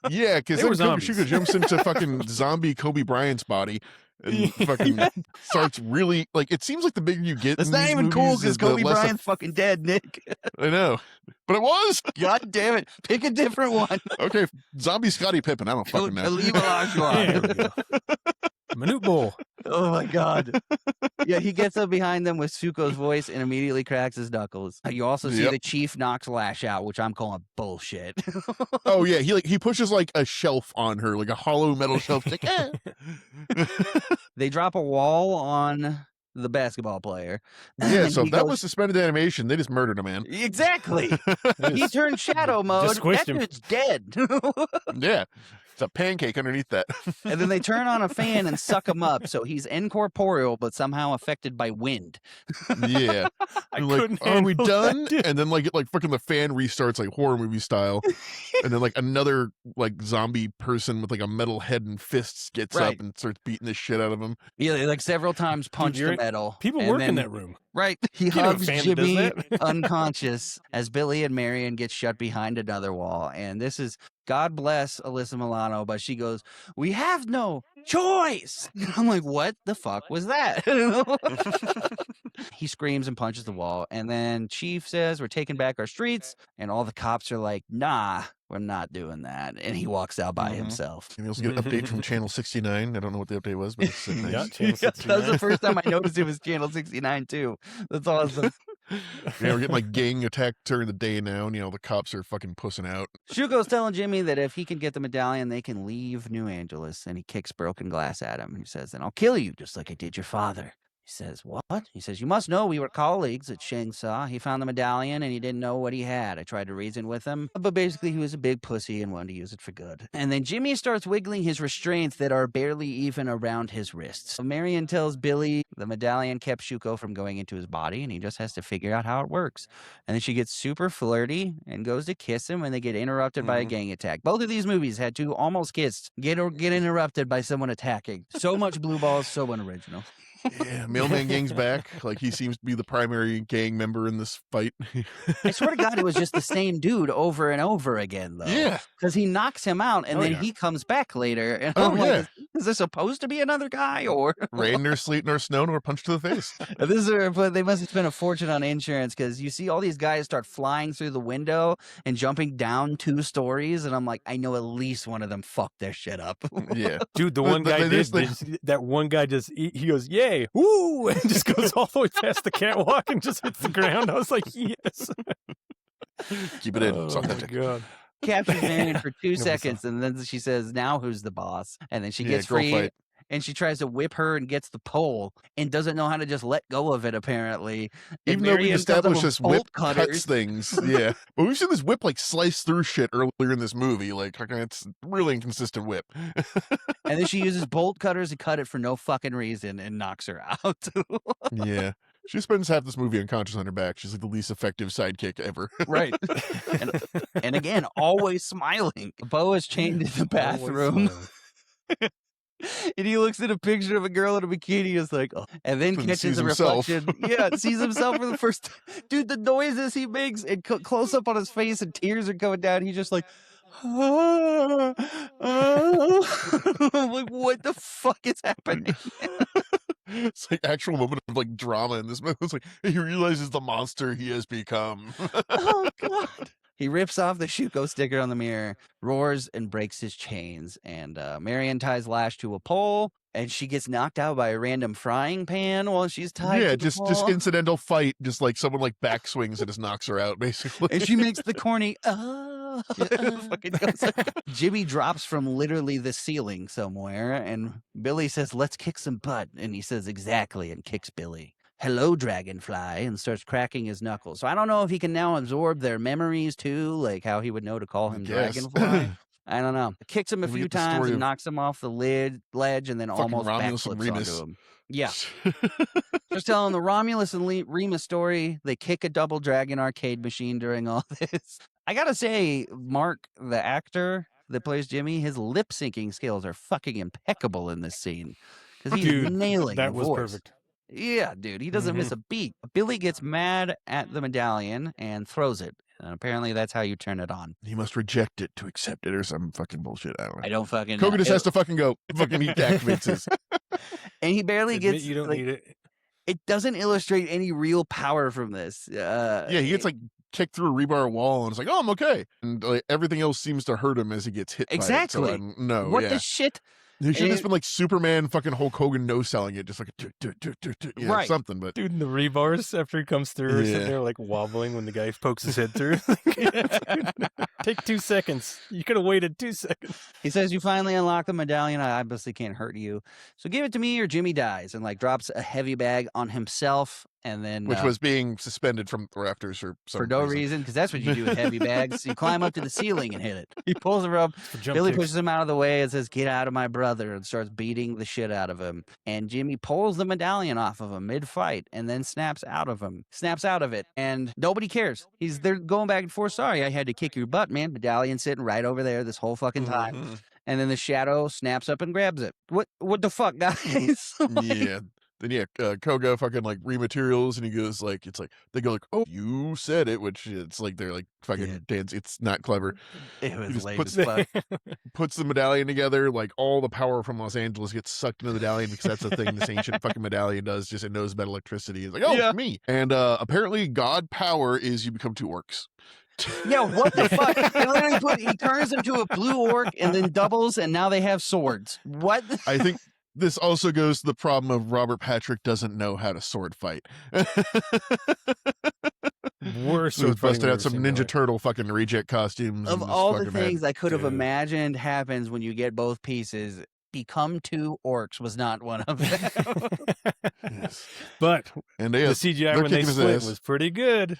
Yeah, because They then were zombies. Shuko jumps into fucking zombie Kobe Bryant's body and fucking starts really like. It seems like the bigger you get, That's in not these even cool movies, because is the Kobe less Bryant's fucking dead, Nick. I know, but it was God damn it. Pick a different one. okay. Zombie Scottie Pippen. I don't fucking know. Leave Olajuwon. There we go. Minute Bowl. Oh my god. Yeah, he gets up behind them with Suko's voice and immediately cracks his knuckles. You also see Yep. the chief knocks Lash out, which I'm calling bullshit. Oh yeah, he pushes like a shelf on her, like a hollow metal shelf. She's like, eh. They drop a wall on the basketball player. Yeah, and so he if that goes- was suspended animation, they just murdered a man. Exactly. He turned shadow mode. squished That him. dude's dead. Yeah, it's a pancake underneath that. And then they turn on a fan and suck him up, so he's incorporeal but somehow affected by wind. Yeah, I They're like, couldn't are we handle done? that, dude. And then like fucking the fan restarts like horror movie style, and then like another like zombie person with like a metal head and fists gets Right. up and starts beating the shit out of him. Yeah, they, like several times punch you're the right. metal. People and work in then- that room. Right. He You know a hugs fan that does Jimmy that. unconscious as Billy and Marion get shut behind another wall. And this is God bless Alyssa Milano, but she goes, "We have no choice." I'm like, what the fuck was that? He screams and punches the wall. And then Chief says, "We're taking back our streets." And all the cops are like, "Nah, we're not doing that." And he walks out by Mhm. himself. And we also get an update from Channel 69. I don't know what the update was, but it's nice. Yeah, Channel Yeah, that was the 69. first time I noticed it was Channel 69 too. That's awesome. Yeah, we're getting like gang attack during the day now, and the cops are fucking pussing out. Shuko's telling Jimmy that if he can get the medallion, they can leave New Angeles. And he kicks broken glass at him. He says, "Then I'll kill you, just like I did your father." He says, "What?" He says, "You must know we were colleagues at Shangsa. He found the medallion and he didn't know what he had. I tried to reason with him, but basically he was a big pussy and wanted to use it for good." And then Jimmy starts wiggling his restraints that are barely even around his wrists. So Marion tells Billy the medallion kept Shuko from going into his body and he just has to figure out how it works. And then she gets super flirty and goes to kiss him and they get interrupted by a Mhm. gang attack. Both of these movies had two almost kissed, get interrupted by someone attacking. So much blue balls, so unoriginal. Yeah, Mailman Gang's back. Like he seems to be the primary gang member in this fight. I swear to God, it was just the same dude over and over again, though. Yeah. Because he knocks him out and Oh, then yeah. he comes back later. And Oh, I'm yeah. like, is this supposed to be another guy? Or Rain nor sleet nor snow nor punch to the face. but they must have spent a fortune on insurance because you see all these guys start flying through the window and jumping down 2 stories. And I'm like, I know at least one of them fucked their shit up. Yeah. Dude, the But- one but guy they did, just, like- that one guy just, he goes, yay, woo, and just goes all the way past the catwalk and just hits the ground. I was like, yes. Keep it in. It's Oh, my authentic. God. Captures Marion for 2 Never saw. seconds. And then she says, "Now who's the boss?" And then she Yeah, gets girl free. fight. And she tries to whip her and gets the pole and doesn't know how to just let go of it, apparently. And Even though we Marion comes up established with this whip bolt cuts things. Yeah. But we've seen this whip like slice through shit earlier in this movie. Like it's really inconsistent whip. And then she uses bolt cutters to cut it for no fucking reason and knocks her out. Yeah. She spends half this movie unconscious on her back. She's like the least effective sidekick ever. Right. And again, always smiling. Bo is chained in the bathroom. And he looks at a picture of a girl in a bikini. Is like, oh, and then And catches sees a himself. reflection. Yeah, sees himself for the first time. Dude, the noises he makes and close up on his face and tears are coming down. He's just like, I'm like, what the fuck is happening? It's like actual moment of like drama in this movie. It's like he realizes the monster he has become. Oh God. He rips off the Shuko sticker on the mirror, roars, and breaks his chains. And Marion ties Lash to a pole, and she gets knocked out by a random frying pan while she's tied to the just pole. incidental fight, just like someone like back swings and just knocks her out, basically. And she makes the corny, fucking goes. Jimmy drops from literally the ceiling somewhere, and Billy says, "Let's kick some butt." And he says, "Exactly," and kicks Billy. "Hello, Dragonfly," and starts cracking his knuckles. So I don't know if he can now absorb their memories too, like how he would know to call him Yes. Dragonfly. I don't know. Kicks him a We few get the times story and of knocks him off the ledge, and then fucking almost Romulus and backflips Remus. onto him. Yeah. Just telling the Romulus and Remus story. They kick a double dragon arcade machine during all this. I gotta say, Mark, the actor that plays Jimmy, his lip syncing skills are fucking impeccable in this scene because he's Dude, nailing that the was voice. perfect. Yeah, dude, he doesn't miss a beat. Billy gets mad at the medallion and throws it. And apparently that's how you turn it on. He must reject it to accept it or some fucking bullshit. I don't know. I don't fucking Koga know. just has to fucking go. Fucking he activates his. And he barely Admit gets. you don't like, need it. it doesn't illustrate any real power from this. Yeah, he gets like kicked through a rebar wall and it's like, oh, I'm okay. And like, everything else seems to hurt him as he gets hit. Exactly. By it. So, no, what yeah. the shit? He should have And- just been like Superman, fucking Hulk Hogan, no selling it, just like Right. something. But Dude, in the rebars after he comes through, or sitting there like wobbling when the guy pokes his head through. Take 2 seconds. You could have waited 2 seconds. He says, "You finally unlock the medallion. I obviously can't hurt you. So give it to me or Jimmy dies," and like drops a heavy bag on himself. And then, which was being suspended from the rafters for some for no reason, because that's what you do with heavy bags. You climb up to the ceiling and hit it. He pulls the rope. Billy pushes him out of the way and says, "Get out of my brother," and starts beating the shit out of him. And Jimmy pulls the medallion off of him mid-fight and then snaps out of it. And nobody cares. They're going back and forth. "Sorry, I had to kick your butt, man." Medallion sitting right over there this whole fucking time. Mm-hmm. And then the shadow snaps up and grabs it. What the fuck, guys? Yeah. Then Koga fucking like rematerials and he goes like, it's like they go like, "Oh, you said it," which it's like they're like fucking dance. It's not clever. It was just lame puts as fuck. Puts the medallion together, like all the power from Los Angeles gets sucked into the medallion because that's the thing this ancient fucking medallion does. Just it knows about electricity. It's like, oh, me. And apparently God power is you become 2 orcs. Yeah, what the fuck? He turns into a blue orc and then doubles, and now they have swords. What? I think this also goes to the problem of Robert Patrick doesn't know how to sword fight. Worse. So busted out some Ninja Turtle fucking reject costumes. Of all the things I could have imagined happens when you get both pieces, become 2 orcs was not one of them. Yes. But and the CGI when they split was pretty good.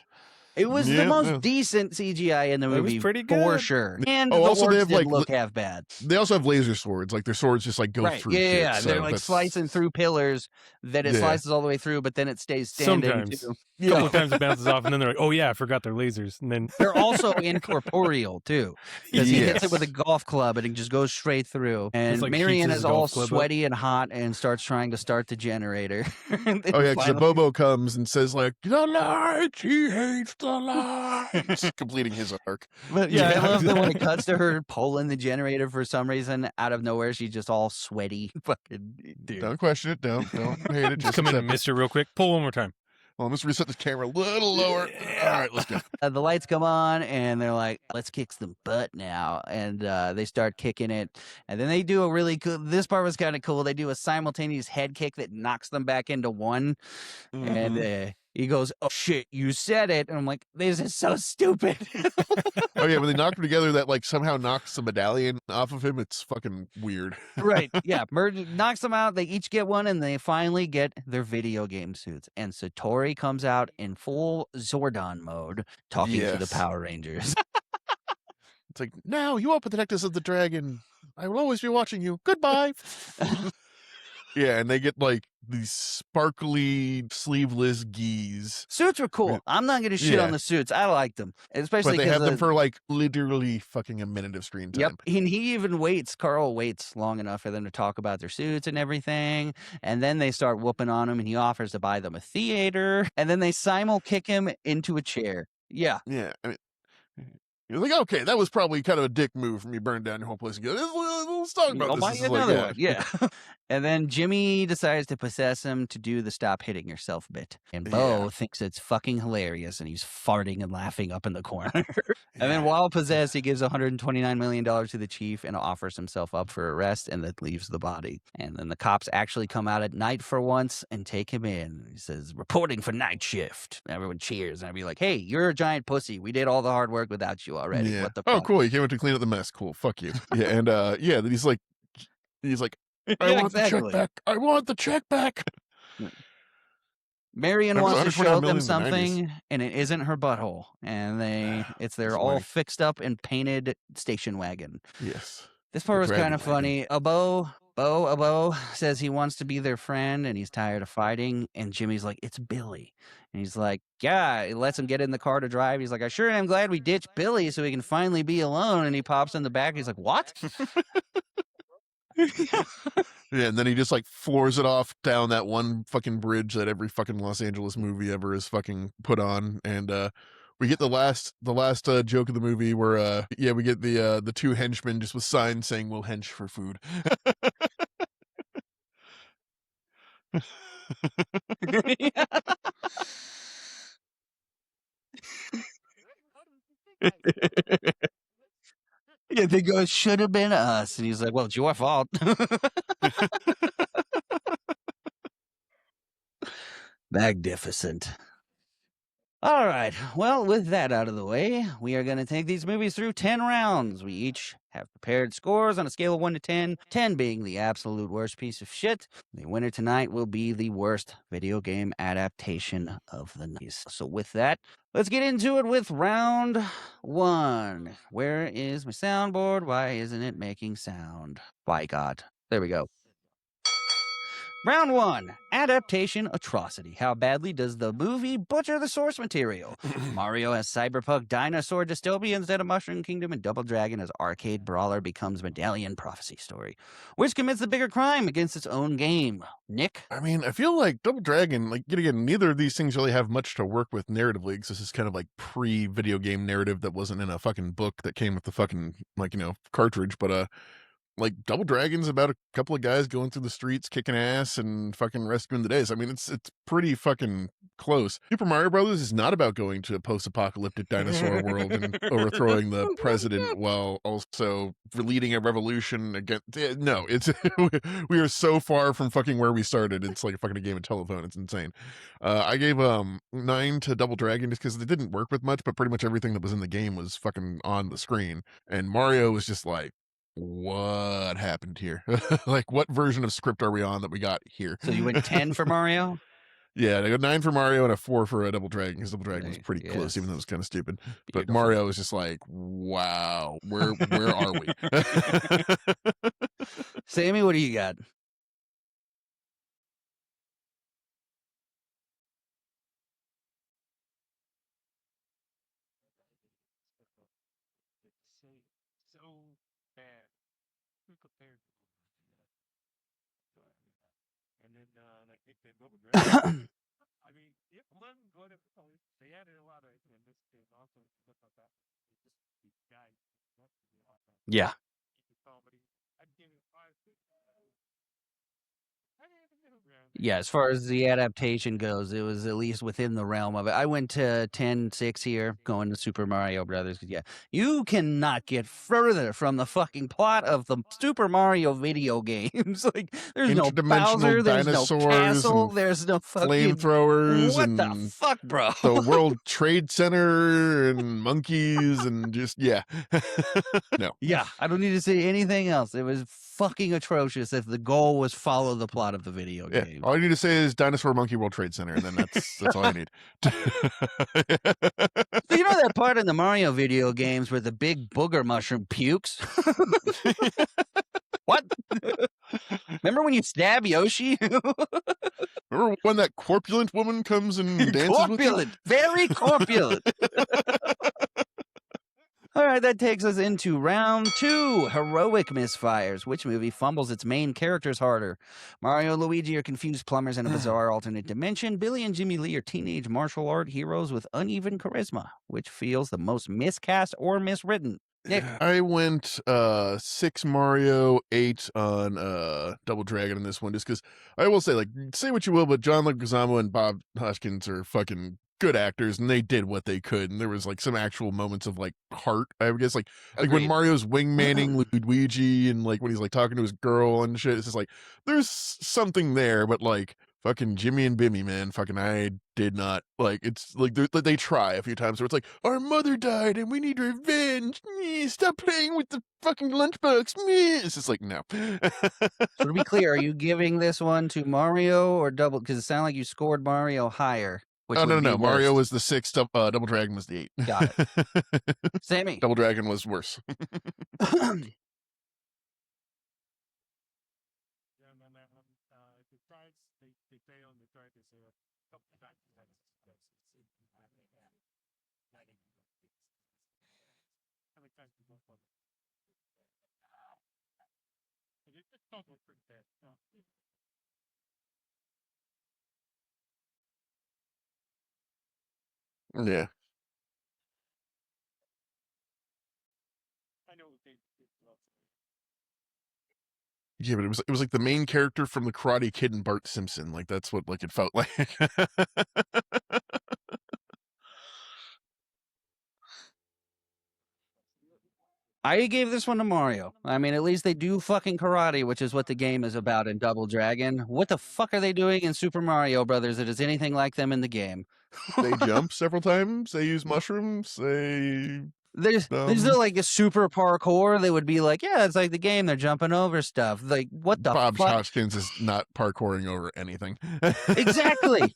It was the most decent CGI in the movie, pretty for good. sure. And also they have didn't like look half bad. They also have laser swords. Like their swords just like go through. Yeah, shit, so they're like slicing through pillars. That it slices all the way through, but then it stays standing. Sometimes. Too. A couple of times it bounces off, and then they're like, "Oh yeah, I forgot their lasers." And then they're also incorporeal too, because he hits it with a golf club and it just goes straight through. And like Marion is all sweaty and hot and starts trying to start the generator. Because the Bobo comes and says like, "The lights, he hates the lights," completing his arc. But I love that when it cuts to her pulling the generator for some reason out of nowhere, she's just all sweaty. Fucking dude. Don't question it. Don't hate it. Just come in and miss her real quick. Pull one more time. Well, let's reset the camera a little lower. All right, let's go. The lights come on and they're like, "Let's kick some butt now." And they start kicking it. And then they do a really cool, this part was kind of cool. They do a simultaneous head kick that knocks them back into one. Mm-hmm. And he goes, "Oh shit, you said it." And I'm like, this is so stupid. Oh yeah, when they knock them together, that like somehow knocks the medallion off of him. It's fucking weird. Right. Yeah. Knocks them out. They each get one and they finally get their video game suits. And Satori comes out in full Zordon mode talking to the Power Rangers. It's like, "Now you are protectors of the dragon. I will always be watching you. Goodbye." Yeah, and they get like these sparkly sleeveless gis. Suits were cool. I'm not going to shit on the suits. I liked them, especially because they have them for like literally fucking a minute of screen time. Yep. And he even waits. Carl waits long enough for them to talk about their suits and everything. And then they start whooping on him and he offers to buy them a theater. And then they simul kick him into a chair. Yeah. Yeah. I mean, You're like, okay, that was probably kind of a dick move from you burn down your whole place again. Let's talk about I'll this. buy This you is like, another yeah. one. Yeah. And then Jimmy decides to possess him to do the stop hitting yourself bit. And Bo thinks it's fucking hilarious and he's farting and laughing up in the corner. And then while possessed, he gives $129 million to the chief and offers himself up for arrest and then leaves the body. And then the cops actually come out at night for once and take him in. He says, reporting for night shift. Everyone cheers. And I'd be like, hey, you're a giant pussy. We did all the hard work without you already. Yeah. What the Oh, fuck? cool. You came in to clean up the mess. Cool. Fuck you. Yeah. And then he's like, I Yeah, want the check back. I want the check back. Marion That was wants to 129 show million them in the 90s. something, and it isn't her butthole. And they're Disappointing. all fixed up and painted station wagon. Yes. This part was dragon kind of wagon. funny. Abo says he wants to be their friend and he's tired of fighting. And Jimmy's like, it's Billy. And he's like, yeah, he lets him get in the car to drive. He's like, I sure am glad we ditched Billy so he can finally be alone. And he pops in the back. He's like, what? Yeah, and then he just like floors it off down that one fucking bridge that every fucking Los Angeles movie ever is fucking put on. And we get the last joke of the movie where we get the two henchmen just with signs saying we'll hench for food. Yeah, they go, it should have been us. And he's like, well, it's your fault. Magnificent. All right. Well, with that out of the way, we are going to take these movies through 10 rounds. We each have prepared scores on a scale of 1 to 10, 10 being the absolute worst piece of shit. The winner tonight will be the worst video game adaptation of the 90s. So with that, let's get into it with round 1. Where is my soundboard? Why isn't it making sound? By God. There we go. Round 1, Adaptation Atrocity. How badly does the movie butcher the source material? Mario has cyberpunk dinosaur dystopia instead of Mushroom Kingdom, and Double Dragon as arcade brawler becomes medallion prophecy story. Which commits the bigger crime against its own game? Nick? I mean, I feel like Double Dragon, like, again, neither of these things really have much to work with narratively, because this is kind of like pre-video game narrative that wasn't in a fucking book that came with the fucking, cartridge, but, like, Double Dragon's about a couple of guys going through the streets kicking ass and fucking rescuing the days. I mean, it's pretty fucking close. Super Mario Brothers is not about going to a post-apocalyptic dinosaur world and overthrowing the president while also leading a revolution against... No, it's we are so far from fucking where we started. It's like a fucking game of telephone. It's insane. I gave 9 to Double Dragon just because it didn't work with much, but pretty much everything that was in the game was fucking on the screen. And Mario was just like, what happened here? Like, what version of script are we on that we got here? So you went 10 for Mario? Yeah, I got 9 for Mario and a 4 for a Double Dragon, because Double Dragon was pretty close, even though it was kind of stupid. But Mario was just like, wow, where are we? Sammy, what do you got? Yeah. Yeah, as far as the adaptation goes, it was at least within the realm of it. I went to 10-6 here, going to Super Mario Brothers. Yeah, you cannot get further from the fucking plot of the Super Mario video games. Like, there's no Bowser, there's no castle, there's no fucking flamethrowers. What and the fuck, bro? The World Trade Center and monkeys and just, yeah. No. Yeah, I don't need to say anything else. It was fucking atrocious if the goal was follow the plot of the video game. All you need to say is Dinosaur Monkey World Trade Center, and then that's all you need. So you know that part in the Mario video games where the big booger mushroom pukes? What? Remember when you stab Yoshi? Remember when that corpulent woman comes and dances with you? Corpulent, very corpulent. All right, that takes us into round 2, heroic misfires. Which movie fumbles its main characters harder? Mario and Luigi are confused plumbers in a bizarre alternate dimension. Billy and Jimmy Lee are teenage martial art heroes with uneven charisma. Which feels the most miscast or miswritten? Nick. I went 6 Mario, 8 on Double Dragon in this one, just because I will say, like, say what you will, but John Leguizamo and Bob Hoskins are fucking good actors, and they did what they could, and there was like some actual moments of like heart, I would guess, like when Agreed. Mario's wingmanning Luigi, and like when he's like talking to his girl and shit. It's just like there's something there, but like fucking Jimmy and Bimmy, man, fucking I did not like. It's like they try a few times where it's like our mother died and we need revenge. Stop playing with the fucking lunchbox. It's just like no. So to be clear, are you giving this one to Mario or Double? Because it sounded like you scored Mario higher. Which Oh, would no. be Mario worst. was the 6, Double Dragon was the 8. Got it. Sammy. Double Dragon was worse. Yeah. Yeah, but it was like the main character from the Karate Kid and Bart Simpson. Like that's what like it felt like. I gave this one to Mario. I mean, at least they do fucking karate, which is what the game is about in Double Dragon. What the fuck are they doing in Super Mario Brothers that is anything like them in the game? They jump several times. They use mushrooms. There's no like a super parkour. They would be like, yeah, it's like the game. They're jumping over stuff. Like, what the Bob fuck? Hoskins is not parkouring over anything. Exactly.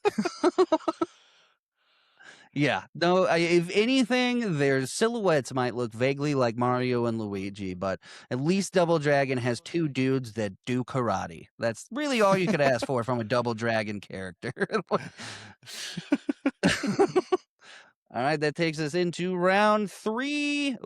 Yeah. No, if anything, their silhouettes might look vaguely like Mario and Luigi, but at least Double Dragon has two dudes that do karate. That's really all you could ask for from a Double Dragon character. All right, that takes us into round 3.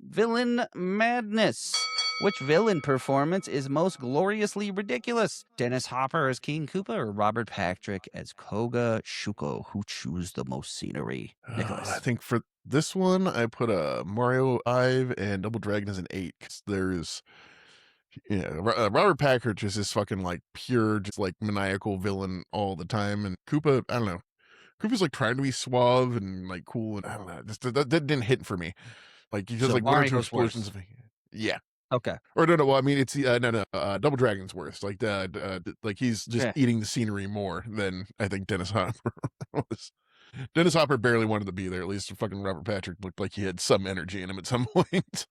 Villain madness. Which villain performance is most gloriously ridiculous? Dennis Hopper as King Koopa or Robert Patrick as Koga Shuko, who chews the most scenery? Nicholas. I think for this one, I put a Mario 5 and Double Dragon as an 8. 'Cause there's, Robert Patrick is this fucking like pure, just like maniacal villain all the time, and Koopa, I don't know. Koopa's like trying to be suave and like cool, and I don't know. That didn't hit for me. Like he does So like 1 or 2 Mario's explosions. worse. Yeah. Okay. Or no. Well, I mean, it's Double Dragon's worse. Like like he's just Yeah. eating the scenery more than I think Dennis Hopper was. Dennis Hopper barely wanted to be there. At least fucking Robert Patrick looked like he had some energy in him at some point.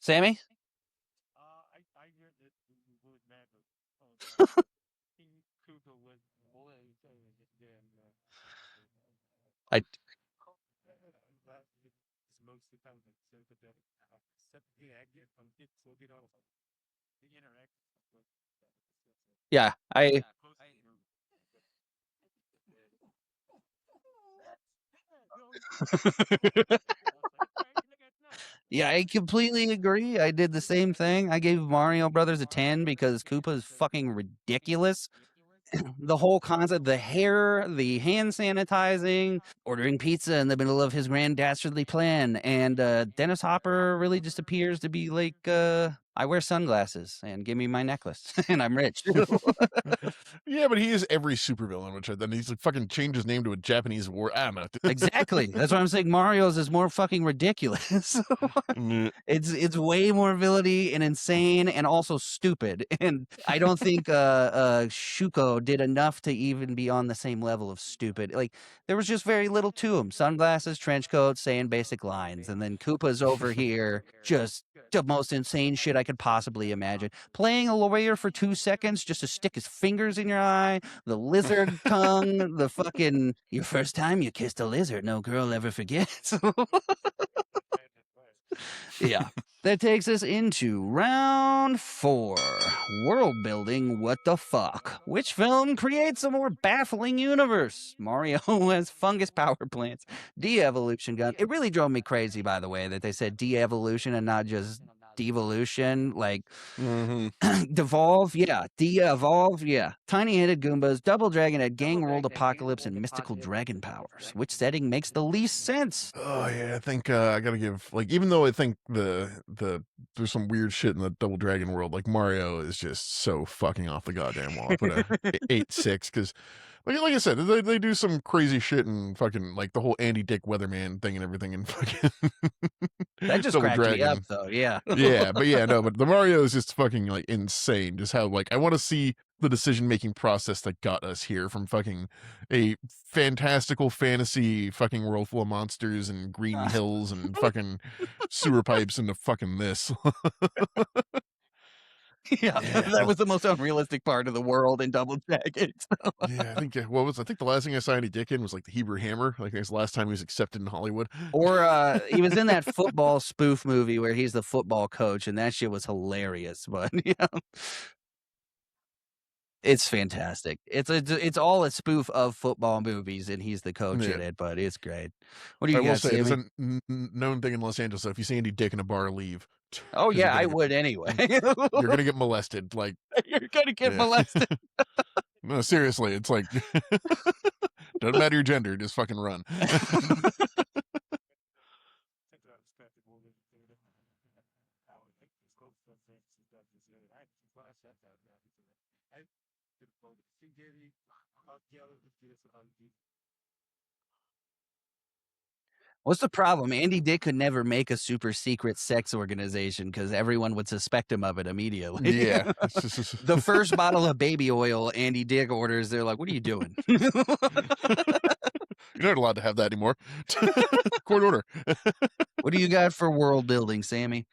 Sammy? I Yeah, Yeah, I completely agree. I did the same thing. I gave Mario Brothers a 10 because Koopa is fucking ridiculous. The whole concept, the hair, the hand sanitizing, ordering pizza in the middle of his grand dastardly plan, and Dennis Hopper really just appears to be like, I wear sunglasses and give me my necklace and I'm rich. Yeah, but he is every supervillain, which then he's like fucking changed his name to a Japanese war. I don't know. Exactly. That's why I'm saying Mario's is more fucking ridiculous. It's way more villainy and insane and also stupid. And I don't think Shuko did enough to even be on the same level of stupid. Like there was just very little to him. Sunglasses, trench coat, saying basic lines, and then Koopa's over here just the most insane shit I could possibly imagine. Playing a lawyer for 2 seconds just to stick his fingers in your eye, the lizard tongue, the fucking your first time you kissed a lizard, no girl ever forgets. Yeah. That takes us into round 4. World building, what the fuck? Which film creates a more baffling universe? Mario has fungus power plants, de-evolution gun. It really drove me crazy, by the way, that they said de-evolution and not just devolution. Like, devolve, yeah. De-evolve, yeah. Tiny-headed Goombas, Double Dragon had gang world apocalypse and mystical dragon powers. Which setting makes the least sense? Oh yeah, I think I gotta give, like, even though I think the there's some weird shit in the Double Dragon world, like Mario is just so fucking off the goddamn wall. I put a 8.6 because, like I said, they do some crazy shit and fucking like the whole Andy Dick Weatherman thing and everything and fucking That just Double cracked me Dragon. up, though, yeah. Yeah, but the Mario is just fucking like insane. Just how, like, I want to see the decision making process that got us here from fucking a fantastical fantasy fucking world full of monsters and green hills and fucking sewer pipes into fucking this. Yeah, that was the most unrealistic part of the world in Double Dragon. Yeah, I think I think the last thing I saw Andy Dick in was like the Hebrew Hammer. Like, it's the last time he was accepted in Hollywood. Or he was in that football spoof movie where he's the football coach, and that shit was hilarious. But yeah, it's fantastic. It's all a spoof of football movies, and he's the coach in Yeah. it. But it's great. What do I you will guys say, say? there's a known thing in Los Angeles. So if you see Andy Dick in a bar, leave. Oh 'Cause you're yeah, gonna I get- would anyway. You're gonna get molested. Like, You're gonna get Yeah. molested. no, seriously, it's like doesn't matter your gender, just fucking run. What's the problem? Andy Dick could never make a super secret sex organization because everyone would suspect him of it immediately. Yeah. The first bottle of baby oil Andy Dick orders, they're like, "What are you doing?" You're not allowed to have that anymore. Court order. What do you got for world building, Sammy?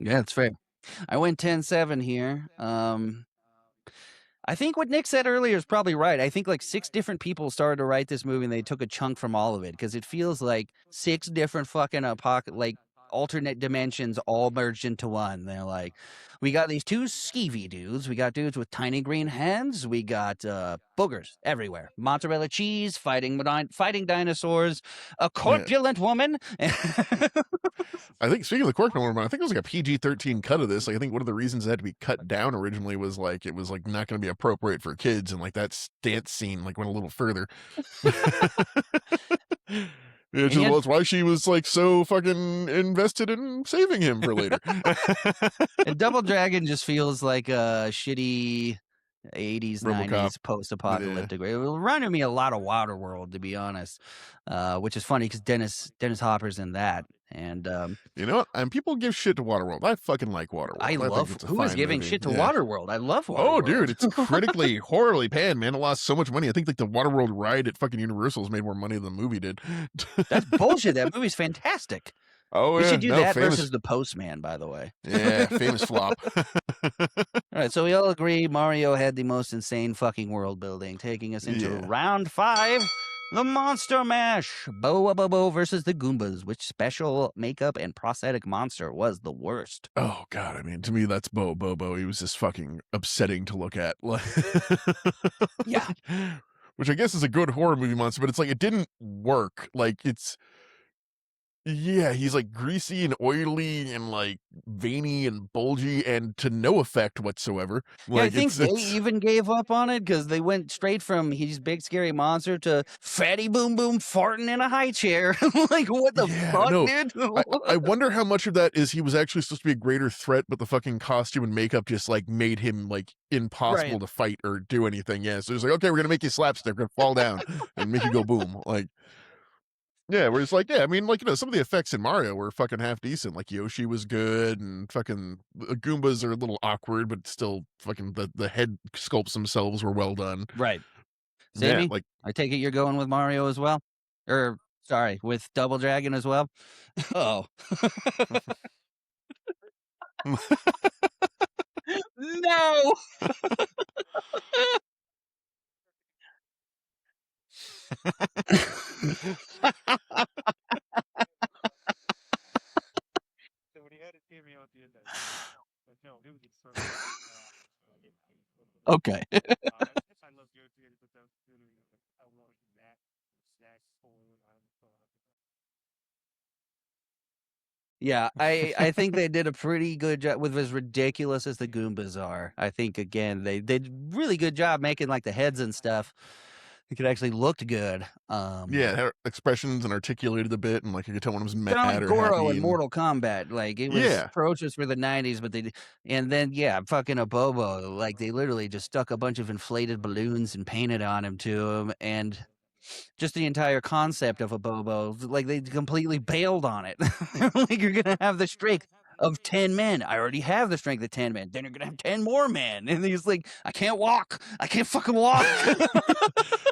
Yeah, it's fair. I went 10-7 here. I think what Nick said earlier is probably right. I think like 6 different people started to write this movie and they took a chunk from all of it because it feels like 6 different fucking like alternate dimensions all merged into one. They're like, we got these 2 skeevy dudes. We got dudes with tiny green hands. We got boogers everywhere. Mozzarella cheese, fighting dinosaurs, a corpulent woman. I think, speaking of the corpulent woman, I think it was like a PG-13 cut of this. Like, I think one of the reasons it had to be cut down originally was like it was like not going to be appropriate for kids, and like that dance scene like went a little further. Yeah, And yet- that's why she was like so fucking invested in saving him for later. And Double Dragon just feels like a shitty 80s, RoboCop. 90s post-apocalyptic. It reminded me a lot of Waterworld, to be honest, which is funny because Dennis Hopper's in that. And You know what? And people give shit to Waterworld. I fucking like Waterworld. I think love it's a who is fine giving movie. shit to Yeah. Waterworld. I love Waterworld. Oh, dude, it's critically horribly panned, man. It lost so much money. I think like the Waterworld ride at fucking Universal's made more money than the movie did. That's bullshit. That movie's fantastic. Oh, We yeah. should do No, that famous, versus The Postman, by the way. Yeah, famous flop. All right, so we all agree Mario had the most insane fucking world building, taking us into Yeah. round 5. The Monster Mash. Bo versus the Goombas. Which special makeup and prosthetic monster was the worst? Oh, God. I mean, to me, that's Bobo. He was just fucking upsetting to look at. Yeah. Which I guess is a good horror movie monster, but it's like it didn't work. Like, it's. Yeah, he's like greasy and oily and like veiny and bulgy and to no effect whatsoever. Yeah, I Like, think they it's even gave up on it because they went straight from he's big scary monster to fatty boom boom farting in a high chair. Like, what the Yeah, fuck, no, dude? I wonder how much of that is he was actually supposed to be a greater threat, but the fucking costume and makeup just like made him like impossible Right. to fight or do anything. Yeah, so it's like, okay, we're gonna make you slapstick, we're gonna fall down and make you go boom. Like, Yeah, where it's like, yeah, I mean, like, some of the effects in Mario were fucking half decent. Like Yoshi was good, and fucking the Goombas are a little awkward, but still fucking the head sculpts themselves were well done. Right. Yeah, Sammy, like I take it you're going with Mario as well? Or, sorry, with Double Dragon as well? Oh. No! Okay. Yeah, I think they did a pretty good job with as ridiculous as the Goombas are. I think again they did really good job making like the heads and stuff. It could actually looked good. yeah, her expressions and articulated a bit, and like you could tell when it was Kind of mad like or Goro happy. in And Mortal Kombat. Like it was yeah, atrocious for the '90s, but and then yeah, fucking a Bobo. Like they literally just stuck a bunch of inflated balloons and painted on him to him, and just the entire concept of a Bobo, like they completely bailed on it. Like you're gonna have the strength of 10 men. I already have the strength of 10 men. Then you're gonna have 10 more men. And he's like, I can't walk. I can't fucking walk.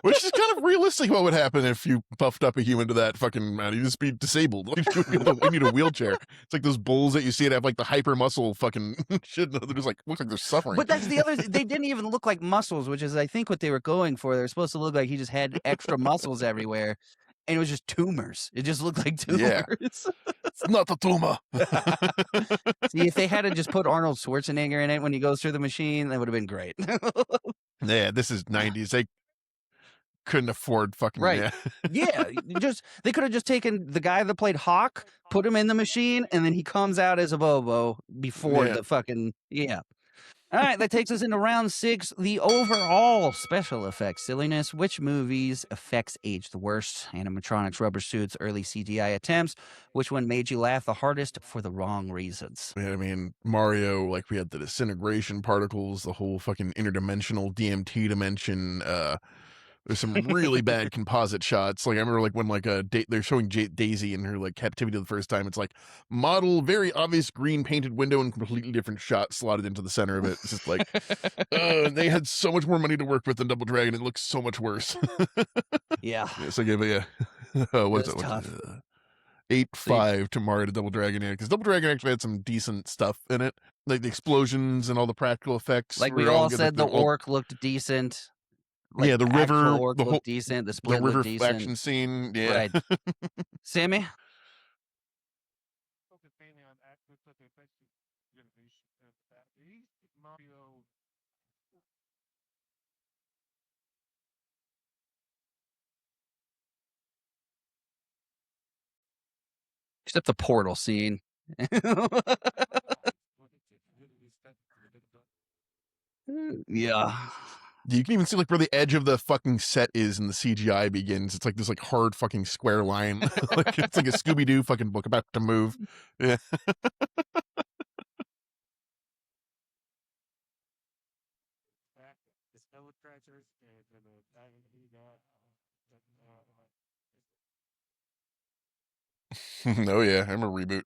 which is kind of realistic what would happen if you buffed up a human to that fucking amount. You'd just be disabled. Like, you need a wheelchair. It's like those bulls that you see that have like the hyper muscle fucking shit. They're just like, looks like they're suffering. But that's the other. They didn't even look like muscles, which is I think what they were going for. They're supposed to look like he just had extra muscles everywhere, and it was just tumors. It just looked like tumors. Yeah. It's not a tumor. See, if they had to just put Arnold Schwarzenegger in it when he goes through the machine, that would have been great. Yeah, this is 90s. They couldn't afford fucking Right. Yeah, they could have just taken the guy that played Hawk, put him in the machine, and then he comes out as a Bobo before Yeah. the fucking All right, that takes us into round 6, the overall special effects silliness. Which movies effects aged the worst? Animatronics, rubber suits, early CGI attempts. Which one made you laugh the hardest for the wrong reasons? I mean, Mario, like we had the disintegration particles, the whole fucking interdimensional DMT dimension. There's some really bad composite shots. Like I remember, like when like they're showing Daisy in her like captivity the first time. It's like model, very obvious green painted window and completely different shot slotted into the center of it. It's just like they had so much more money to work with than Double Dragon. It looks so much worse. Yeah. So I give it what's it? Tough. 8-5 to Mario to Double Dragon, because Double Dragon actually had some decent stuff in it, like the explosions and all the practical effects. Like we were all good. said, Like, the orc looked decent. Like, yeah, the river, orc the whole looked decent. The the split river looked decent. action scene. Yeah. Right. Sammy? Except the portal scene. Yeah. You can even see like where the edge of the fucking set is and the CGI begins. It's like this like hard fucking square line. Like it's like a Scooby-Doo fucking book about to move. Yeah. Oh yeah, I'm a reboot.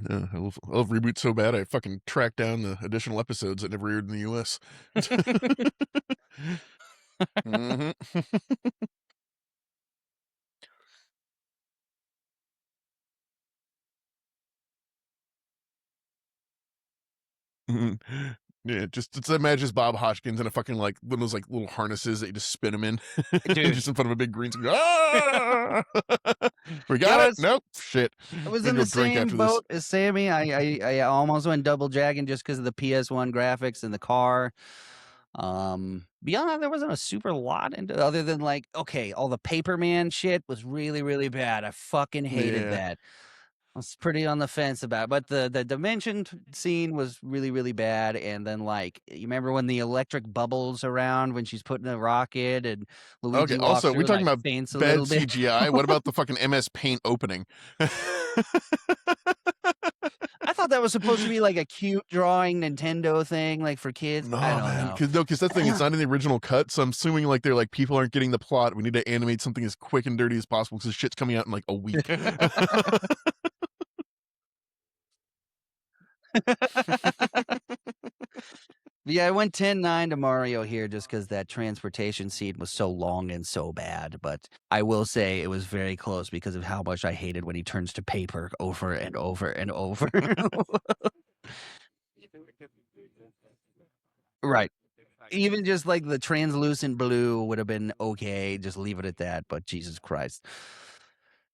Yeah, I love reboots so bad I fucking tracked down the additional episodes that never aired in the US. Mhm. Mhm. Yeah, just imagine Bob Hoskins in a fucking like one of those like little harnesses that you just spin him in, Dude. just in front of a big green screen. Ah! We got Yeah, it. Nope. Shit. I was I'm in gonna the go drink same after this. boat as Sammy. I almost went Double Dragon just because of the PS1 graphics and the car. Beyond that, there wasn't a super lot into other than like, okay, all the Paperman shit was really, really bad. I fucking hated Yeah. that. I was pretty on the fence about it. But the dimension scene was really, really bad. And then like, you remember when the electric bubbles around when she's putting a rocket and Luigi Okay. walks Also, through we're and, talking like, about faints a bad little bit. CGI. What about the fucking MS Paint opening? I thought that was supposed to be like a cute drawing Nintendo thing, like for kids. No, I don't man, know. because that thing, it's not in the original cut, so I'm assuming like they're like, people aren't getting the plot. We need to animate something as quick and dirty as possible because shit's coming out in like a week. Yeah, I went 10-9 to Mario here just because that transportation scene was so long and so bad. But I will say it was very close because of how much I hated when he turns to paper over and over and over. Right. Even just like the translucent blue would have been okay. Just leave it at that. But Jesus Christ.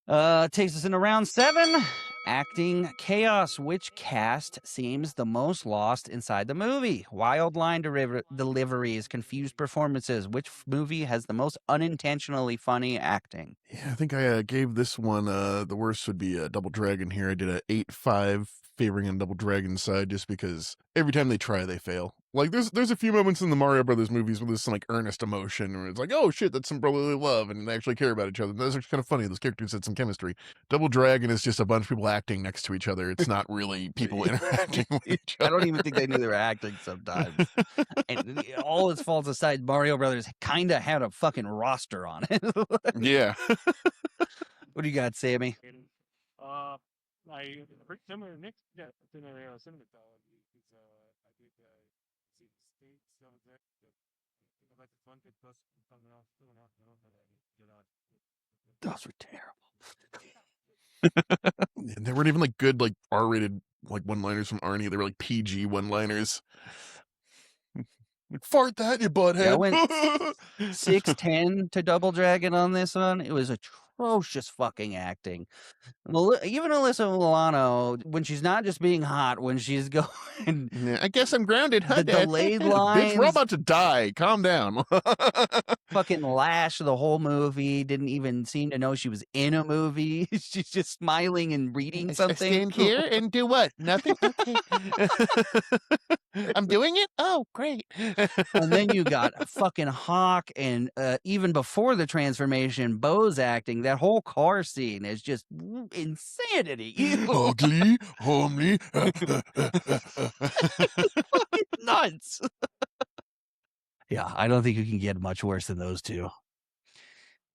Takes us into round 7. Acting chaos. Which cast seems the most lost inside the movie? Wild line deliveries, confused performances. Which movie has the most unintentionally funny acting? Yeah, I think I gave this one, the worst would be Double Dragon here. I did a 8-5 favoring on Double Dragon side just because every time they try, they fail. Like, there's a few moments in the Mario Brothers movies where there's some like earnest emotion, where it's like, oh shit, that's some brotherly love, and they actually care about each other. And those are kind of funny. Those characters had some chemistry. Double Dragon is just a bunch of people acting next to each other. It's not really people interacting with each other. I don't even think they knew they were acting sometimes. And all its faults aside, Mario Brothers kind of had a fucking roster on it. Yeah. What do you got, Sammy? I pretty similar to Nick's scenario. I did states of the like the 20 plus coming off 2.5 million. Those were terrible. And they weren't even like good, like R-rated, like one-liners from Arnie. They were like PG one-liners. Fart that, you butthead. Yeah, I went 6-10 to Double Dragon on this one. It was atrocious fucking acting. Even Alyssa Milano, when she's not just being hot, when she's going, Yeah, I guess I'm grounded, huh, the Dad? delayed Bitch, we're lines, about to die. Calm down. fucking lash the whole movie, didn't even seem to know she was in a movie. She's just smiling and reading something. Stand here and do what? Nothing? Okay. I'm doing it? Oh, great. And then you got fucking Hawk, and even before the transformation, Bo's acting. That whole car scene is just insanity. Ugly, homely. Fucking nuts. Yeah, I don't think you can get much worse than those two.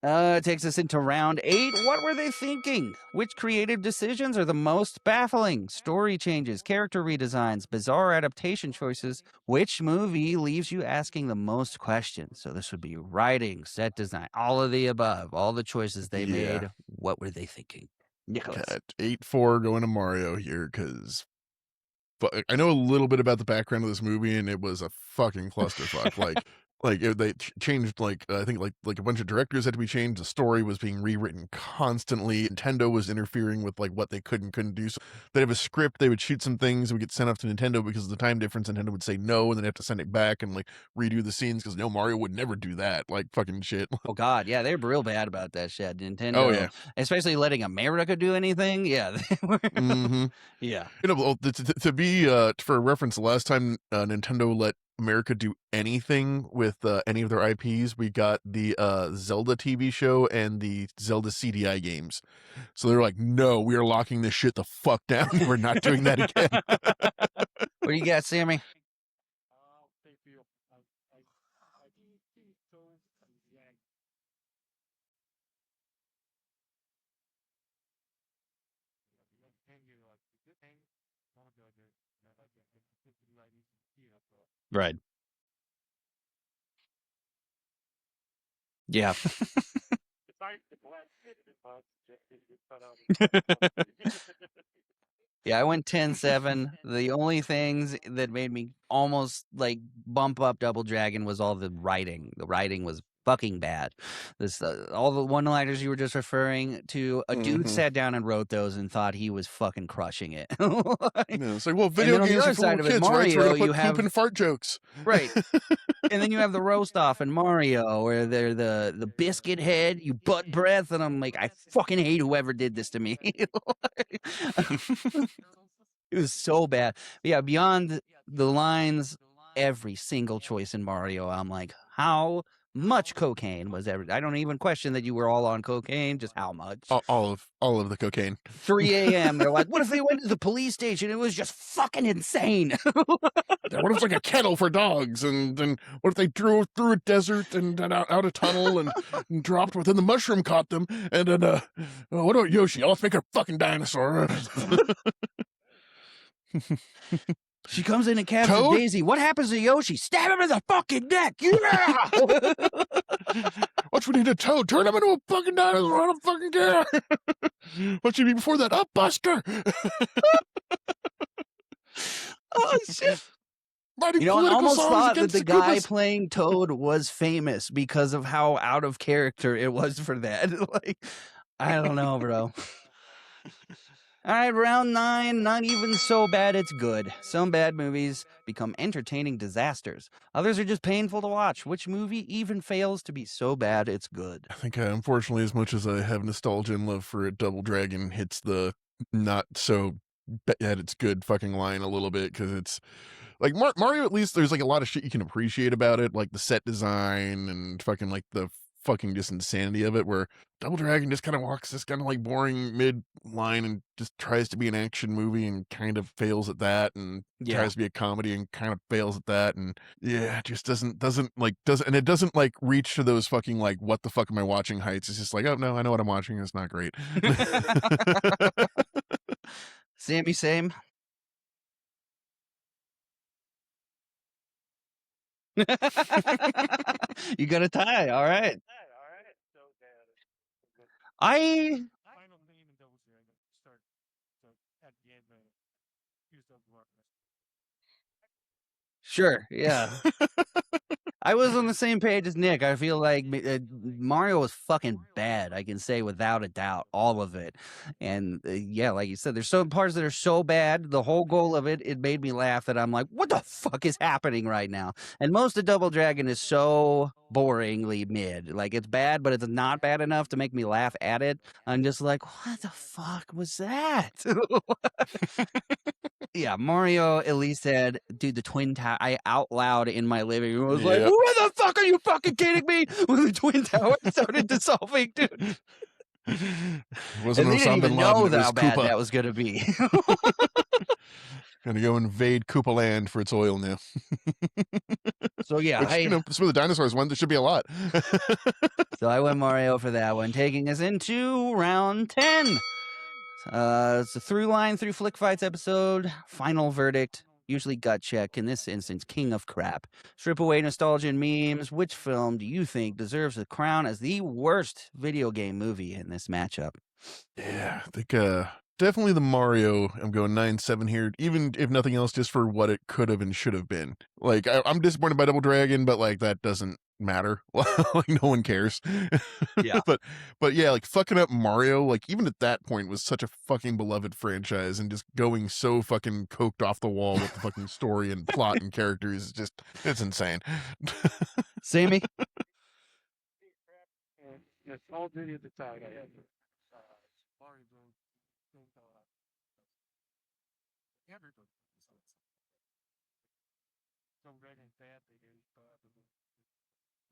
It takes us into round 8. What were they thinking? Which creative decisions are the most baffling? Story changes, character redesigns, bizarre adaptation choices. Which movie leaves you asking the most questions? So this would be writing, set design, all of the above, all the choices they made. What were they thinking? Nicholas. Got 8-4 going to Mario here because I know a little bit about the background of this movie, and it was a fucking clusterfuck. They changed, I think like a bunch of directors had to be changed. The story was being rewritten constantly. Nintendo was interfering with like what they could and couldn't do. So they'd have a script, they would shoot some things, and would get sent off to Nintendo because of the time difference. Nintendo would say no, and then have to send it back and like redo the scenes because no, Mario would never do that. Like fucking shit. Oh God, yeah, they were real bad about that shit. Nintendo, Oh yeah, especially letting America do anything. Yeah, they were. Mm-hmm. Yeah. You know, to be for reference, the last time Nintendo let America do anything with any of their IPs, we got the Zelda TV show and the Zelda CDI games. So they're like, no, we are locking this shit the fuck down. We're not doing that again. What do you got, Sammy? Thank you. I think so. Yeah. Right. Yeah. Yeah, I went 10-7. The only things that made me almost like bump up Double Dragon was all the writing. The writing was fucking bad. This all the one-liners you were just referring to. A dude sat down and wrote those and thought he was fucking crushing it. It's like, well, video on the games other are for side little of it, kids, right? So we're Mario, gonna put you have- poop and fart jokes, Right. And then you have the roast off in Mario where they're the biscuit head, you butt breath, and I'm like, I fucking hate whoever did this to me. It was so bad. But yeah, beyond the lines, every single choice in Mario, I'm like, how much cocaine was ever. I don't even question that you were all on cocaine, just how much. All of the cocaine. 3 a.m. They're like, what if they went to the police station? It was just fucking insane. What if it's like a kennel for dogs? And then what if they drew through a desert and out a tunnel and dropped within the mushroom caught them? And then, what about Yoshi? Let's make a fucking dinosaur. She comes in and captures Toad? Daisy. What happens to Yoshi? Stab him in the fucking neck. Yeah. What we need a Toad? Turn him into a fucking dinosaur. I don't fucking care. What you mean before that? Up, Buster. Oh shit. Writing You know, I political almost songs thought that against the guy Koopas. playing Toad was famous because of how out of character it was for that. Like, I don't know, bro. All right, round 9, not even so bad it's good. Some bad movies become entertaining disasters. Others are just painful to watch. Which movie even fails to be so bad it's good? I think, unfortunately, as much as I have nostalgia and love for it, Double Dragon hits the not so bad it's good fucking line a little bit, because it's like Mario, at least there's like a lot of shit you can appreciate about it, like the set design and fucking like the fucking just insanity of it, where Double Dragon just kind of walks this kind of like boring mid line and just tries to be an action movie and kind of fails at that, and Yeah. tries to be a comedy and kind of fails at that, and yeah, it just doesn't and it doesn't like reach to those fucking like what the fuck am I watching heights. It's just like, oh no, I know what I'm watching. It's not great. Sammy, same. You got a tie. All right. I Final name in Double Dragon. Start. So at the end, use the word. sure. Yeah. I was on the same page as Nick. I feel like Mario was fucking bad. I can say without a doubt, all of it. And yeah, like you said, there's some parts that are so bad. The whole goal of it made me laugh that I'm like, what the fuck is happening right now? And most of Double Dragon is so boringly mid. Like it's bad, but it's not bad enough to make me laugh at it. I'm just like, what the fuck was that? Yeah, Mario at least said, dude, the Twin Tower. I out loud in my living room was like, Yep. what the fuck are you fucking kidding me? When the Twin Tower started dissolving, dude. Wasn't And they didn't Osama bin even Laden, know it was how bad Koopa. that was going to be. Gonna go invade Koopa Land for its oil now. So yeah, Which, you know, that's where the dinosaurs went. There should be a lot. so I went Mario for that one, taking us into round 10. It's a through line through Flick Fights episode. Final verdict, usually gut check. In this instance, king of crap. Strip away nostalgia and memes. Which film do you think deserves the crown as the worst video game movie in this matchup? Yeah, I think definitely the Mario. I'm going 9-7 here, even if nothing else, just for what it could have and should have been. Like I'm disappointed by Double Dragon, but like that doesn't matter. Like no one cares. Yeah. but yeah, like fucking up Mario, like even at that point was such a fucking beloved franchise, and just going so fucking coked off the wall with the fucking story and plot and characters, it's insane. Sammy? Yes, all video at the time. Mario don't everybody. Don't read in that they do.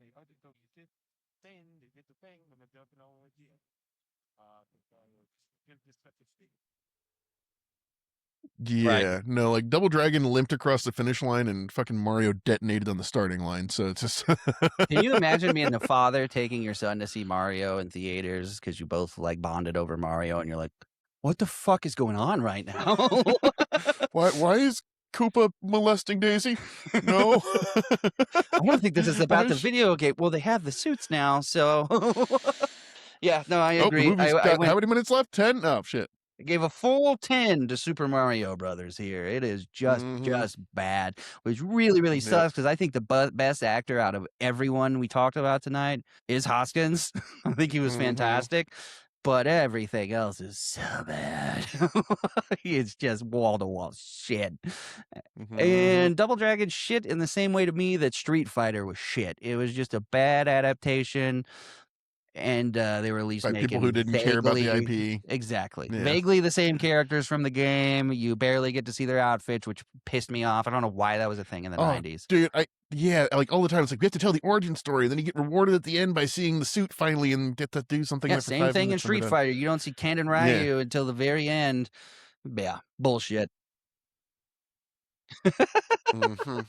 They other don't get then they get the thing when they're jumping all again. Give this such a speed. Yeah, no, like Double Dragon limped across the finish line and fucking Mario detonated on the starting line. So it's just. Can you imagine being the father taking your son to see Mario in theaters because you both like bonded over Mario and you're like, what the fuck is going on right now? Why is Koopa molesting Daisy? No. I don't think this is about the video game. Well, they have the suits now, so. Yeah, no, I Oh, the agree. movie's got how many minutes left? 10? Oh, shit. I gave a full 10 to Super Mario Brothers here. It is just bad, which really, really sucks because I think the best actor out of everyone we talked about tonight is Hoskins. I think he was fantastic, but everything else is so bad. It's just wall-to-wall shit. And Double Dragon shit in the same way to me that Street Fighter was shit. It was just a bad adaptation. and they were at least By making people who didn't care about the vaguely- IP. Exactly. Yeah. Vaguely the same characters from the game. You barely get to see their outfits, which pissed me off. I don't know why that was a thing in the 90s. Dude, like all the time, it's like we have to tell the origin story, and then you get rewarded at the end by seeing the suit finally and get to do something. Yeah, like for same 5 thing in minutes and we're Street done. Fighter. You don't see Ken and Ryu until the very end. Yeah, bullshit. Mhm.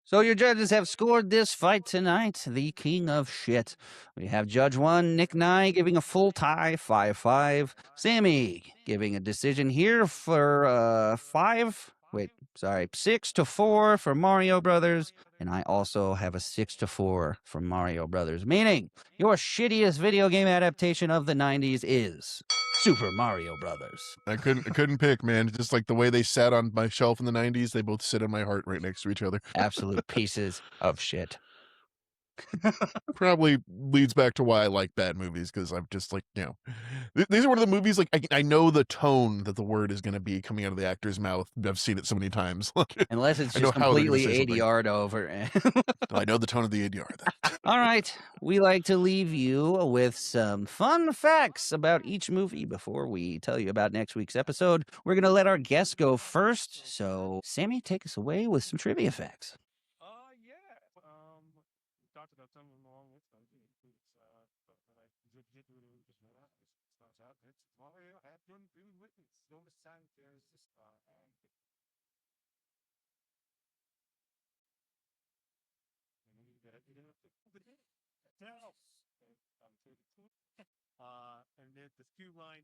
So your judges have scored this fight tonight, the king of shit. We have Judge 1, Nick Nye, giving a full tie, 5-5. Sammy giving a decision here for 6-4 for Mario Brothers. And I also have a 6-4 from Mario Brothers, meaning your shittiest video game adaptation of the 90s is Super Mario Brothers. I couldn't pick, man. Just like the way they sat on my shelf in the 90s, they both sit on my heart right next to each other. Absolute pieces of shit. Probably leads back to why I like bad movies, because I'm just like, these are one of the movies, like, I know the tone that the word is going to be coming out of the actor's mouth. I've seen it so many times. Unless it's I know just how they're gonna completely say something. ADR'd over. I know the tone of the ADR. All right. We like to leave you with some fun facts about each movie before we tell you about next week's episode. We're going to let our guests go first. So, Sammy, take us away with some trivia facts. Yeah. We talked about some of them along with them. It includes, but like, just starts out. It's Mario had been witness. So much time there's this, and then the skew line,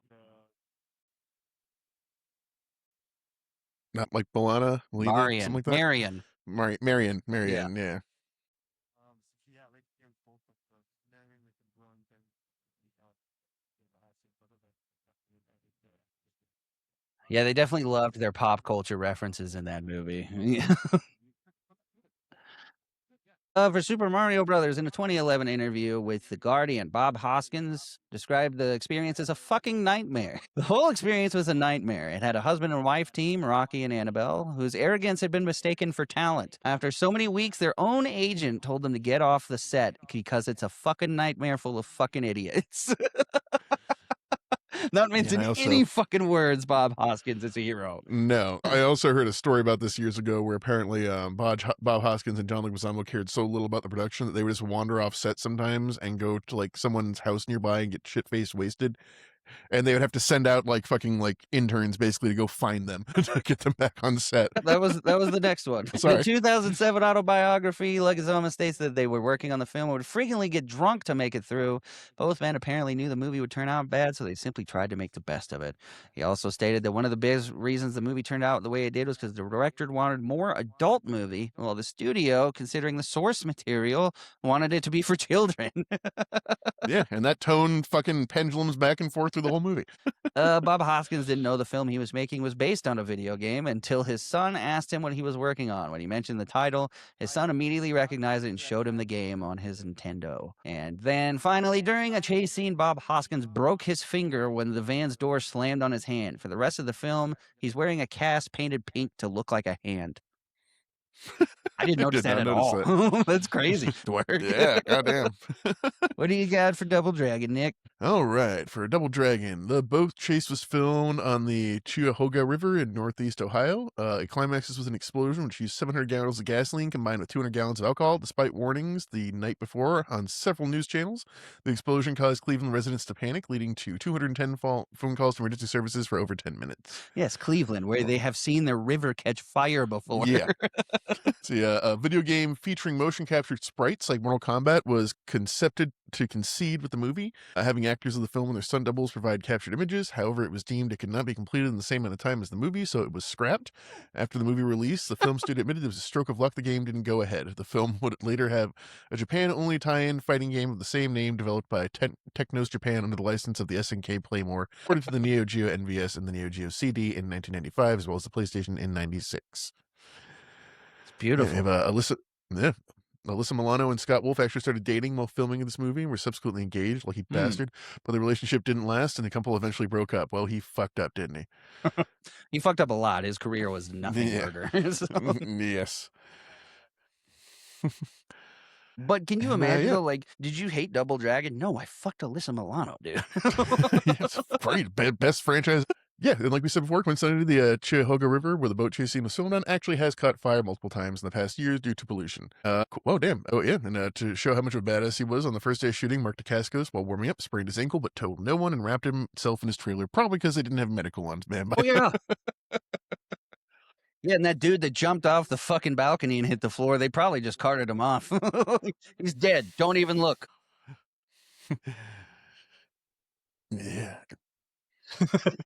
there. Not like Balana, Lena, something like that. Marion. Marion, yeah. Yeah, like in both of the Marion with the blonde and Yeah, they definitely loved their pop culture references in that movie. For Super Mario Brothers, in a 2011 interview with The Guardian, Bob Hoskins described the experience as a fucking nightmare. The whole experience was a nightmare. It had a husband and wife team, Rocky and Annabelle, whose arrogance had been mistaken for talent. After so many weeks, their own agent told them to get off the set because it's a fucking nightmare full of fucking idiots. Not mention any fucking words. Bob Hoskins is a hero. No, I also heard a story about this years ago where apparently Bob Hoskins and John Leguizamo cared so little about the production that they would just wander off set sometimes and go to like someone's house nearby and get shit-faced wasted. And they would have to send out like fucking like interns basically to go find them to get them back on set. That was the next one. Sorry. The 2007 autobiography, Leguizamo states that they were working on the film and would frequently get drunk to make it through. Both men apparently knew the movie would turn out bad, so they simply tried to make the best of it. He also stated that one of the biggest reasons the movie turned out the way it did was because the director wanted more adult movie, while the studio, considering the source material, wanted it to be for children. Yeah, and that tone fucking pendulums back and forth through the whole movie. Bob Hoskins didn't know the film he was making was based on a video game until his son asked him what he was working on. When he mentioned the title, his son immediately recognized it and showed him the game on his Nintendo. And then finally, during a chase scene, Bob Hoskins broke his finger when the van's door slammed on his hand. For the rest of the film, he's wearing a cast painted pink to look like a hand. I didn't notice that at all. That's crazy. Yeah, goddamn. What do you got for Double Dragon, Nick? All right, for Double Dragon, the boat chase was filmed on the Cuyahoga River in northeast Ohio. It climaxes with an explosion which used 700 gallons of gasoline combined with 200 gallons of alcohol, despite warnings the night before on several news channels. The explosion caused Cleveland residents to panic, leading to 210 phone calls to emergency services for over 10 minutes. Yes, Cleveland, where they have seen their river catch fire before. Yeah. So yeah, a video game featuring motion captured sprites like Mortal Kombat was conceived to concede with the movie, having actors of the film and their stunt doubles provide captured images. However, it was deemed it could not be completed in the same amount of time as the movie, so it was scrapped. After the movie release, the film studio admitted it was a stroke of luck the game didn't go ahead. The film would later have a Japan-only tie-in fighting game of the same name developed by Technos Japan under the license of the SNK Playmore, according to the Neo Geo NVS and the Neo Geo CD in 1995, as well as the PlayStation in 96. Beautiful. We have Alyssa. Yeah. Alyssa Milano and Scott Wolf actually started dating while filming this movie and were subsequently engaged, lucky bastard. But the relationship didn't last and the couple eventually broke up. Well, he fucked up, didn't he? He fucked up a lot. His career was nothing burger. So. Yes. But can you imagine, yeah. though, like, did you hate Double Dragon? No, I fucked Alyssa Milano, dude. It's great. Best franchise. Yeah, and like we said before, coincidentally, the Cuyahoga River, where the boat chase scene was filmed on, actually has caught fire multiple times in the past years due to pollution. Oh, damn. Oh, yeah. And to show how much of a badass he was, on the first day of shooting, Mark Dacascos, while warming up, sprained his ankle but told no one and wrapped himself in his trailer, probably because they didn't have medical on man. Oh, yeah. Yeah, and that dude that jumped off the fucking balcony and hit the floor, they probably just carted him off. He's dead. Don't even look. Yeah.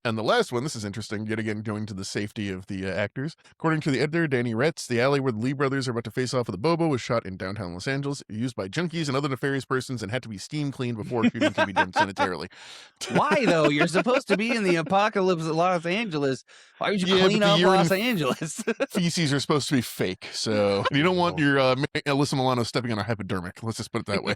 And the last one, this is interesting, yet again going to the safety of the actors. According to the editor, Danny Retz, the alley where the Lee brothers are about to face off with a Bobo was shot in downtown Los Angeles, used by junkies and other nefarious persons, and had to be steam cleaned before shooting can be done sanitarily. Why, though? You're supposed to be in the apocalypse of Los Angeles. Why would you clean up Los Angeles? Feces are supposed to be fake, so you don't want your Alyssa Milano stepping on a hypodermic. Let's just put it that way.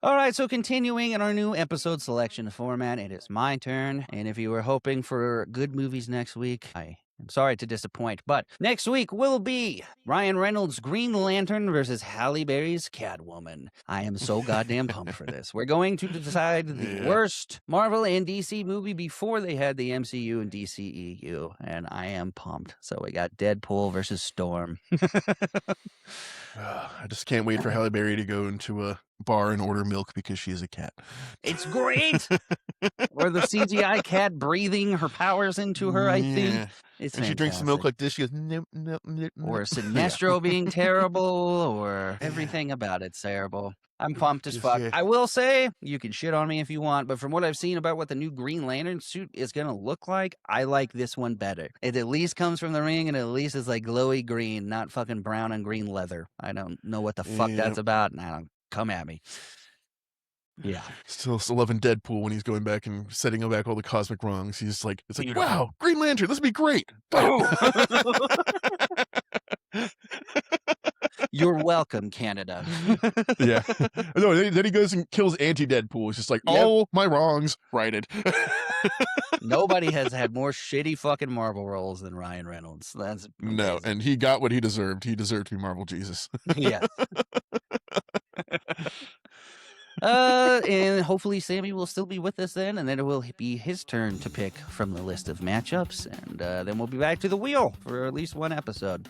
All right, so continuing in our new episode selection format, it is my turn. And if you were hoping for good movies next week, I am sorry to disappoint. But next week will be Ryan Reynolds' Green Lantern versus Halle Berry's Catwoman. I am so goddamn pumped for this. We're going to decide the worst Marvel and DC movie before they had the MCU and DCEU. And I am pumped. So we got Deadpool versus Storm. I just can't wait for Halle Berry to go into a bar and order milk because she is a cat. It's great. Or the CGI cat breathing her powers into her, I think. It's and she drinks the milk like this. She goes, nope. Or Sinestro being terrible, or everything about it's terrible. I'm pumped as fuck. I will say, you can shit on me if you want, but from what I've seen about what the new Green Lantern suit is going to look like, I like this one better. It at least comes from the ring, and at least is like glowy green, not fucking brown and green leather. I don't know what the fuck that's about, and I don't come at me. Yeah. Still loving Deadpool when he's going back and setting back all the cosmic wrongs. He's like, it's like, wow, Green Lantern, this would be great. You're welcome, Canada. Yeah. No, then he goes and kills anti-Deadpool. It's just like, all my wrongs righted. Nobody has had more shitty fucking Marvel roles than Ryan Reynolds. That's amazing. No, and he got what he deserved. He deserved to be Marvel Jesus. Yes. And hopefully Sammy will still be with us then, and then it will be his turn to pick from the list of matchups, and then we'll be back to the wheel for at least one episode.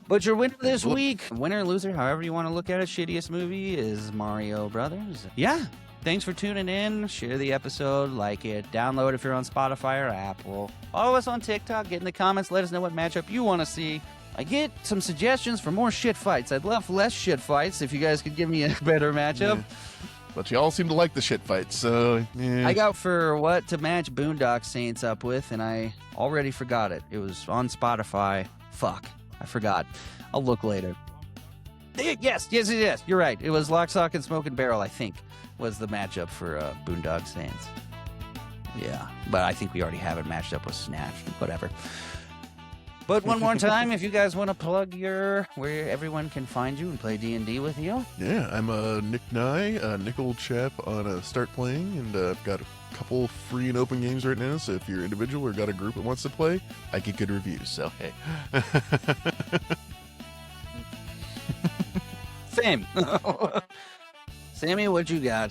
But your winner this week, winner, loser, however you want to look at it, shittiest movie is Mario Brothers. Yeah. Thanks for tuning in. Share the episode, like it, download if you're on Spotify or Apple. Follow us on TikTok, get in the comments, let us know what matchup you want to see. I get some suggestions for more shit fights. I'd love less shit fights if you guys could give me a better matchup. Yeah. But you all seem to like the shit fights, so yeah. I got for what to match Boondock Saints up with, and I already forgot it. It was on Spotify. Fuck. I forgot. I'll look later. Yes. You're right. It was Lock, Stock, and Smoking Barrel, I think, was the matchup for Boondock Saints. Yeah. But I think we already have it matched up with Snatch. Whatever. But one more time, if you guys want to plug where everyone can find you and play D&D with you. Yeah, I'm Nick Nye, Nick Old Chap on Start Playing, and I've got a couple free and open games right now, so if you're individual or got a group that wants to play, I get good reviews, so hey. Same. Sammy, what you got?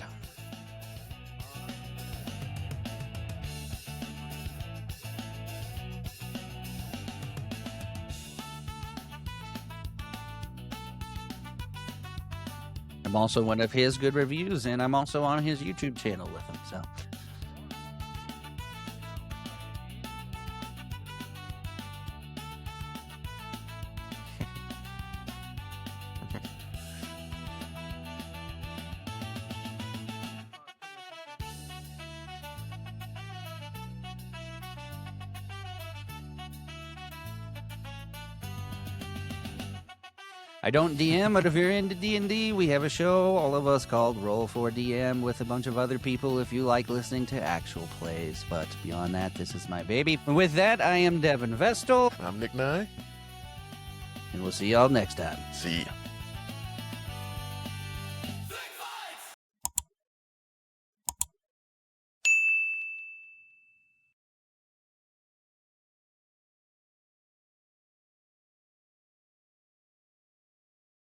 I'm also one of his good reviews, and I'm also on his YouTube channel with him, so. I don't DM, but if you're into D&D, we have a show, all of us, called Roll for DM with a bunch of other people if you like listening to actual plays. But beyond that, this is my baby. And with that, I am Devin Vestal. I'm Nick Nye. And we'll see y'all next time. See ya.